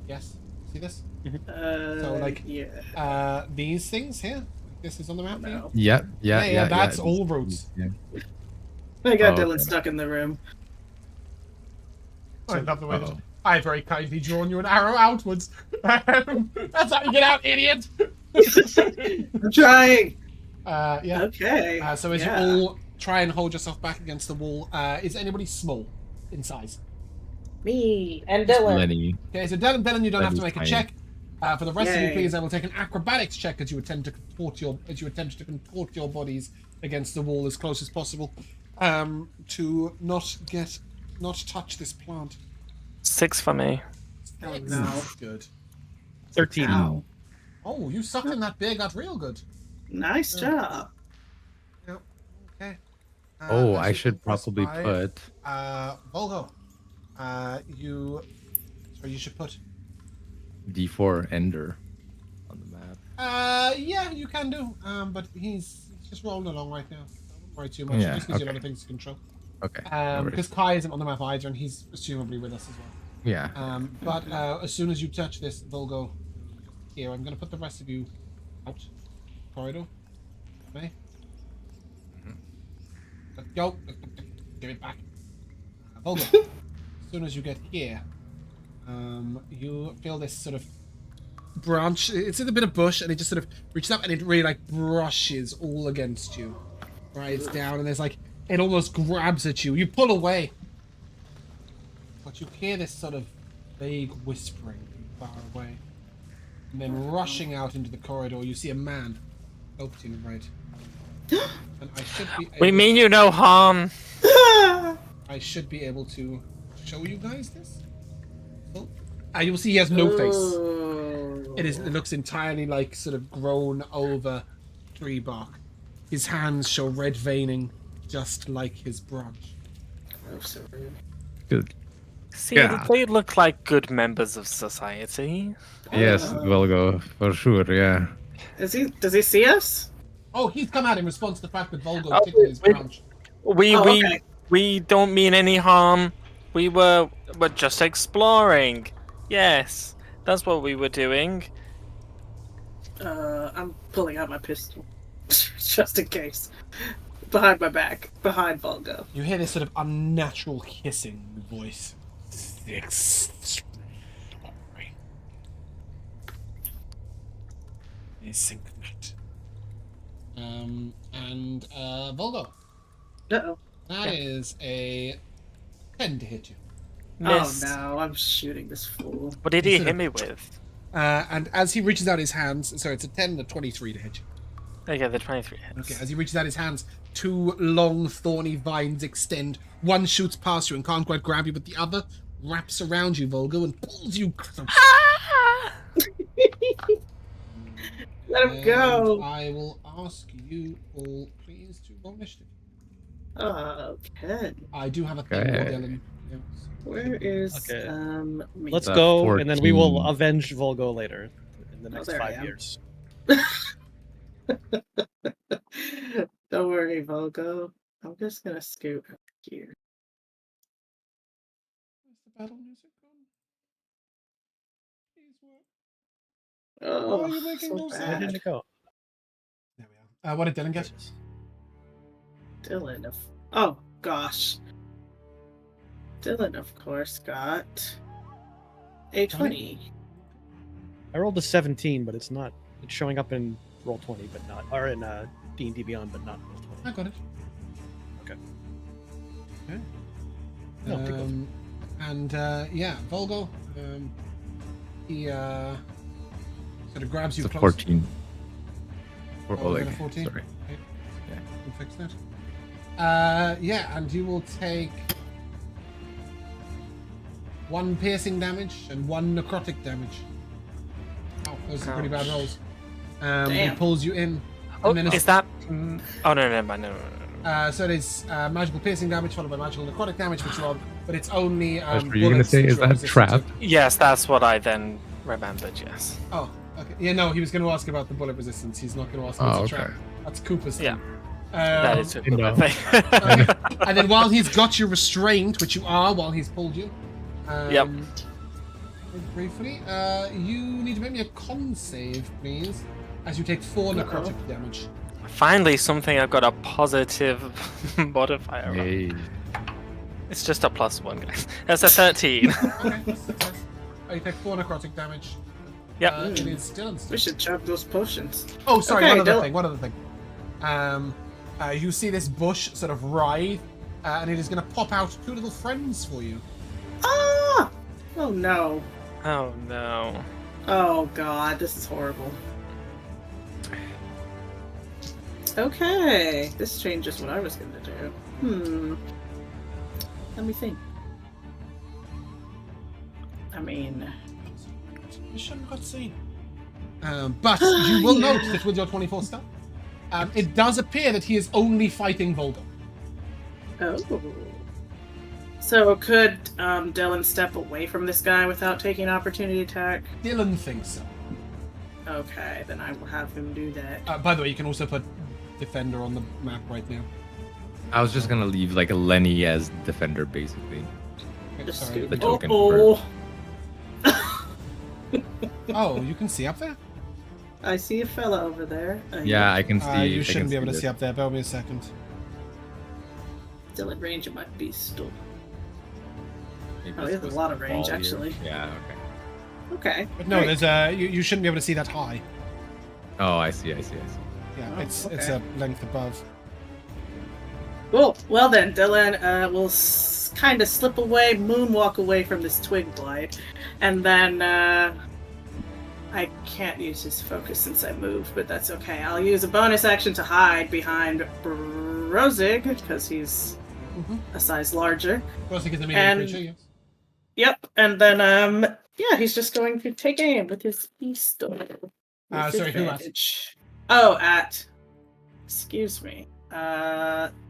Yes? See this? So, like, yeah. These things here? This is on the map for you? No. Yeah. That's all roots. Yeah. I got Oh, Dylan okay. stuck in the room. I love the way that Uh-oh. I very kindly drawn you an arrow outwards. That's how you get out, idiot! I'm trying. Yeah. Okay. So as yeah. you all try and hold yourself back against the wall, is anybody small in size? Me and Dylan. Lenny. Okay, so Dylan, you don't have to Lenny's make a tiny. check. For the rest of you, Yay. please, I will take an acrobatics check as you attempt to contort your bodies against the wall as close as possible, to not touch this plant. 6 for me. Oh, Excellent. no. Good. 13. Ow. Oh, you sucked in that beer, got real good. Nice job. Yep. Okay. Oh, as I you should progress probably by, put Vulgo. You should put. D4 Ender on the map. Yeah, you can do. But he's just rolling along right now. I wouldn't worry too much. Yeah, It just gives you a okay. lot of things to control. Okay. No worries. Because Kai isn't on the map either, and he's presumably with us as well. Yeah. But as soon as you touch this, Vulgo, here, I'm going to put the rest of you out. Corridor. Okay. Let's go. Give it back. Vulgo. As soon as you get here, you feel this sort of branch. It's in a bit of bush, and it just sort of reaches up, and it really like brushes all against you. Right, it's down, and there's like it almost grabs at you. You pull away, but you hear this sort of vague whispering from far away, and then rushing out into the corridor, you see a man, opening right. And I should be. We mean you no harm. I should be able to show you guys this. Oh. You will see he has no face. It looks entirely like sort of grown over tree bark. His hands show red veining, just like his branch. Good. See, Yeah. they look like good members of society. Yes, Vulgo, for sure, yeah. Does he see us? Oh, he's come out in response to the fact that Vulgo Oh, tickled his wait. branch. We don't mean any harm. We're just exploring. Yes, that's what we were doing. I'm pulling out my pistol. Just in case. Behind my back. Behind Vulgo. You hear this sort of unnatural hissing voice. And Vulgo. Uh-oh. That is a 10 to hit you. Missed. Oh no, I'm shooting this fool. What did he hit me with? And as he reaches out his hands, so it's a 10 and a 23 to hit you. Okay, the 23 hits. Okay, as he reaches out his hands, two long, thorny vines extend. One shoots past you and can't quite grab you, but the other wraps around you, Vulgo, and pulls you close. Let him go. I will ask you all, please, to roll initiative. Okay. I do have a thing Okay. for Dylan. Yes. Where is Okay. me? Let's go, 14. and then we will avenge Vulgo later in the next there I 5 am. years. Don't worry, Vulgo. I'm just gonna scoot up here. Where's the battle music gone? Please work. Oh, Why are you making so no sound? Where did bad. it go? There we are. What did Dylan get? Dylan, oh gosh. Dylan, of course, got a 20. I rolled a 17, but it's not. It's showing up in roll 20, but not, or in D&D Beyond, but not roll 20. I got it. Okay. Okay. No, take those. And yeah, Vulgo, he sort of grabs you It's a close. 14. For Oh, Oleg, a 14? sorry. Okay. Yeah. We'll fix that. Yeah, and you will take 1 piercing damage and 1 necrotic damage. Oh, those are pretty bad Ouch. rolls. He Damn. pulls you in. Oh, And then is that? Oh no, never mind. No. So it is magical piercing damage followed by magical necrotic damage, which roll, but it's only. Were you gonna bullets say, which is you are that resistant trap? to. Yes, that's what I then remembered. Yes. Oh, okay. Yeah, no, he was going to ask about the bullet resistance. He's not going to ask about Oh, the trap. okay. That's Cooper's Yeah. thing. That is a you know. good thing. Okay. And then while he's got you restrained, which you are while he's pulled you. Yep. Briefly, you need to make me a con save, please, as you take 4 necrotic damage. Finally, something I've got a positive modifier on. Hey. It's just a +1, guys. That's a 13. Okay, that's success. You take 4 necrotic damage. Yep. It is still in We should chug those potions. Oh, sorry, Okay, one other thing. You see this bush sort of writhe, and it is going to pop out 2 little friends for you. Ah! Oh no. Oh no. Oh god, this is horrible. Okay, this changes what I was gonna do. Let me think. I mean, Mission cutscene. But you will note that with your 24 stealth, it does appear that he is only fighting Vulgo. oh. So could Dylan step away from this guy without taking opportunity attack? Dylan thinks so. Okay, then I will have him do that. By the way, you can also put Defender on the map right now. I was just gonna leave like a Lenny as defender, basically. Okay, Just sorry. scoot. The token Oh, you can see up there? I see a fella over there. Yeah, I can see. You I shouldn't can be able to this. see up there. Bear with me a second. Still in range of my pistol. Maybe Oh, it's he has a supposed lot to of range, fall here. actually. Yeah. Okay. Okay. But no, great. there's you shouldn't be able to see that high. Oh, I see. Yeah, Oh, it's okay. a length above. Cool. Well then, Dylan will kind of slip away, moonwalk away from this twig blight, and then I can't use his focus since I moved, but that's okay. I'll use a bonus action to hide behind Brozzig because he's a size larger. Brozzig is a medium And- creature, yes. Yep. And then he's just going to take aim with his pistol. with Sorry, who at? advantage. Oh, excuse me.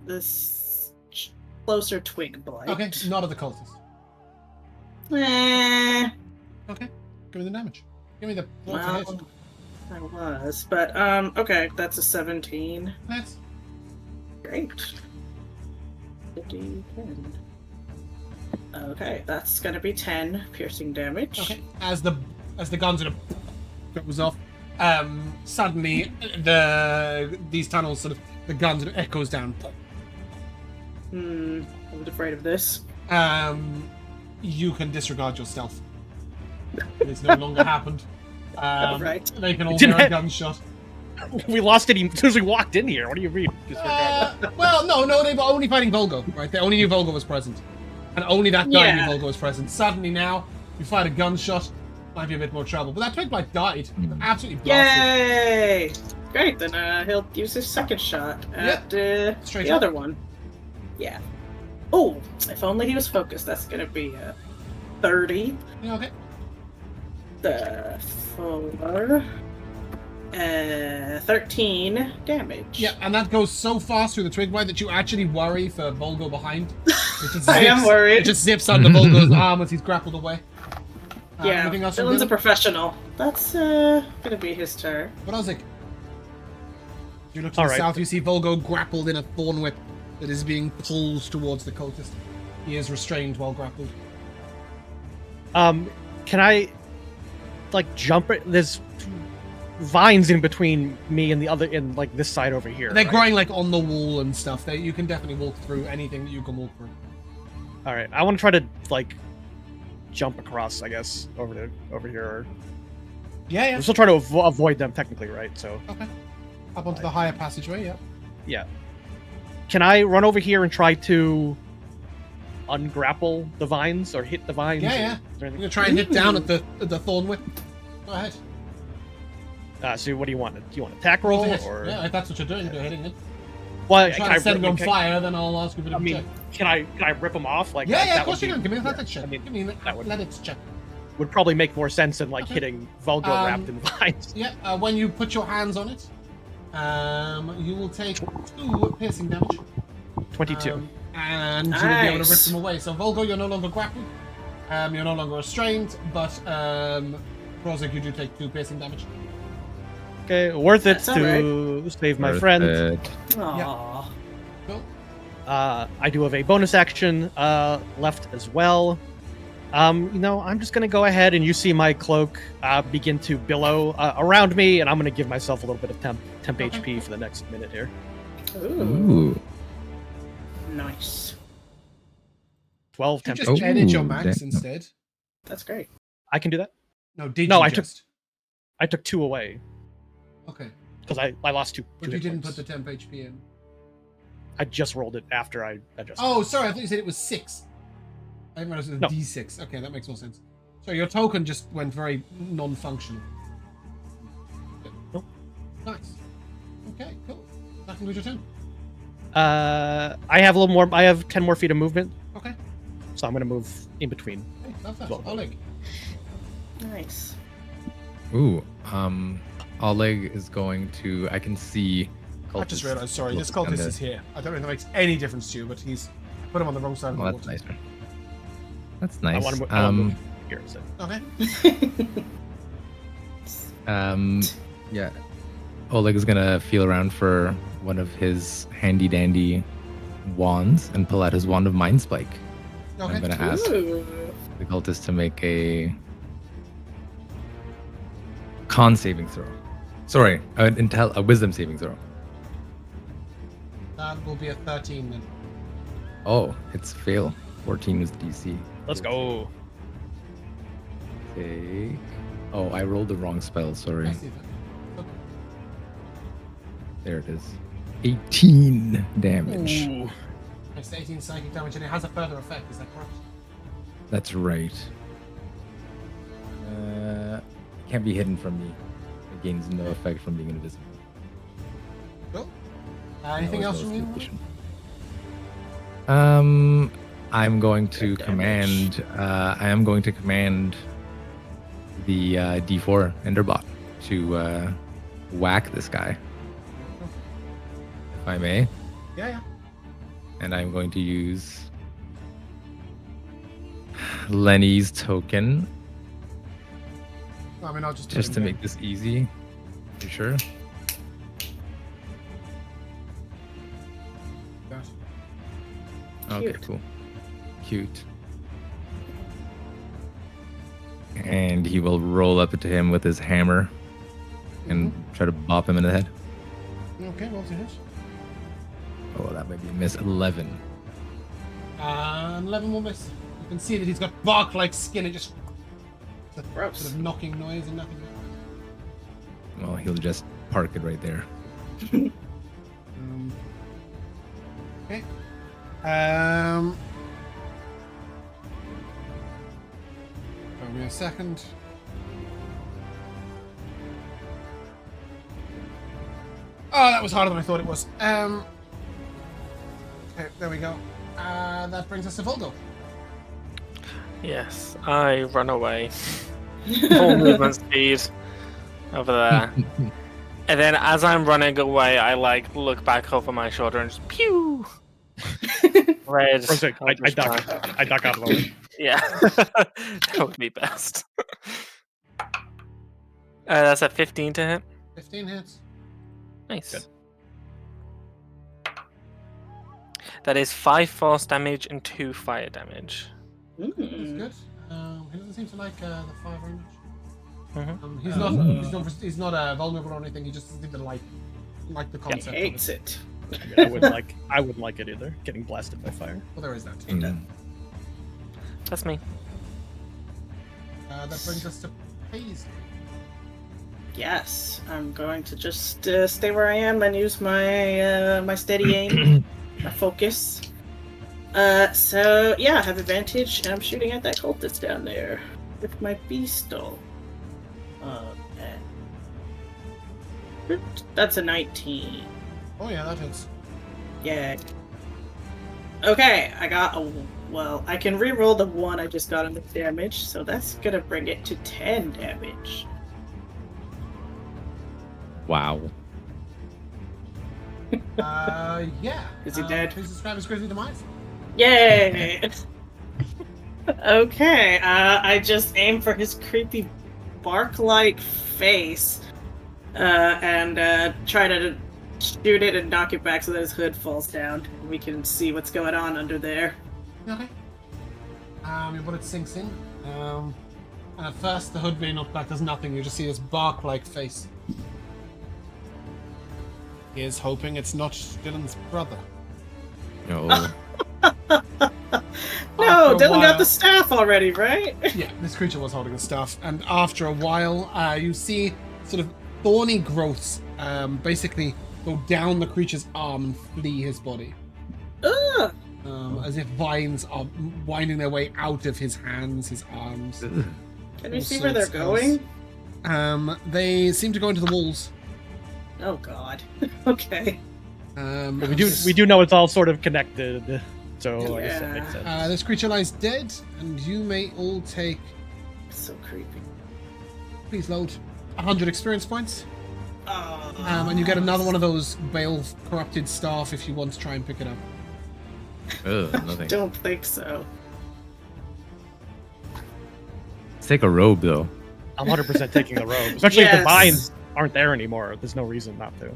This closer twig blight. Okay, not of the cultist. Eh, Okay, give me the damage. Give me the well, hit. I was, but okay, that's a 17. Let's. Great. 50, 10. Okay, that's gonna be 10 piercing damage. Okay, as the gun sort of goes off, suddenly these tunnels sort of the gun sort of echoes down. I was afraid of this. You can disregard your stealth. It's no longer happened. Right. They can all Didn't hear a I- gunshot. We lost it as soon as we walked in here. What do you mean? Well, no, they were only fighting Vulgo, right? They only knew Vulgo was present. And only that guy knew Yeah. Vulgo was present. Suddenly now, you fight a gunshot, might be a bit more trouble. But that twig blight died. Absolutely blasted. Yay! Great, then he'll use his second shot at Straight the up. other one. Yeah. Oh, if only he was focused. That's gonna be 30. Yeah, okay. The 4. 13 damage. Yeah, and that goes so fast through the twig blight that you actually worry for Vulgo behind. It just I am worried. It just zips under Vulgo's arm as he's grappled away. Yeah, Anything else from Dylan's a Dylan? professional. That's gonna be his turn. Brozzig. You look to All the right. south, you see Vulgo grappled in a thorn whip that is being pulled towards the cultist. He is restrained while grappled. Can I like jump it? There's vines in between me and the other, in like this side over here. They're right? growing like on the wall and stuff. You can definitely walk through anything that you can walk through. All right, I want to try to like jump across, I guess, over here. Yeah, I'm still trying to avoid them technically, right? So Okay. Up onto the higher passageway, yeah. yeah. Can I run over here and try to ungrapple the vines or hit the vines? Yeah, or- yeah. is there I'm anything- gonna try and hit down at the thorn whip. Go ahead. So what do you want? Do you want an attack roll Hit. or? Yeah, if that's what you're doing, you're hitting it. Well, Try to set it on fire, then I'll ask you for I the mean, check. can I rip them off? Like Yeah, that, yeah, that of course would you can. Give me an yeah, athletics check. I mean, Give me an that would- athletics check. would probably make more sense than like Okay. hitting Vulgo wrapped in vines. Yeah, when you put your hands on it, you will take 2 piercing damage. 22. And you will be able to rip Nice. them away. So Vulgo, you're no longer grappled. You're no longer restrained, but Brozzig, you do take 2 piercing damage. Okay, worth it That's all to save my Worth friend. it. Aww. Cool. I do have a bonus action left as well. I'm just gonna go ahead and you see my cloak begin to billow around me, and I'm gonna give myself a little bit of temp Okay. HP for the next minute here. Ooh. Ooh. Nice. 12 You temp. just Oh, edit your max damn. instead. That's great. I can do that. No, did No, you I took- just? I took 2 away Okay. because I lost 2. But you didn't put the temp HP in. I just rolled it after I adjusted. Oh, sorry, I thought you said it was 6. I didn't realize it was No. D6. Okay, that makes more sense. So your token just went very non-functional. Nope. Nice. Okay, cool. That concludes your turn. I have a little more. I have 10 more feet of movement. Okay. So I'm going to move in between. Hey, love that. Well, Oleg. Nice. Ooh, Oleg is going to. I can see. I just realized, sorry, this looking cultist under- is here. I don't know if that makes any difference to you, but I put him on the wrong side of the Well, wall. that's nicer. That's I nice. want to move here instead. Okay. Yeah. Oleg is gonna feel around for one of his handy dandy wands and pull out his wand of Mind Spike. Okay. I'm gonna ask Ooh. the cultist to make a con saving throw. Sorry, a wisdom saving throw. That will be a 13 then. Oh, it's fail. 14 was DC. Let's go. Take. Oh, I rolled the wrong spell. Sorry. I see that. Okay. There it is. 18 damage. Ooh. It's 18 psychic damage, and it has a further effect. Is that correct? That's right. Can't be hidden from me. It gains no effect from being invisible. Cool. Anything That else was from you? condition. I'm going to Good command. damage. I am going to command the D4 Enderbot to whack this guy, if I may. Yeah. And I'm going to use Lenny's token I mean, I'll just just to make this easy. You sure? Okay, Cute. cool. Cute. And he will roll up to him with his hammer and try to bop him in the head. Okay, what's your hit? Oh, that might be a miss. 11. 11 will miss. You can see that he's got bark-like skin. It just Gross. sort of knocking noise and nothing. Well, he'll just park it right there. Okay. Give me a second. Oh, that was harder than I thought it was. Okay, there we go. That brings us to Vulgo. Yes, I run away. Full movement speed over there. And then as I'm running away, I like look back over my shoulder and just pew. Red. Perfect. I duck out of the way. Yeah, that would be best. That's a 15 to hit. 15 hits. Nice. Good. That is 5 force damage and 2 fire damage. That's Mm. good. He doesn't seem to like the fire very much. Mhm. He's not vulnerable or anything. He just doesn't seem to like the He concept. hates of it. I mean, I wouldn't like it either. Getting blasted by fire. Well, there is that. Mm. That's me. That brings us to Paisley. Yes, I'm going to just stay where I am and use my my steady aim, my focus. So yeah, I have advantage, and I'm shooting at that cultist down there with my pistol. That's a 19. Oh yeah, that hits. Yeah. Okay, I got a. Well, I can re-roll the 1 I just got on the damage, so that's gonna bring it to 10 damage. Wow. Yeah. Is he dead? Please describe his grisly demise. Yay! Okay, I just aim for his creepy bark-like face, and try to shoot it and knock it back so that his hood falls down. We can see what's going on under there. Okay. Your bullet sinks in. And at first, the hood being knocked back does nothing. You just see this bark-like face. He is hoping it's not Dylan's brother. No. No, After a Dylan got while- the staff already, right? Yeah, this creature was holding a staff, and after a while, you see sort of thorny growths basically go down the creature's arm and flee his body. Ugh. As if vines are winding their way out of his hands, his arms. Can we All see where they're sorts going? They seem to go into the walls. Oh god. Okay. But We do know it's all sort of connected. So I guess that makes sense. This creature lies dead, and you may all take. So creepy. Please load 100 experience points. Oh. And you get another one of those Bale corrupted staff if you want to try and pick it up. Ugh, nothing. Don't think so. Let's take a robe though. I'm 100% taking the robe, especially if the Yes. binds aren't there anymore. There's no reason not to.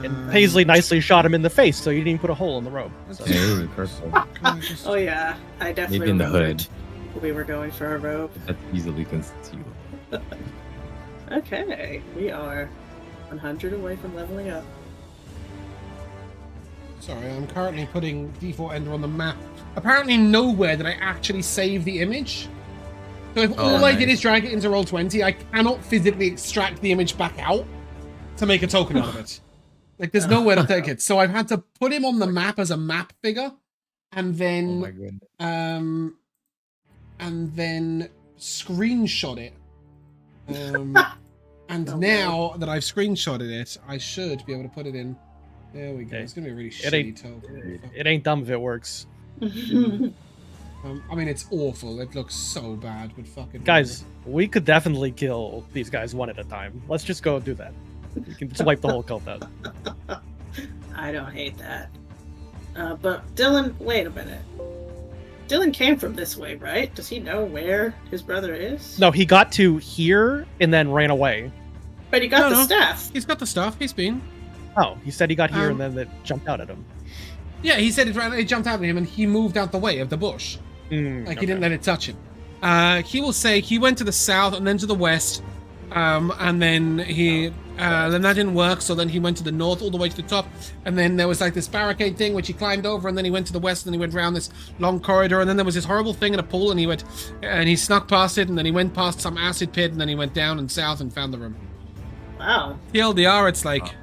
And Paisley nicely shot him in the face, so you didn't even put a hole in the robe. So. Hey, perfect. Can I just- Oh yeah, I definitely Maybe in the remembered hood. we were going for a robe. That's easily concealed. Okay, we are 100 away from leveling up. Sorry, I'm currently putting D4 Ender on the map. Apparently nowhere did I actually save the image. So if all I did nice. is drag it into Roll20, I cannot physically extract the image back out to make a token out of it. Like, there's nowhere to take it. So I've had to put him on the map as a map figure, and Oh my then goodness. and then screenshot it. And Oh, now that I've screenshotted it, I should be able to put it in. There we go. Okay. It's gonna be a really It ain't- shitty token. It ain't dumb if it works. I mean, it's awful. It looks so bad, but fucking Guys, we could definitely kill these guys one at a time. Let's just go do that. We can just wipe the whole cult out. I don't hate that. But Dylan, wait a minute. Dylan came from this way, right? Does he know where his brother is? No, he got to here and then ran away. But he got the No. staff. He's got the stuff. He's been. Oh, he said he got here Um, and then it jumped out at him. Yeah, he said it jumped out at him, and he moved out the way of the bush. Like he didn't let it touch him. He will say he went to the south and then to the west, and then then that didn't work. So then he went to the north all the way to the top, and then there was like this barricade thing which he climbed over, and then he went to the west, and he went around this long corridor, and then there was this horrible thing in a pool, and he snuck past it, and then he went past some acid pit, and then he went down and south and found the room. Wow. TLDR, it's like.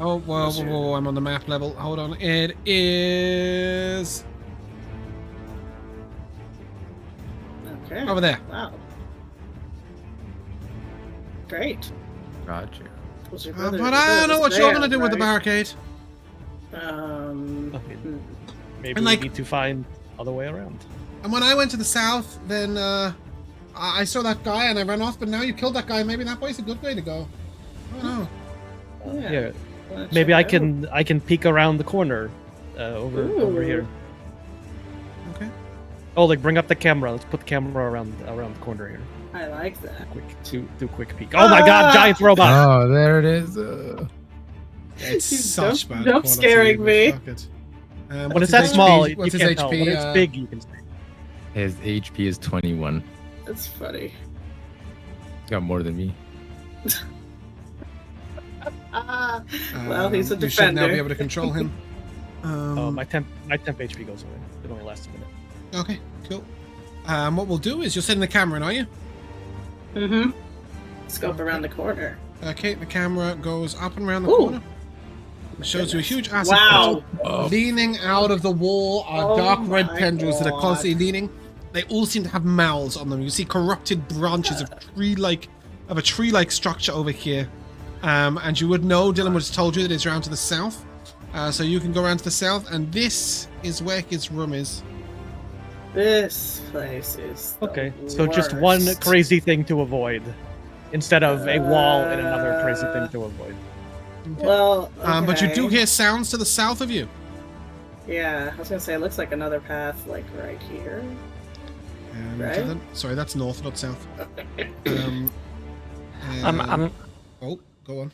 Oh, whoa, I'm on the map level. Hold on. It is Okay. over there. Wow. Great. Gotcha. Was your But brother- your I brother don't know was what you're there, gonna do with the right? barricade. Okay. Maybe And, like- we need to find other way around. And when I went to the south, then I saw that guy and I ran off. But now you killed that guy. Maybe that way's a good way to go. I don't know. Yeah. Here, Wanna maybe check I it out? can peek around the corner, over Ooh. here. Okay. Oh, like bring up the camera. Let's put the camera around the corner here. I like that. Do quick peek. Oh my God, giant robot! Oh, there it is. It's You such dump- bad dump quality, scaring but me. fuck it. When What's it's his that HP? small, you What's his can't tell. HP? When it's big, you can see. His HP is 21. That's funny. He's got more than me. Well, he's a You should now defender. be able to control him. Oh, my temp HP goes away. It only lasts a minute. Okay, cool. What we'll do is you're setting the camera in, are you? Mm-hmm. Scope around the corner. Okay, the camera goes up and around the Ooh. corner. It shows you a huge acid Wow. Oh. leaning out of the wall are Oh dark red my tendrils that are God. constantly leaning. They all seem to have mouths on them. You see corrupted branches of a tree-like structure over here. And you would know, Dylan would have told you that it's around to the south. So you can go around to the south, and this is where his room is. This place is the Okay, so just one worst. crazy thing to avoid, instead of a wall and another crazy thing to avoid. Well, But you do okay. hear sounds to the south of you. Yeah, I was gonna say it looks like another path, like right here. And Right? sorry, that's north, not south. I'm Oh, go on.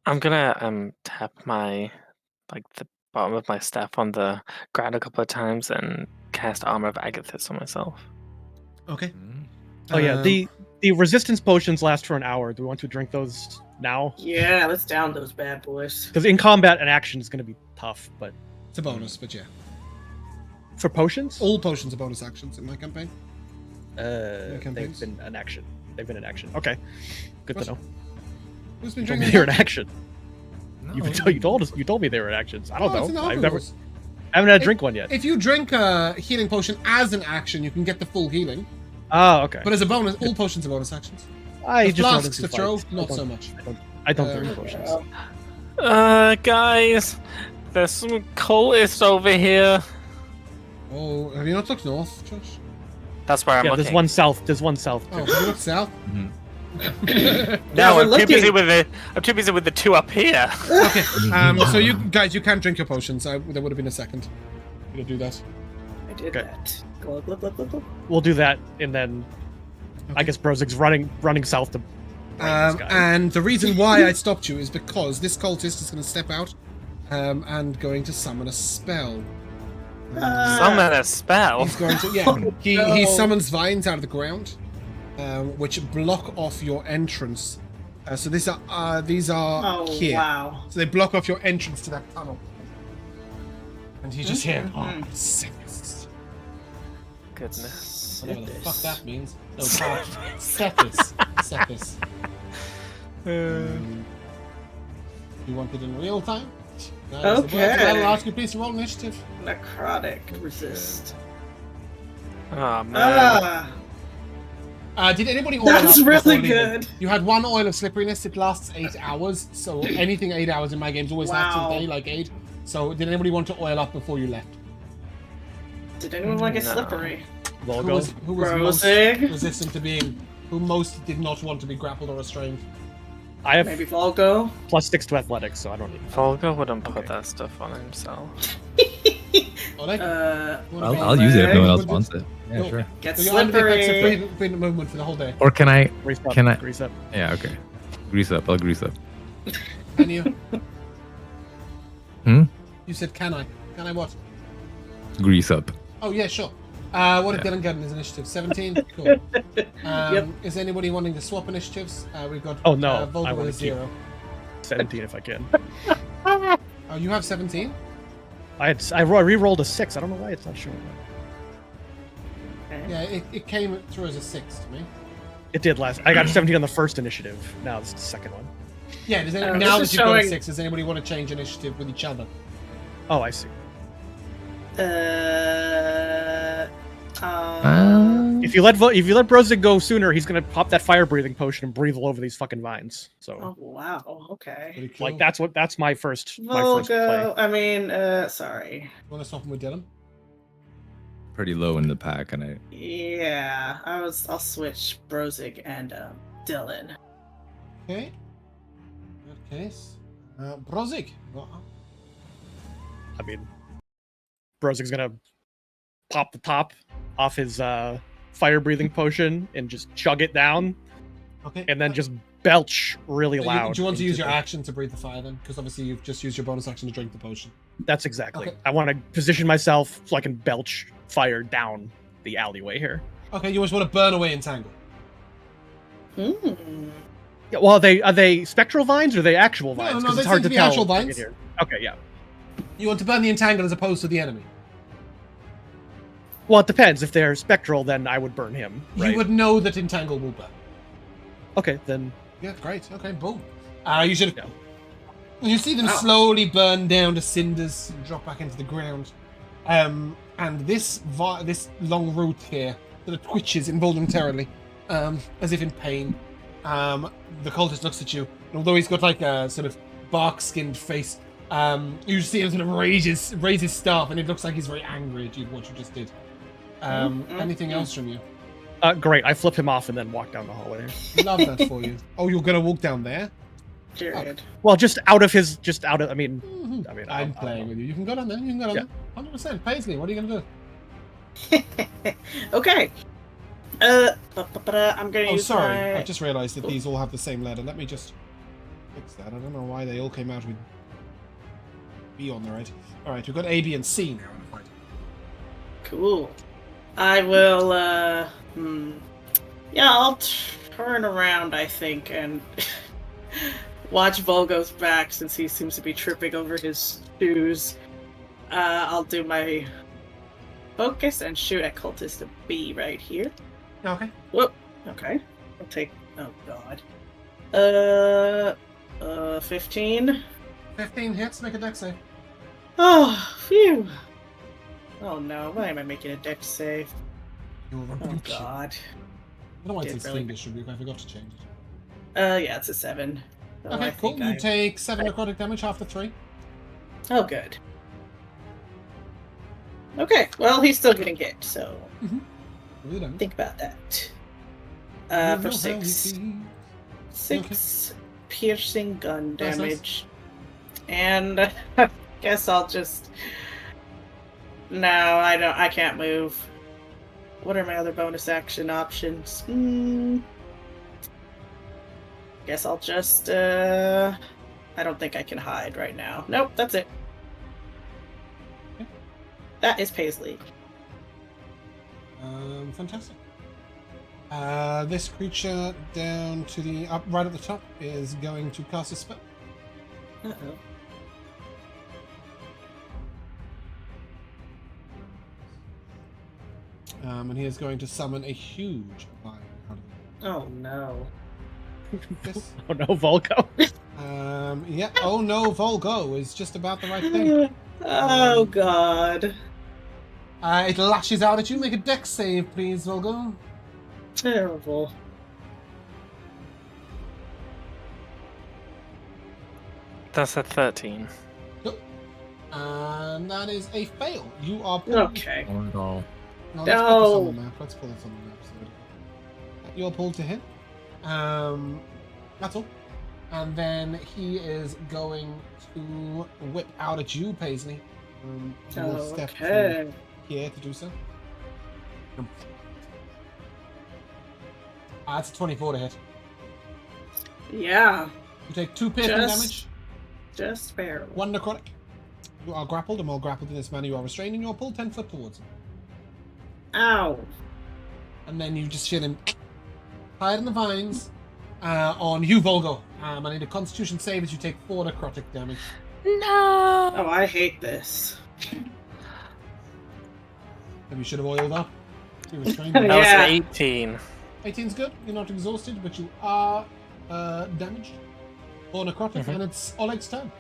I'm gonna tap my the bottom of my staff on the ground a couple of times and cast Armor of Agathis on myself. Okay. Mm. Oh yeah, Um, the resistance potions last for an hour. Do we want to drink those now? Yeah, let's down those bad boys. Because in combat, an action is going to be tough. But It's a bonus, but yeah. for potions, All potions are bonus actions in my campaign. they've campaigns. been an action. They've been an action. Okay, good What? to know. Who's been You told me drinking? they were an action. No. You told me they were actions. I don't Oh, it's in the know. other rules. I haven't had a drink one yet. If you drink a healing potion as an action, you can get the full healing. Oh, okay. But as a bonus, all potions are bonus actions. I The just wanted flasks to to fight. throw, I not don't- so much. I don't Uh, drink potions. Guys, There's some cultists over here. Oh, have you not looked north, Josh? That's where I'm Yeah, looking. there's one south. There's one south. Oh, have you looked south? No, we're I'm too busy looking. with the two up here. Okay. So you guys, you can drink your potions. There would have been a second. I'm gonna do that. I did Okay. that. Glug, glug, glug, glug, glug. We'll do that, and then I guess Brozzig's running south to. Right, this guy. And the reason why I stopped you is because this cultist is going to step out and going to summon a spell. Summon a spell. He's going to, yeah, he no. summons vines out of the ground, which block off your entrance. So these are Oh, here. wow. So they block off your entrance to that tunnel. And he's just here. Mhm. Oh, sickness. Goodness. Whatever the fuck that means. No, Cephas. Cephas. You want it in real time? Okay. I'll ask you please to roll initiative. Necrotic resist. Oh man. Did anybody oil That's up before really leaving? good. You had one oil of slipperiness. It lasts 8 hours. So anything 8 hours in my games always lasts Wow. a day, like 8. So did anybody want to oil up before you left? Did anyone want to get No. slippery? Who was most Brozzig? resistant to being? Who most did not want to be grappled or restrained? I have Maybe Vulgo? +6 to athletics, so I don't need. Volga wouldn't put Okay. that stuff on himself. Oleg? I'll use it if no one else Would- wants it. Yeah, Nope. sure. Get So you're under the effects of slippery. freedom of movement for the whole day. Or can I? Grease up. Can I- Grease up. Yeah, okay. Grease up. I'll grease up. Can you? Hmm? You said can I? Can I what? Grease up. Oh yeah, sure. What did Dylan get in his initiative? 17? Cool. Yep. Is anybody wanting to swap initiatives? We've got Oh, no. I Volvo wanna with keep- 0. 17 if I can. Oh, you have 17? I re-rolled a 6. I don't know why it's not showing up. Yeah, it came through as a 6 to me. It did last. I got 17 on the first initiative. Now it's the second one. Yeah, does Oh, any, this now is that you've got a showing- 6, does anybody want to change initiative with each other? Oh, I see. If you let Brozzig go sooner, he's gonna pop that fire breathing potion and breathe all over these fucking vines. So Oh wow. Okay. Pretty cool. like that's my first play. Vulgo. I mean, sorry. You want to swap them with Dylan? Pretty low in the pack, and I. Yeah, I'll switch Brozzig and Dylan. Okay. In that case, Brozzig. I mean, Brozzig's gonna pop the top off his fire breathing potion and just chug it down, Okay. and then just belch really So loud. do you want to into use your the- action to breathe the fire then? Because obviously you've just used your bonus action to drink the potion. That's exactly. Okay. I want to position myself so I can belch fire down the alleyway here. Okay, you just want to burn away Entangle. Hmm. Yeah, well, are they spectral vines or are they actual No, vines? no, 'Cause they it's hard seem to to be tell. actual from vines. here. Okay, yeah. You want to burn the Entangle as opposed to the enemy. Well, it depends. If they're spectral, then I would burn him. Right? You would know that Entangle will burn. Okay, then. Yeah, great. Okay, boom. You should. Yeah. You see them Wow. slowly burn down to cinders and drop back into the ground. And this long root here sort of twitches involuntarily, as if in pain. The cultist looks at you, and although he's got like a sort of bark-skinned face, you see him sort of raise his staff, and it looks like he's very angry at you for what you just did. Anything else from you? Great. I flip him off and then walk down the hallway. Love that for you. Oh, you're gonna walk down there? Period. Well, just out of. I mean, I'm playing with you. You can go down there. You can go down Yeah. there. 100%. Paisley, what are you gonna do? Okay. I'm gonna Oh, use sorry. my... I just realised that these all have the same letter. Let me just fix that. I don't know why they all came out with B on the right. All right, we've got A, B, and C now in the fight. Cool. I will, yeah, I'll turn around, I think, and watch Vulgo's back since he seems to be tripping over his shoes. I'll do my focus and shoot at cultist B right here. Okay. Whoop. Okay. I'll take, oh god. 15. 15 hits. Make a dex save. Oh, phew. Oh no, why am I making a dex save? You're a Oh brute. god. I don't know why it Did says really- distribution. I forgot to change it. Yeah, it's a 7. So I Okay, cool. think You I- take 7 necrotic damage after 3. Oh, good. Okay, well, he's still getting hit, so Really don't. think about that. You know For how 6. it is. 6 piercing gun That's nice. damage. And I guess I'll just... No, I can't move. What are my other bonus action options? Guess I'll just, I don't think I can hide right now. Nope, that's it. Okay. That is Paisley. Fantastic. This creature down to the up right at the top is going to cast a spell. Uh-oh. And he is going to summon a huge vine out of Oh, no. this. Oh no, Vulgo. Yeah. Oh no, Vulgo is just about the right thing. Oh, God. It lashes out at you. Make a dex save, please, Vulgo. Terrible. That's a 13. And that is a fail. You are Okay. Oh no. No, let's put this on the No. map. Let's pull this on the map. So you're pulled to him. That's all. And then he is going to whip out at you, Paisley. You will step Okay. to here to do so. That's a 24 to hit. Yeah, You take 2 piercing damage, just barely. 1 necrotic. You are grappled, and while grappled in this manner, you are restrained, and you are pulled 10 foot towards him. Ow. And then you just feel him hide in the vines on you, Vulgo. I need a Constitution save as you take 4 necrotic damage. No! Oh, I hate this. Maybe you should have oiled up. You restrained. That was Yeah. 18. 18's good. You're not exhausted, but you are damaged. 4 necrotic, and it's Oleg's turn.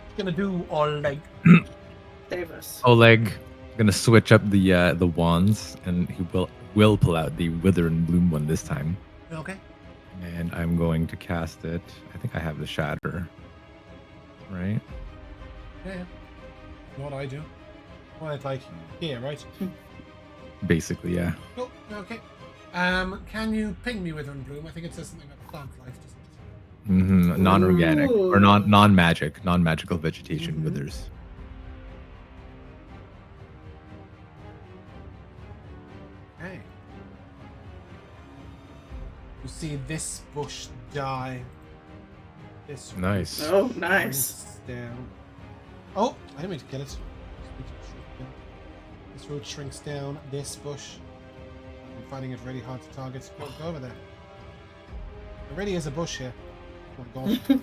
He's gonna do Oleg. Save us. Oleg gonna switch up the wands, and he will pull out the Wither and Bloom one this time. Okay. And I'm going to cast it. I think I have the Shatter. Right? Yeah. What I do. Well, it's like here, right? Basically, yeah. Cool. Okay. Can you ping me with Bloom? I think it says something about plant life, doesn't it? Non-organic or Ooh. non-magical vegetation Mhm. withers. Okay. You see this bush die. This Nice. Oh, nice. shrinks down. Oh, I didn't mean to kill it. This root shrinks down. This bush. I'm finding it really hard to target. Go over there. There really is a bush here. Oh my god.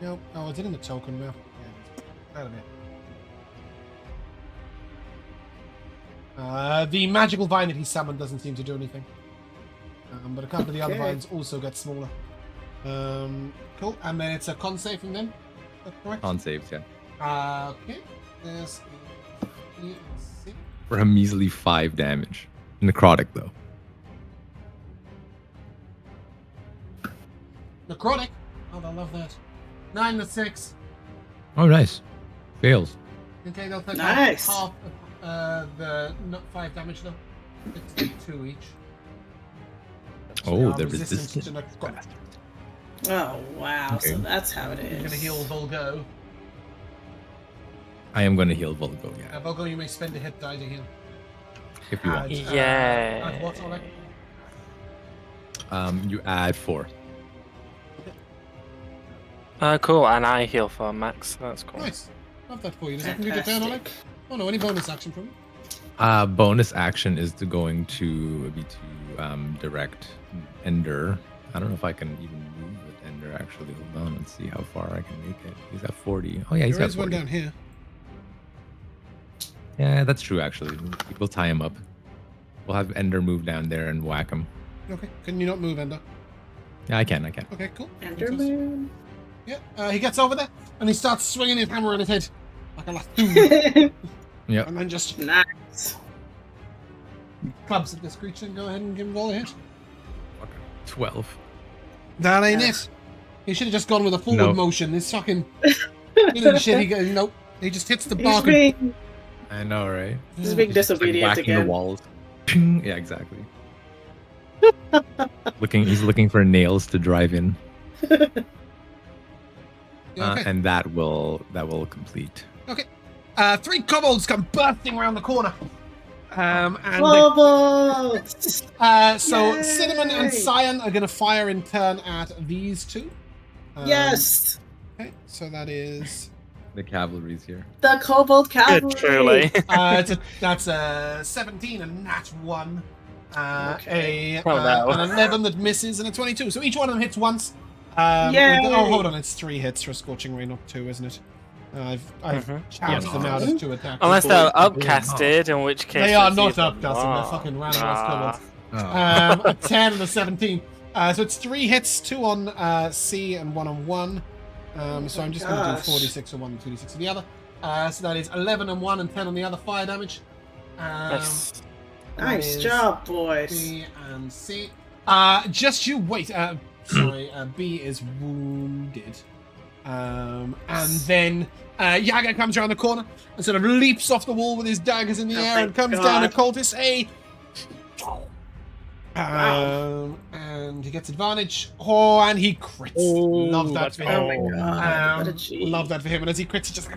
No, oh, it's in the token map. Yeah, it is. Get out of here. The magical vine that he summoned doesn't seem to do anything. But a couple of the other Okay. vines also get smaller. Cool. And then it's a con save from them. Is that correct? On saves, yeah. Okay. There's a For a measly 5 damage. Necrotic though. necrotic. Oh, I love that. 9 to 6. Oh, nice. Fails. Okay, they'll take Nice. half of the 5 damage though. It's like 2 each. So they Oh, are they're resistant to resistant. necrotic. Oh, wow. So Okay. that's how it You're is. gonna heal Vulgo. I am going to heal Vulgo, yeah. Vulgo, you may spend a hit die to heal. If you want. Yeah. Add what, Oleg? You add 4. Cool, and I heal for Max. That's cool. Nice. Love that for you. Does that conclude your turn, Oleg? Fantastic. Oh no, any bonus action from you? Bonus action is going to be to direct Ender. I don't know if I can even move with Ender, actually. Hold on, let's see how far I can make it. He's at 40. Oh, yeah, he's There got is one 40. down here. Yeah, that's true, actually. We'll tie him up. We'll have Ender move down there and whack him. Okay. Can you not move, Ender? Yeah, I can. Okay, cool. Enderman. Yeah, he gets over there and he starts swinging his hammer on his head like a lafoon, Yep. and then just Nice. clubs at this creature and go ahead and give him all a hit. 12. That ain't Yeah. it. He should have just gone with a forward No. motion. This fucking Little shit, he goes, nope. He just hits the He's bark. being, I know, right? he's being He's just, like, disobedient whacking again. the walls. Ping. Yeah, exactly. He's looking for nails to drive in, Okay. and that will complete. Okay. 3 kobolds come bursting around the corner. And Kobolds! so Yay! Cinnamon and Cyan are going to fire in turn at these 2. Yes! Okay, so that is... The cavalry's here. The Kobold Cavalry! Truly. that's a 17 and nat 1. Okay. An 11 that misses and a 22. So each one of them hits once. Yay! Hold on, it's 3 hits for a Scorching Ray, not 2, isn't it? I've challenged them out as 2 attacks. Unless they're upcasted, in which case They are it's not even upcasted, they're more. fucking randomized kobolds. Oh. A 10 and a 17. So it's 3 hits, 2 on C and 1 on 1. So I'm just going to do 46 on one and 2d6 on the other. So that is 11 on one and 10 on the other fire damage. Nice. Nice job, boys. B and C. Just you wait. Sorry, B is wounded. And then Jacko comes around the corner and sort of leaps off the wall with his daggers in the air and comes down to Cultist A. And he gets advantage. Oh, and he crits. Love that for him. Oh my god. What a G. Love that for him. And as he crits, he just.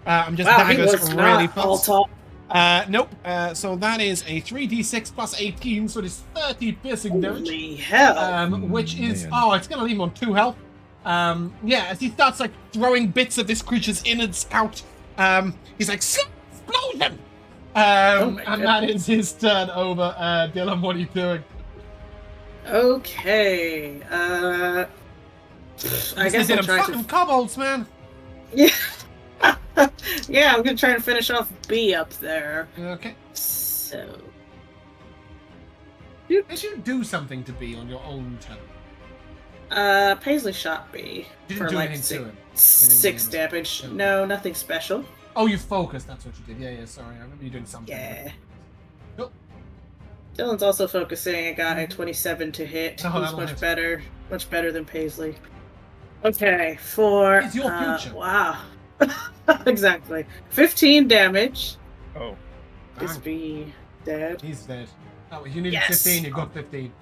I'm just Wow, he daggers was really not all fast. tall. Nope. So that is a 3d6 plus 18, so it is 30 piercing damage. Holy hell. Which is Man. it's gonna leave him on 2 health. As he starts like throwing bits of this creature's innards out, he's like, explosion! And that is his turn over. Dylan, what are you doing? Okay. I guess They're I'm trying fucking to. kobolds, man. Yeah. Yeah, I'm gonna try and finish off B up there. Okay. So. Did you do something to B on your own turn? Paisley shot B You didn't for do like anything to him. 6 damage. Okay. No, nothing special. Oh, you focused. That's what you did. Yeah, sorry. I remember you doing something. Yeah. Cool. Dylan's also focusing. I got a 27 to hit. Oh, Who's that'll much hit. better than Paisley. Okay, for It's your future. wow. Exactly. 15 damage. Oh. Is Bang. B dead? He's dead. Oh, you needed Yes. 15. You got 15.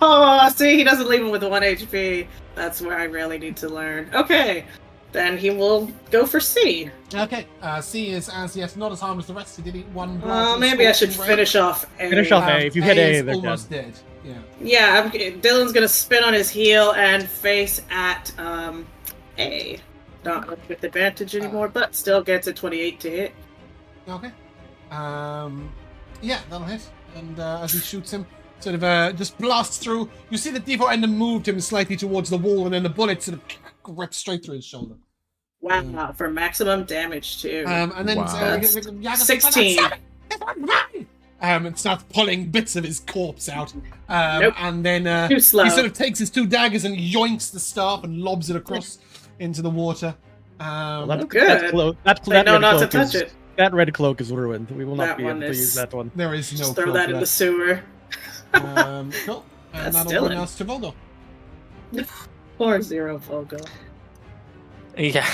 Oh, see, he doesn't leave him with 1 HP. That's where I really need to learn. Okay, then he will go for C. Okay. C is as yet not as harmless as the rest. He did eat 1 blood. Well, to maybe I should Scorching Ray. finish off A. Finish off A. If you hit A, is they're almost dead. Yeah. Yeah, Dylan's gonna spin on his heel and face at A. Not with advantage anymore, but still gets a 28 to hit. Okay. Yeah, that'll hit. And as he shoots him, sort of just blasts through. You see the D4 ender moved him slightly towards the wall, and then the bullet sort of ripped straight through his shoulder. Wow, for maximum damage too. And then Wow. Jacko 16. And starts pulling bits of his corpse out. Nope. And then Too slow. he sort of takes his 2 daggers and yoinks the staff and lobs it across into the water. Well, that's good. That's that They know red not to cloak touch is, it. That red cloak is ruined. We will not That be able one to is- use that one. There is no Just throw cloak that for in the sewer. Cool. And That's that'll bring Dylan. us to Vulgo. 4-0 Vulgo. Yeah.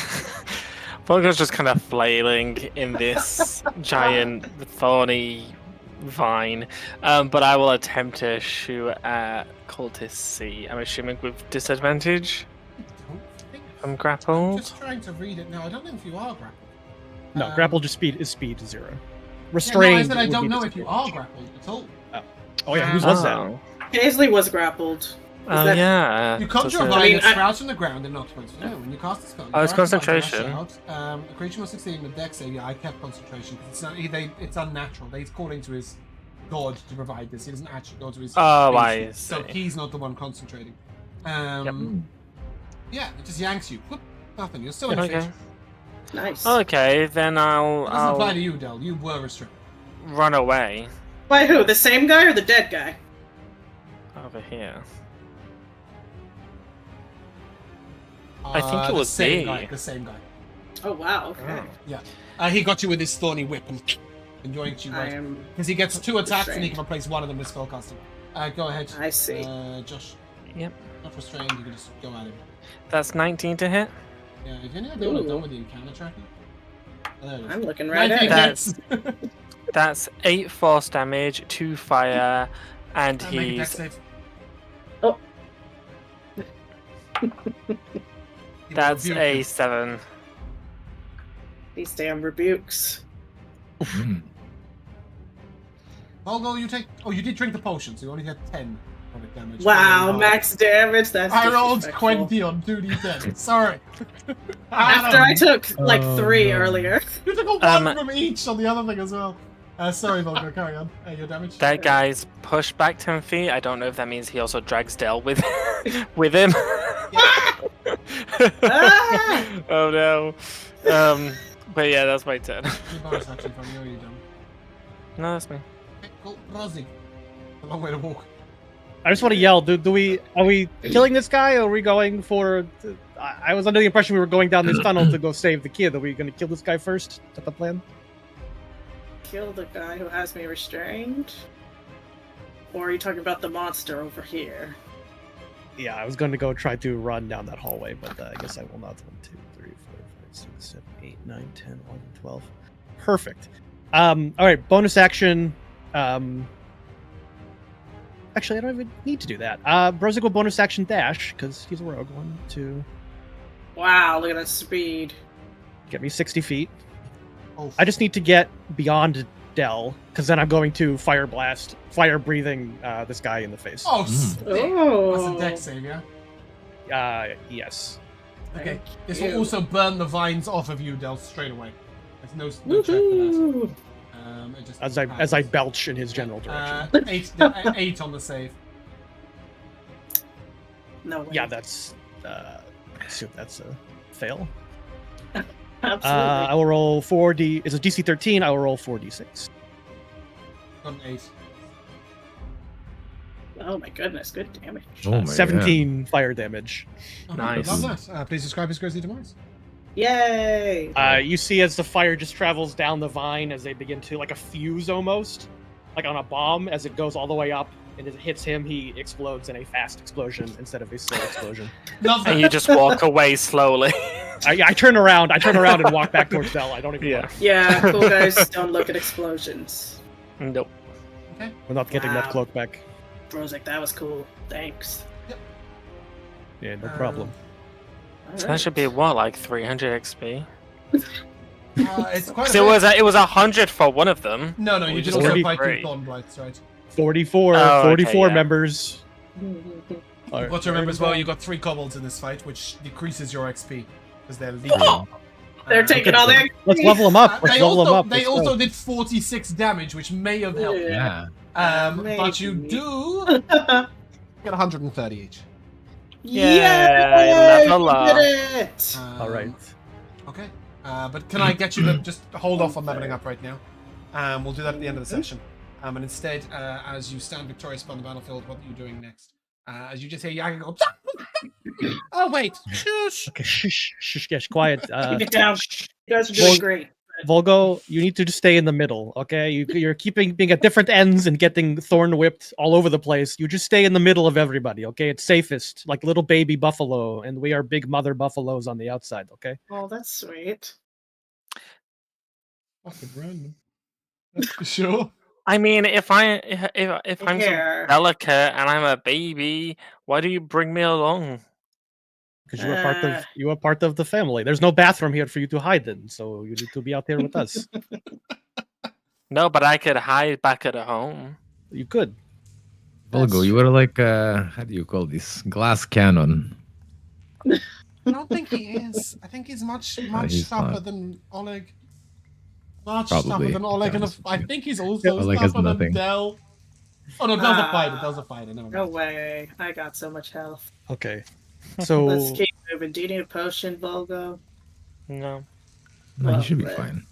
Vulgo's just kind of flailing in this giant thorny vine. But I will attempt to shoot at Cultist C. I'm assuming with disadvantage. I'm I'm grappled. just trying to read it now. I don't know if you are grappled. No, grapple just speed is speed 0. Yeah, no, Restrained. I said I would don't be know if you are disadvantage. grappled at all. Oh yeah, whose was that? Oh, Paisley was grappled. oh that- yeah. You conjure a Does it- vine mean, that I- sprouts from the ground and knocks points. No, when you cast a spell, you Oh, it's cast a vine to concentration. lash out. The creature must succeed in the dex save. Yeah, I kept concentration because it's not. It's unnatural. He's calling to his god to provide this. He doesn't actually go to his. Oh, base, I So see. he's not the one concentrating. Yep. Yeah, it just yanks you. Whoop, nothing. You're still in Okay. phase. Nice. Okay, then It doesn't apply I'll to you, Del. You were restricted. run away By who? The same guy or the dead guy? over here. I think it the was same B. guy. The same guy. Oh wow. Okay. He got you with his thorny whip and yoinked you I right. am. Because he gets 2 attacks and he restrained. can replace one of them with spellcasting. Go ahead. I see. Josh. Yep. Not restrained, you can just go at him. That's 19 to hit. Yeah, if you know what I've done with the encounter tracking. I'm looking right at it. That's 8 force damage, 2 fire, and Make a dex he's save. Oh. that's a 7. These damn rebukes. Vulgo, you take. Oh, you did drink the potion, so you only had 10 chronic damage. Wow, max damage. That's I rolled disrespectful. 20 on 2d10. Sorry. After I took like 3 earlier. You took a 1 from each on the other thing as well. Sorry, Vulgo, carry on. Your damage. That guy's pushed back 10 feet. I don't know if that means he also drags Del with with him. Oh no. But yeah, that's my turn. Your bonus action from you, or you done? No, that's me. Okay, cool. Brozzig. A long way to walk. I just want to yell. Are we killing this guy, or are we going for? I was under the impression we were going down this tunnel to go save the kid. Are we going to kill this guy first? Is that the plan? Kill the guy who has me restrained? Or are you talking about the monster over here? Yeah, I was going to go try to run down that hallway, but I guess I will not. 1, 2, 3, 4, 5, 6, 7, 8, 9, 10, 11, 12. Perfect. All right, bonus action. Actually, I don't even need to do that. Brozzig will bonus action dash because he's a rogue. 1, 2. Wow, look at that speed. Get me 60 feet. Oh, I just need to get beyond Del because then I'm going to fire breathing this guy in the face. oh, sick. Oh. That's a dex save, yeah? Yes. Okay. Thank This you. will also burn the vines off of you, Del, straight away. There's no check for that. Woohoo! It just As I happens. belch in his general direction. 8 on the save. No way. Yeah, that's. I assume that's a fail. Absolutely. I will roll 4d. It's a DC 13. I will roll 4d6. Got an 8. Oh my goodness, good damage. Oh my 17 fire damage. Oh, Nice. Love that. Please describe his grisly demise. Yay! You see as the fire just travels down the vine as they begin to like a fuse almost, like on a bomb as it goes all the way up and as it hits him, he explodes in a fast explosion instead of a slow explosion. Love that. And you just walk away slowly. I turn around and walk back towards Del. I don't even. Yeah. Look. Yeah, cool guys don't look at explosions. Nope. Okay. We're not getting that Wow. cloak back. Brozzig, that was cool. Thanks. Yeah, no problem. So that should be what, like 300 XP? It's quite. Because it was 100 for one of them. No, We you just did also got fight 2 three. Thornblights, right? 44, Oh, okay, 44 yeah. members. You've got to remember as well, you got 3 kobolds in this fight, which decreases your XP because they're legal. They're taking all their. Let's level them up. Let's level them up. They Let's also go. did 46 damage, which may have helped. Yeah. Yeah. But you Maybe. do get 130 each. Yay! level We up. did it! All right. Okay. But can I get you to just hold off on leveling up right now? We'll do that at the end of the session. And instead, as you stand victorious upon the battlefield, what are you doing next? As you just hear Jacko go, oh wait, shush. Okay, shush, quiet. Keep it down. You guys are doing Well- great. Volgo, you need to just stay in the middle, okay? You're being at different ends and getting thorn whipped all over the place. You just stay in the middle of everybody, okay? It's safest, like little baby buffalo, and we are big mother buffaloes on the outside, okay? Oh, that's sweet. Fucking random. For sure. I mean, if I'm so Here. delicate and I'm a baby, why do you bring me along? Because you are part of the family. There's no bathroom here for you to hide in, so you need to be out there with us. No, but I could hide back at home. You could. Vulgo, you were like, how do you call this? Glass cannon. I don't think he is. I think he's much he's tougher not. than Oleg. Much Probably, tougher than Oleg, and yes. I think he's also Oleg has tougher than nothing. Del. Oh no, Del's a fighter. Del's a fighter. Never No mind. way. I got so much health. Okay. So Let's keep moving. Do you need a potion, Volgo? No. No, you should be Well, fine.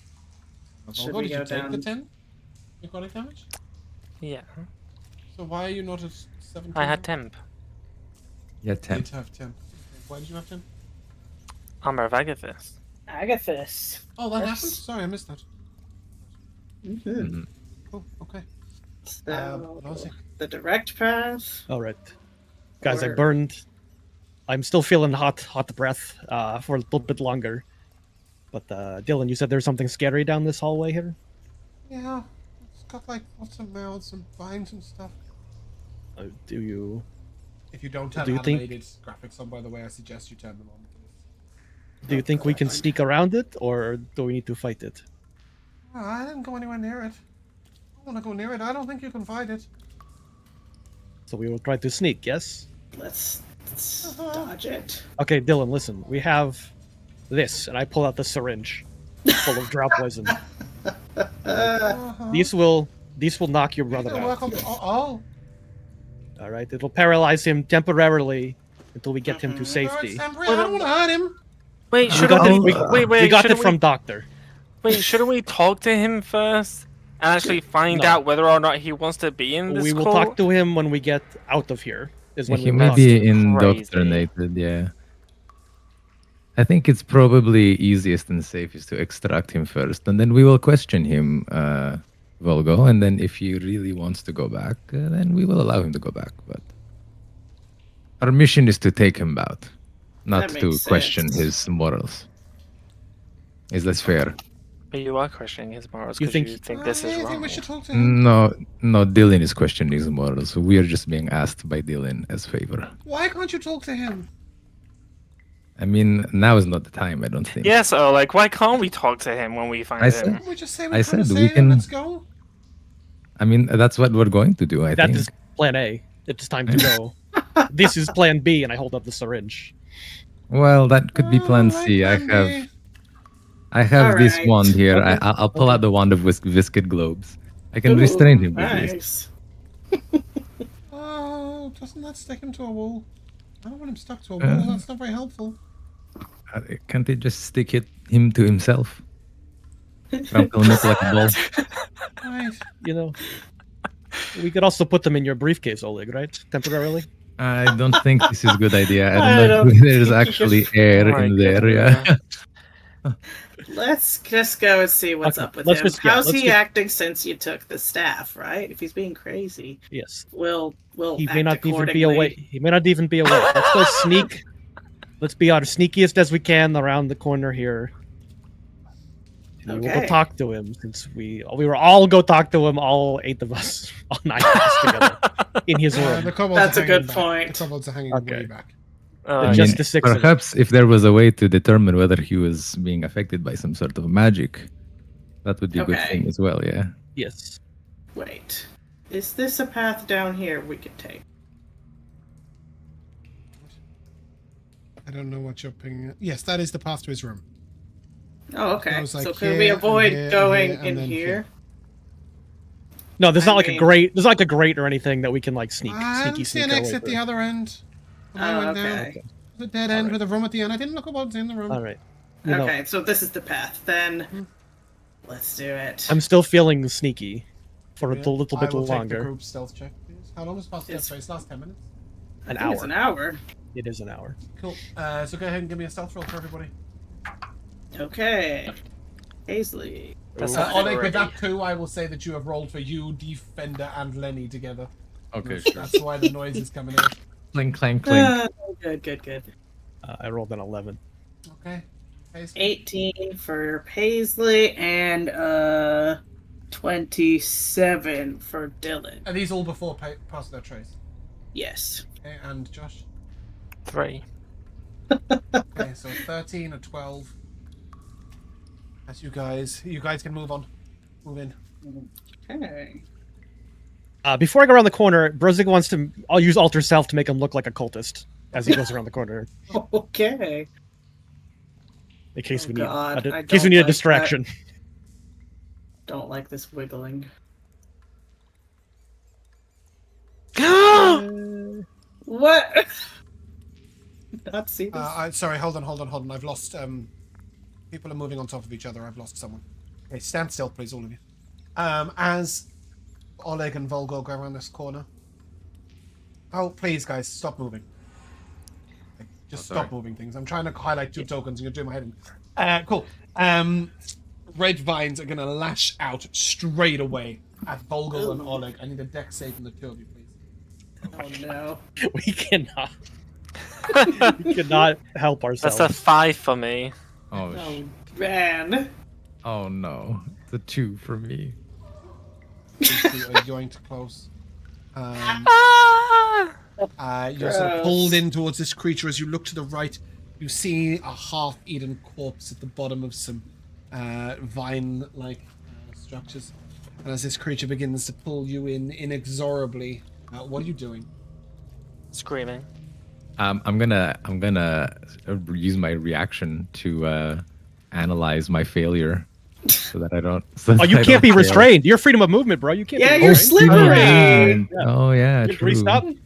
Should Volgo, we did you go take the down? 10 necrotic damage? Yeah. So why are you not at 17? I had temp. Yeah, You 10. did have 10. Why did you have 10? Armor of Agathis. Agathis. Oh, that That's- happened? Sorry, I missed that. Mm-hmm. Mhm. Cool, okay. So, Rosie. the direct path. all right. Guys, I Or- burned I'm still feeling hot breath for a little bit longer. But Dylan, you said there's something scary down this hallway here? Yeah, it's got like lots of mouths and vines and stuff. Do you... If you don't have Do you think- animated graphics on, by the way, I suggest you turn them on. Do you think we can sneak around it, or do we need to fight it? Oh, I didn't go anywhere near it. I want to go near it. I don't think you can fight it. So we will try to sneak, yes? Let's dodge it. Okay, Dylan, listen. We have this, and I pull out the syringe full of drow poison. These will knock your brother It'll work out. on. Oh, All right, it'll paralyze him temporarily until we get him to oh. safety. I don't want to hurt him. Wait, We shouldn't got it, we? we got it shouldn't from we, Doctor. Wait, shouldn't we talk to him first and actually find No. out whether or not he wants to be in this We will cult? talk to him when we get out of here. Is when He we may talk be to him. Crazy. indoctrinated, yeah. I think it's probably easiest and safest to extract him first, and then we will question him, Vulgo, and then if he really wants to go back, then we will allow him to go back. But our mission is to take him out, not That to makes question sense. his morals. Is that fair? But you are questioning his morals You because think- you think this is I wrong. think we should talk to him. No, Dylan is questioning his morals. So we are just being asked by Dylan as favor. Why can't you talk to him? I mean, now is not the time, I don't think. Yes, like why can't we talk to him when we find I him? said- We just say I we're trying to said say we it and can- let's go. I mean, that's what we're going to do, I That think. is plan A. It's time to go. This is plan B, and I hold up the syringe. Well, that could be plan Oh, C. like plan B. I have this Alright. wand here. Okay. I'll pull out the wand of viscuit globes. I can Ooh, restrain him with this. nice. Oh, doesn't that stick him to a wall? I don't want him stuck to a Uh. wall. That's not very helpful. Can't they just stick him to himself? Trample him up like a ball. Right. You know, we could also put them in your briefcase, Oleg, right? Temporarily. I don't think this is a good idea. I I don't know don't if there's think actually you air Oh my in there. God, Yeah. Let's just go and see what's Okay, up with let's him. just- yeah, How's let's he just- acting since you took the staff, right? If he's being crazy, Yes. we'll He act may not even be accordingly. awake. He may not even be awake. Let's go sneak. Let's be our sneakiest as we can around the corner here. And we will go Okay. talk to him since we will all go talk to him. All 8 of us, all 9 of us together in his room. The kobolds That's are a good hanging back. point. The kobolds are hanging Okay. way back. I Just mean, the 6 of us. perhaps if there was a way to determine whether he was being affected by some sort of magic, that would be a good Okay. thing as well, yeah. Yes. Wait, is this a path down here we could take? I don't know what you're picking. Yes, that is the path to his room. Oh, okay. Goes like So can here we and avoid here and going here and in then here? here. No, there's I not like mean- a grate. There's not like a grate or anything that we can like sneak. I Sneaky didn't see an sneak our way exit the through. other end. When I Oh, went down, okay. it was a dead end with a room at the end. I didn't look at what's in the room. All right. You know, Okay, so this is the path. Then Hmm. let's do it. I'm still feeling sneaky for a Yeah, little bit I will take the longer. group stealth check, please. How long was past It's- death race? Last 10 minutes? I An think it's hour. an hour. It is an hour. Cool. So go ahead and give me a stealth roll for everybody. Okay. Paisley. That's Ooh. not Oleg, with already. that too, I will say that you have rolled for you, Defender, and Lenny together. Okay, That's why the noise is coming out. Clink, clank, clink. Good. I rolled an 11. Okay. Paisley? 18 for Paisley and 27 for Dylan. Are these all before passing their trace? Yes. Okay, and Josh? 3. Okay, so 13 or 12. That's you guys. You guys can move on. Move in. Okay. Before I go around the corner, Brozzig wants to. I'll use alter self to make him look like a cultist as he goes around the corner, Okay. in case Oh, we need. God, I in case we don't need a like distraction. Don't like this wiggling. What? Not see this? Sorry, hold on. I've lost. People are moving on top of each other. I've lost someone. Okay, stand still, please, all of you. As Oleg and Vulgo go around this corner. Oh, please, guys, stop moving. Okay, just stop moving things. I'm trying to highlight 2 tokens and you're doing my head in. Cool. Red vines are going to lash out straight away at Vulgo and Oleg. I need a dex save from the 2 of you, please. Oh no. We cannot. We cannot help ourselves. That's a 5 for me. Oh, Oh, man. oh no. It's a 2 for me. You are going to close. Ah! You're sort of Gross. pulled in towards this creature. As you look to the right, you see a half-eaten corpse at the bottom of some vine-like structures. And as this creature begins to pull you in inexorably, what are you doing? Screaming. I'm gonna use my reaction to analyze my failure, so that I don't. So Oh, that you I can't don't be fail. restrained. You're freedom of movement, bro. You can't. Yeah, be you're restrained. slippery. Yeah. Oh yeah, You true. restop?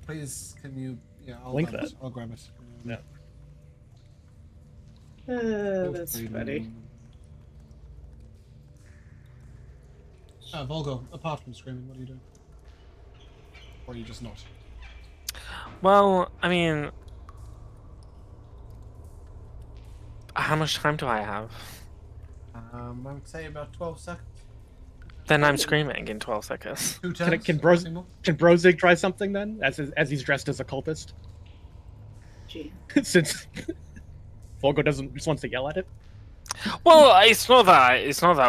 Please, can you? Yeah, I'll Link grab that. it. I'll grab it. Yeah. That's funny. Vulgo, apart from screaming, what are you doing? Or are you just not? Well, I mean, how much time do I have? I would say about 12 seconds. Then I'm screaming in 12 seconds. 2 turns. Can maximum. Brozzig try something then, as he's dressed as a cultist? Gee. Since Vulgo just wants to yell at it. Well, it's not that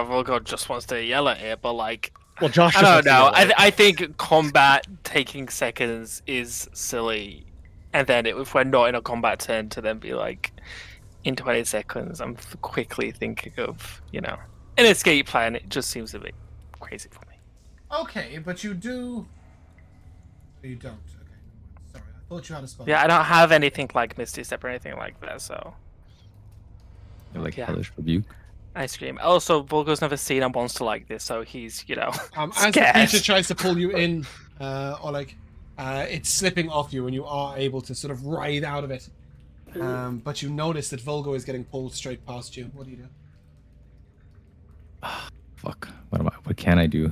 Vulgo just wants to yell at it, but like, Well, Josh. I just don't wants to know. yell at it. I think combat taking seconds is silly, and then if we're not in a combat turn, to then be like, in 20 seconds, I'm quickly thinking of an escape plan. It just seems a bit crazy for me. Okay, but you do. You don't. Okay, sorry. I thought you had a spell. Yeah, I don't have anything like Misty Step or anything like that, so Like Yeah. hellish rebuke. I scream. Also, Volgo's never seen a monster like this, so he's As the scared. creature tries to pull you in, Oleg, it's slipping off you, and you are able to sort of ride out of it. But you notice that Vulgo is getting pulled straight past you. What do you do? Fuck. What can I do?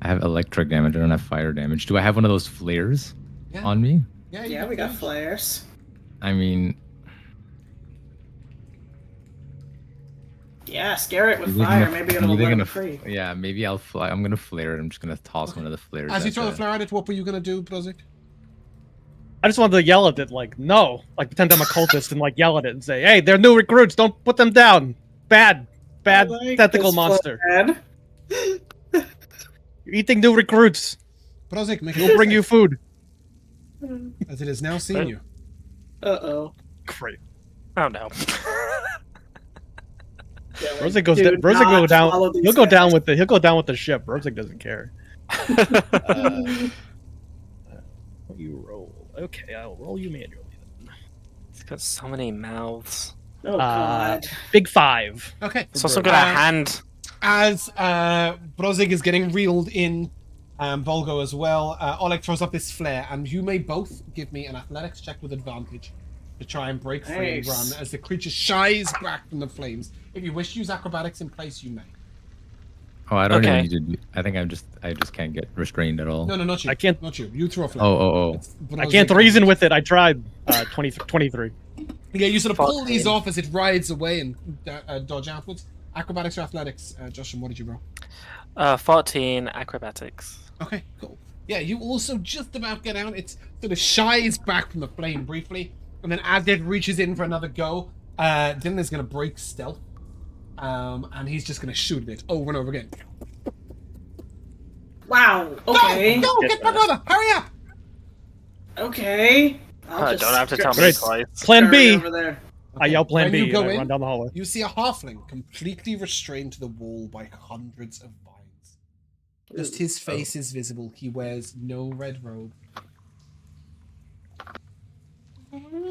I have electric damage. I don't have fire damage. Do I have one of those flares Yeah. on me? Yeah, Yeah, we got flares. I mean, Yeah, scare it with you think fire. I'm- Maybe I'm it'll either let him gonna free. Yeah, maybe I'll fly. I'm gonna flare it. I'm just gonna toss one of the flares. As you at throw the flare at it, what were you gonna do, Brozzig? I just wanted to yell at it, like, no, like pretend I'm a cultist and like yell at it and say, hey, they're new recruits. Don't put them down. Bad I like tentacle this monster. plan. You're eating new recruits. Brozzig, make We'll bring you food. as it has now seen you. Uh-oh. Great. Oh no. Yeah, like, Brozzig goes. do Brozzig not go down. follow these He'll go down guys. with the. He'll go down with the ship. Brozzig doesn't care. What you roll? Okay, I'll roll you manually. It's got so many mouths. Oh, God. Big 5. Okay. It's also got a hand. As Brozzig is getting reeled in, Volgo as well, Oleg throws up his flare, and you may both give me an athletics check with advantage to try and break free and Nice. run as the creature shies back from the flames. If you wish to use acrobatics in place, you may. Oh, I don't Okay. even need to. I think I just can't get restrained at all. No, not you. I can't- Not you. You throw a flare. Oh. It's I Brozzig. can't reason with it. I tried. 23. Yeah, you sort of pull 14. these off as it rides away and dodge outwards. Acrobatics or athletics, Justin, what did you roll? 14 acrobatics. Okay, cool. Yeah, you also just about get out. It sort of shies back from the flame briefly, and then as it reaches in for another go, Dylan is going to break stealth, and he's just going to shoot it over and over again. Wow. Okay. Go, get my brother! Hurry up! Okay. I'll I just don't have to tell me Great. twice. Plan scurry B. over there. I yell Plan When B. you go and I in, run down the hallway. you see a halfling completely restrained to the wall by hundreds of vines. Just his face is visible. He wears no red robe.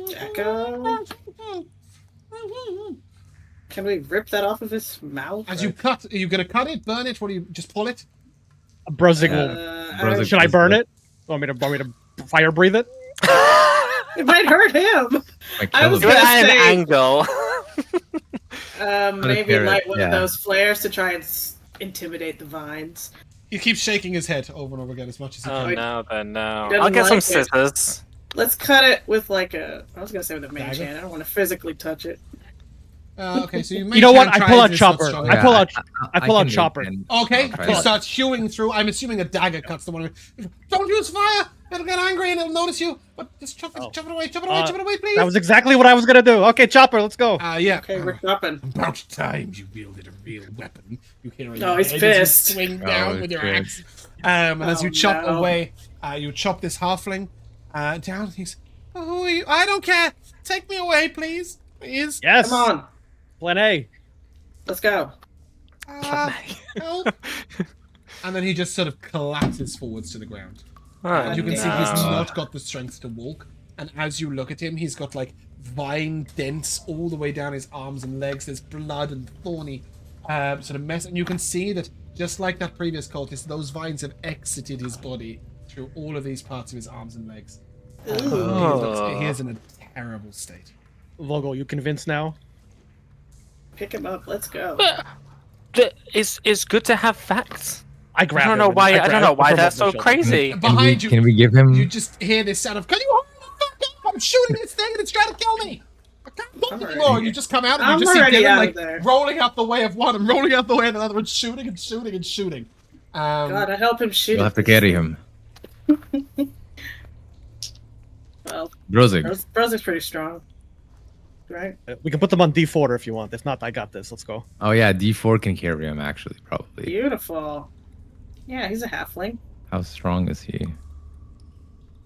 Jacko. Can we rip that off of his mouth? As you cut, are you going to cut it, burn it, or do you just pull it? Brozzig will. Brozzig- Should I burn it? Want me to fire breathe it? It might hurt him. I was Do it gonna at an say- angle. Maybe carrot, light one of yeah. those flares to try and intimidate the vines. He keeps shaking his head over and over again as much as he Oh can. no, then no. Doesn't I'll get some like it. scissors. Let's cut it with like a. I was gonna say with a mage Dagger? hand. I don't want to physically touch it. Okay, so You know what? I pull out Chopper. Strong. I pull out can Chopper. Okay, I'll he try. starts hewing through. I'm assuming a dagger cuts the one. Don't use fire! It'll get angry and it'll notice you. But just chop it away, chop it away, please. That was exactly what I was gonna do. Okay, Chopper, let's go. Yeah. Okay, we're chopping. About time you wielded a real weapon. You hear Oh, he's head as you pissed. swing down he's with your pissed. axe. And as you chop no. away, you chop this halfling down. He's, oh, who are you? I don't care. Take me away, please. Please. Yes. Come on, Plan A. let's go. Help. And then he just sort of collapses forwards to the ground. Oh, And you can see he's no. not got the strength to walk. And as you look at him, he's got like vine dents all the way down his arms and legs. There's blood and thorny sort of mess. And you can see that just like that previous cultist, those vines have exited his body through all of these parts of his arms and legs. He is in a terrible state. Vulgo, you convinced now? Pick him up. Let's go. It's good to have facts. I grabbed I don't him know and why. I don't know grabbed why him that's from so the shoulder. crazy. Behind Can we give him? you just hear this sound of, can you hold the fuck up? I'm shooting this thing and it's trying to kill me. I can't talk I'm anymore. already- And you just come out and I'm you just see already Dylan out like of there. rolling out the way of one and rolling out the way of another and shooting and shooting and shooting. Gotta help him shoot. You'll have to carry him. Well, Brozzig. Brozzig's pretty strong, right? We can put them on D4 if you want. If not, I got this. Let's go. Oh yeah, D4 can carry him actually, probably. Beautiful. Yeah, he's a halfling. How strong is he?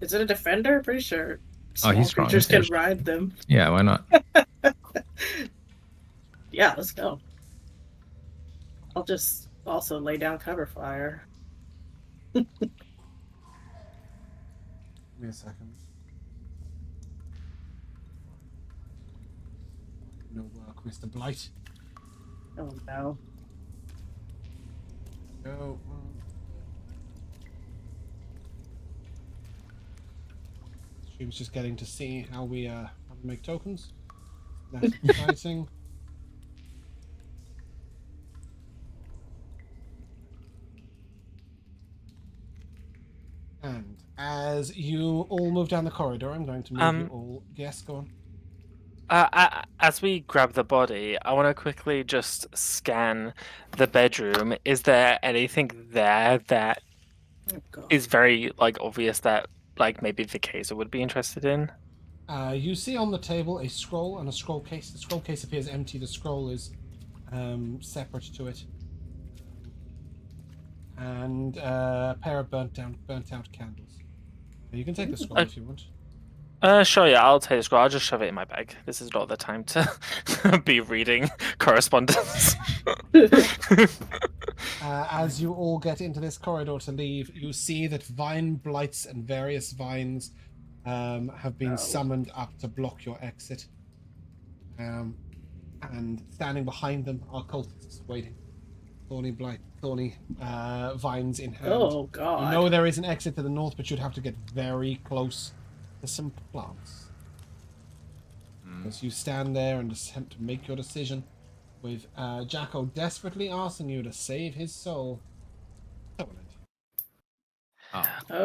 Is it a defender? Pretty sure. Oh, he's strong. Just He's can ride them. Yeah, why not? Yeah, let's go. I'll just also lay down cover fire. Give me a second. No work, Mr. Blight. Oh no. Go. She was just getting to see how we make tokens. That's exciting. And as you all move down the corridor, I'm going to move you all. Yes, go on. As we grab the body, I want to quickly just scan the bedroom. Is there anything there that Oh god. is very obvious that maybe Mikayla would be interested in? You see on the table a scroll and a scroll case. The scroll case appears empty. The scroll is separate to it, and a pair of burnt out candles. You can take the scroll if you want. Sure, yeah, I'll take the scroll. I'll just shove it in my bag. This is not the time to be reading correspondence. As you all get into this corridor to leave, you see that vine blights and various vines have been summoned up to block your exit. And standing behind them are cultists waiting. Thorny vines in hand. Oh god. You know there is an exit to the north, but you'd have to get very close to some plants. As you stand there and attempt to make your decision, with Jacko desperately asking you to save his soul. Oh,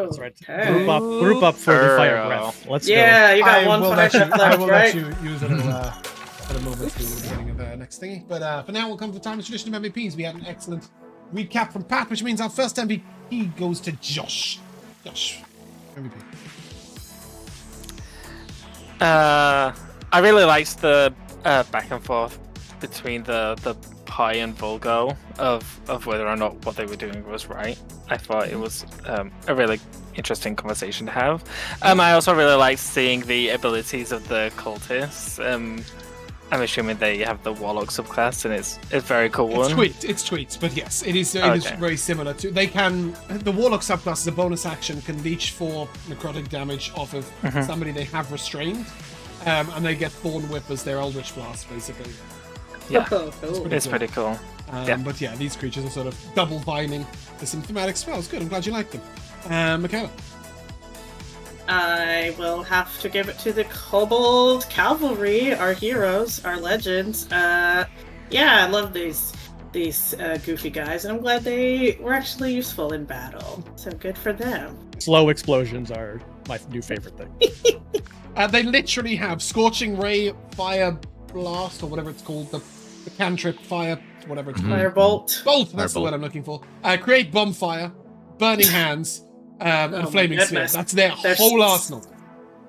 That's right. okay. Group up for the fire breath. Let's Yeah, you got I one will fire let you, breath I left, will right? let you use a little moment to the beginning of the next thingy. But for now, we'll come to the time of tradition of MVPs. We had an excellent recap from Pat, which means our first MVP goes to Josh. Josh, MVP. I really liked the back and forth between the Pi and Vulgo of whether or not what they were doing was right. I thought it was a really interesting conversation to have. I also really liked seeing the abilities of the cultists. I'm assuming they have the Warlock subclass, and it's a very cool one. It's tweaked, but yes, it is very similar to. They can the Warlock subclass is a bonus action, can leech for necrotic damage off of somebody they have restrained, and they get Thorn Whip as their Eldritch Blast, basically. Yeah, Oh, cool. it's pretty cool. Yeah. But yeah, these creatures are sort of double vining to some thematic spells. Good, I'm glad you like them. Mikayla. I will have to give it to the Kobold Cavalry, our heroes, our legends. Yeah, I love these goofy guys, and I'm glad they were actually useful in battle. So good for them. Slow explosions are my new favorite thing. They literally have Scorching Ray, Fire, blast or whatever it's called, the cantrip fire, whatever it's called. Firebolt. Bolt, that's the Firebolt. word I'm looking for. Create bonfire, burning hands, and Oh my flaming sphere. goodness. That's their They're whole s- arsenal.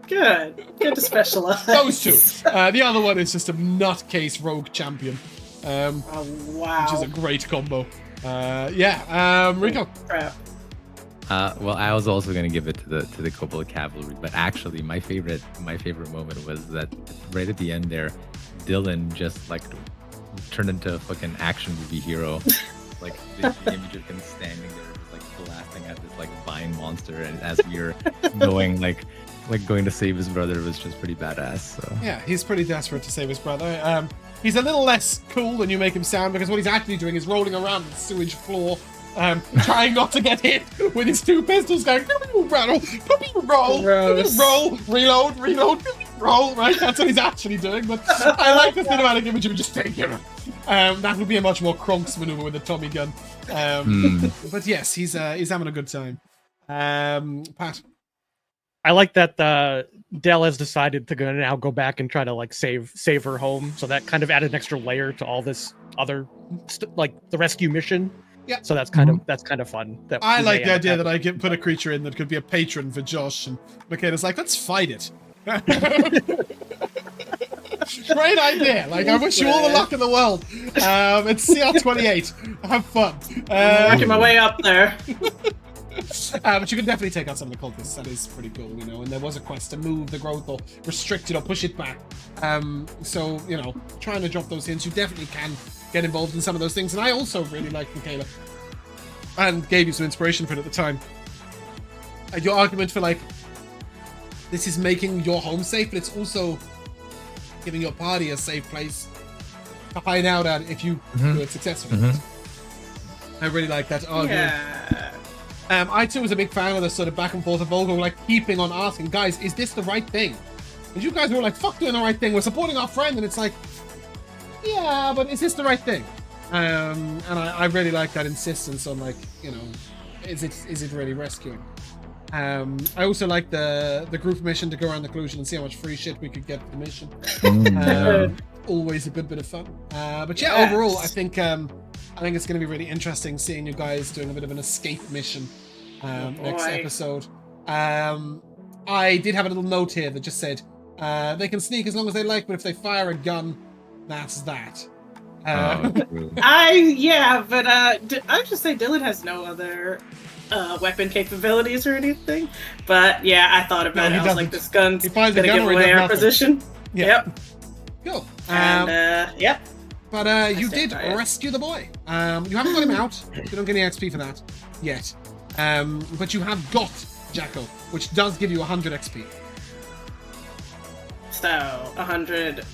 Good to specialize. Those two. The other one is just a nutcase rogue champion, Oh, wow. which is a great combo. Rico. Crap. Well, I was also gonna give it to the Kobold cavalry, but actually, my favorite moment was that right at the end there, Dylan just like turned into a fucking action movie hero. Like the image of him standing there, just like blasting at this like vine monster, and as we were going like going to save his brother was just pretty badass. So Yeah, he's pretty desperate to save his brother. He's a little less cool than you make him sound, because what he's actually doing is rolling around the sewage floor, trying not to get hit with his two pistols, going roll, Gross. roll, reload, roll. Right, that's what he's actually doing. But I like the cinematic image of him just taking him. That would be a much more Kronk's maneuver with a Tommy gun. But yes, he's having a good time. Pat. I like that Dell has decided to now go back and try to like save her home. So that kind of added an extra layer to all this other like the rescue mission. Yeah. So that's kind of fun. That I we like may the end up idea that having. I can put a creature in that could be a patron for Josh, and Mikayla's like, let's fight it. Great idea. Like, I wish you all the luck in the world. It's CR28. Have fun. Working my way up there. But you can definitely take out some of the cultists. That is pretty cool, you know. And there was a quest to move the growth or restrict it or push it back. So, you know, trying to drop those hints, you definitely can get involved in some of those things. And I also really like Mikayla, and gave you some inspiration for it at the time. Your argument for like, this is making your home safe, but it's also giving your party a safe place to hide out at if you do it successfully. I really like that argument. Yeah. I too was a big fan of the sort of back and forth of Vulgo, like keeping on asking, guys, is this the right thing? And you guys were like, fuck doing the right thing, we're supporting our friend, and it's like, yeah, but is this the right thing? And I really like that insistence on like, you know, is it really rescuing? I also like the group mission to go around the collusion and see how much free shit we could get for the mission. Always a good bit of fun. But yeah, Yes. overall, I think it's going to be really interesting seeing you guys doing a bit of an escape mission next boy. episode. I did have a little note here that just said they can sneak as long as they like, but if they fire a gun, that's that. true. But I just say Dylan has no other weapon capabilities or anything. But yeah, I thought about No, it. he I was like, doesn't. this gun's He finds a gonna gun give or he away does our nothing. position. Yeah. Yep. Cool. And yep. But you stand did by it. rescue the boy. You haven't got him out. You don't get any XP for that yet. But you have got Jacko, which does give you 100 XP. So 100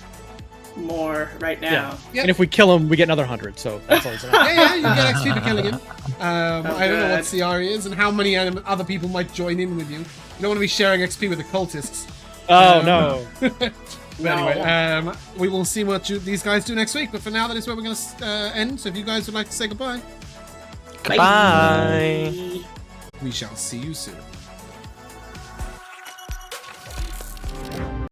more right now. Yep. And if we kill him, we get another 100. So that's always enough. Yeah, you get XP for killing him. I don't know what good. CR is and how many other people might join in with you. You don't want to be sharing XP with the cultists. Oh no. But anyway, we will see what these guys do next week. But for now, that is where we're going to end. So if you guys would like to say goodbye, Goodbye. we shall see you soon.